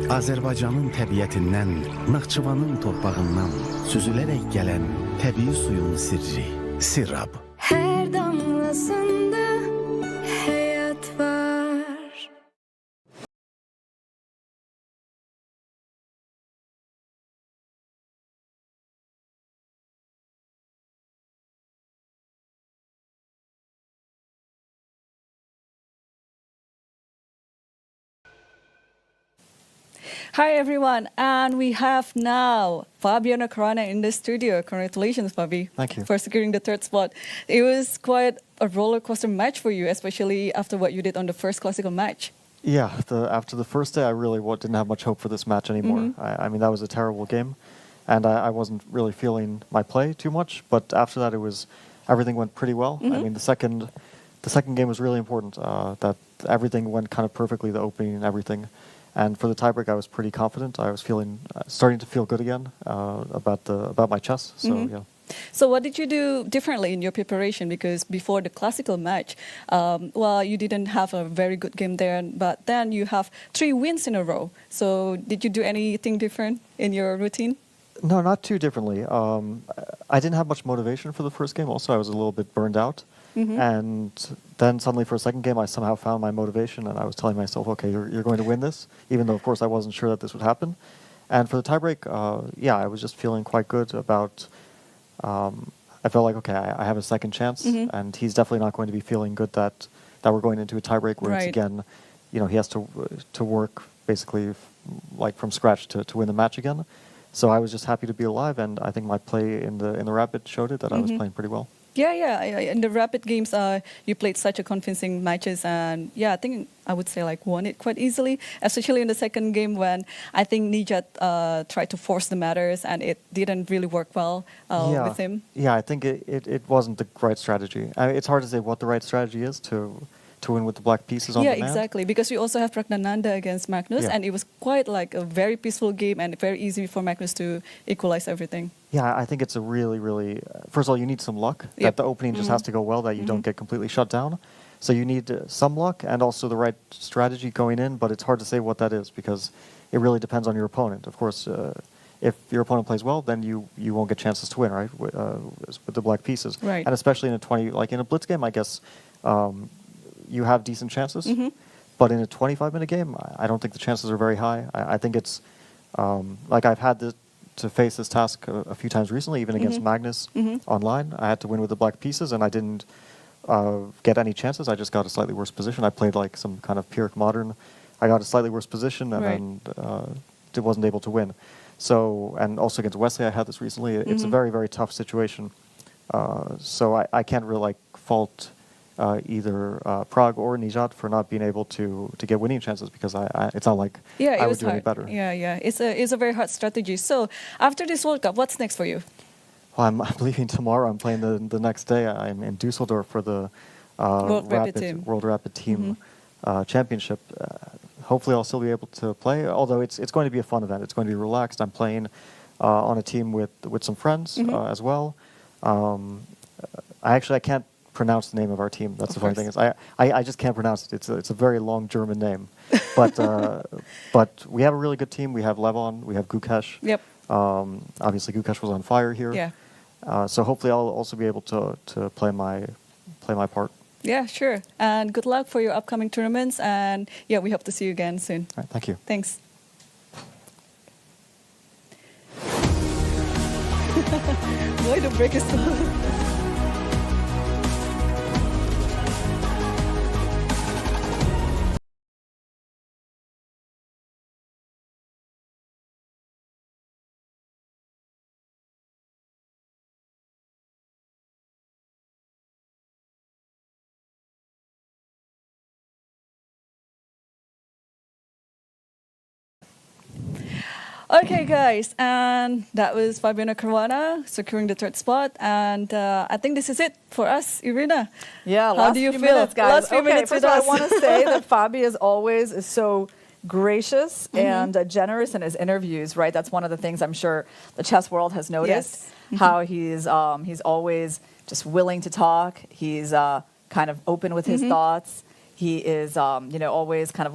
Azərbaycanın təbiətindən, Naxçıvanın torpağından süzülərək gələn təbii suyun sirri, Sirab. Her damlasında hayat var. Hi everyone, and we have now Fabiano Caruana in the studio. Congratulations, Fabi. Thank you. For securing the third spot. It was quite a roller coaster match for you, especially after what you did on the first classical match. Yeah, after the first day, I really didn't have much hope for this match anymore. I mean, that was a terrible game, and I wasn't really feeling my play too much. But after that, everything went pretty well. I mean, the second game was really important. That everything went kind of perfectly, the opening and everything. And for the tiebreak, I was pretty confident. I was starting to feel good again about my chess. So yeah. So what did you do differently in your preparation? Because before the classical match, you didn't have a very good game there, but then you have 3 wins in a row. So did you do anything different in your routine? No, not too differently. I didn't have much motivation for the first game. Also, I was a little bit burned out. And then suddenly for a second game, I somehow found my motivation, and I was telling myself, okay, you're going to win this, even though, of course, I wasn't sure that this would happen. And for the tiebreak, I was just feeling quite good about... I felt like, okay, I have a second chance, and he's definitely not going to be feeling good that we're going into a tiebreak where it's again, he has to work basically like from scratch to win the match again. So I was just happy to be alive, and I think my play in the rapid showed it that I was playing pretty well. Yeah. In the rapid games, you played such a convincing matches, and I think I would say won it quite easily, especially in the second game when I think Nijat tried to force the matters and it didn't really work well with him. Yeah, I think it wasn't the right strategy. It's hard to say what the right strategy is to win with the black pieces on demand. Yeah, exactly. Because we also have Praggnanandhaa against Magnus, and it was quite a very peaceful game and very easy for Magnus to equalize everything. Yeah, I think it's a really, really... First of all, you need some luck. That the opening just has to go well, that you don't get completely shut down. So you need some luck and also the right strategy going in, but it's hard to say what that is because it really depends on your opponent. Of course, if your opponent plays well, then you won't get chances to win, right, with the black pieces. Right. And especially in a blitz game, I guess... you have decent chances, but in a 25-minute game, I don't think the chances are very high. I think it's I've had to face this task a few times recently, even against Magnus online. I had to win with the black pieces, and I didn't get any chances. I just got a slightly worse position. I played like some kind of Pyrrhic modern. I got a slightly worse position, and then wasn't able to win. So, and also against Wesley, I had this recently. It's a very, very tough situation. So I can't really fault either Prague or Nijat for not being able to get winning chances because it's not like I would do any better. Yeah. It's a very hard strategy. So after this World Cup, what's next for you? Well, I'm leaving tomorrow. I'm playing the next day. I'm in Düsseldorf for the World Rapid Team Championship. Hopefully, I'll still be able to play. Although it's going to be a fun event. It's going to be relaxed. I'm playing on a team with some friends as well. I can't pronounce the name of our team. That's the funny thing is I just can't pronounce it. It's a very long German name, but we have a really good team. We have Levon, we have Gukesh. Yep. Obviously Gukesh was on fire here. Yeah. So hopefully I'll also be able to play my part. Yeah, sure. And good luck for your upcoming tournaments. And we hope to see you again soon. All right, thank you. Thanks. Why the break is so... Okay, guys, and that was Fabiano Caruana securing the third spot, and I think this is it for us, Irina. Yeah, how do you feel? Minutes, guys. Last few minutes first with of all, us. I want to say that Fabi is so gracious and generous in his interviews. Right, that's one of the things I'm sure the chess world has noticed. Yes. How he's always just willing to talk. He's kind of open with his thoughts. He is always kind of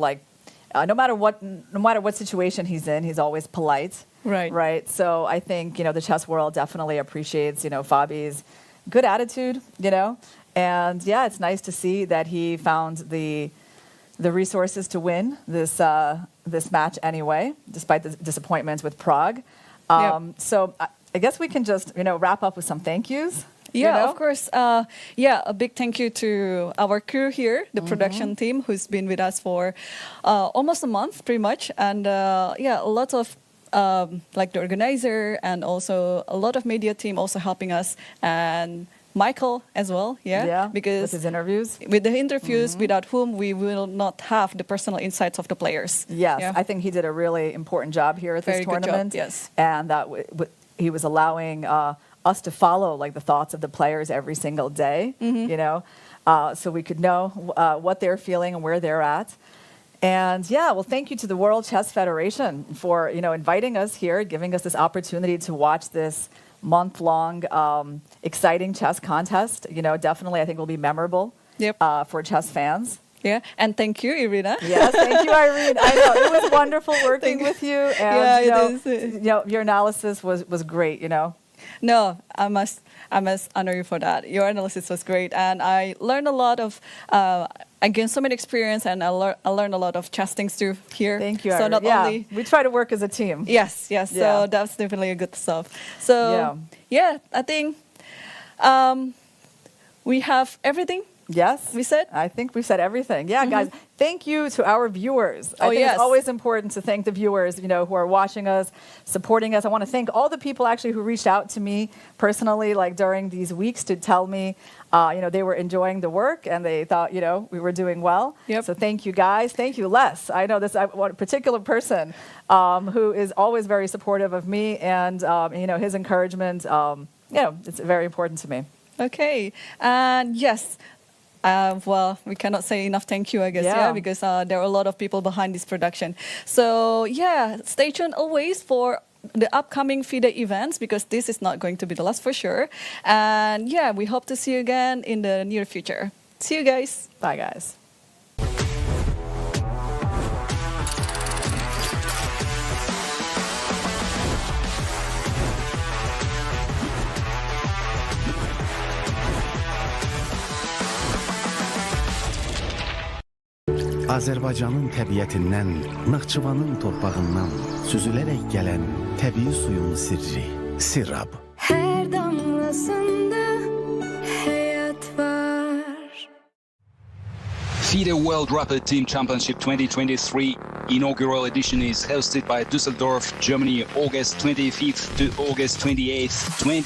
no matter what situation he's in, he's always polite. Right. Right. So I think, the chess world definitely appreciates, Fabi's good attitude, and yeah, it's nice to see that he found the resources to win this match anyway, despite the disappointments with Prague. So I guess we can just, wrap up with some thank yous. Yeah, of course. A big thank you to our crew here, the production team, who's been with us for almost a month, pretty much. And a lot of like the organizer and also a lot of media team also helping us, and Michael as well. Because with his interviews. With the interviews, without whom we will not have the personal insights of the players. Yes, I think he did a really important job here at this tournament. Good job, yes. And that he was allowing us to follow like the thoughts of the players every single day, so we could know what they're feeling and where they're at. And thank you to the World Chess Federation for, inviting us here, giving us this opportunity to watch this month-long exciting chess contest. Definitely I think will be memorable for chess fans. Yeah, and thank you, Irina. Yes, thank you, Irene. I know it was wonderful working with you, and your analysis was great. No, I must honor you for that. Your analysis was great, and I learned a lot of. I gained so much experience, and I learned a lot of chess things too here. Thank you. So not only we try to work as a team. Yes. So that's definitely a good stuff. So I think we have everything. Yes, we said. I think we said everything. Yeah, guys, thank you to our viewers. I think it's always important to thank the viewers, who are watching us, supporting us. I want to thank all the people actually who reached out to me personally, like during these weeks, to tell me, they were enjoying the work and they thought, we were doing well. Yep. So thank you, guys. Thank you, Les. I know this one particular person who is always very supportive of me, and his encouragement. It's very important to me. Okay, and yes. We cannot say enough thank you, I guess, because there are a lot of people behind this production. So, stay tuned always for the upcoming FIDE events, because this is not going to be the last for sure. And, we hope to see you again in the near future. See you guys. Bye, guys. Azərbaycanın təbiətindən, Naxçıvanın torpağından süzülərək gələn təbii suyun sirri, Sirab. Her damlasında hayat var. FIDE World Rapid Team Championship 2023 inaugural edition is hosted by Düsseldorf, Germany, August 25th to August 28th,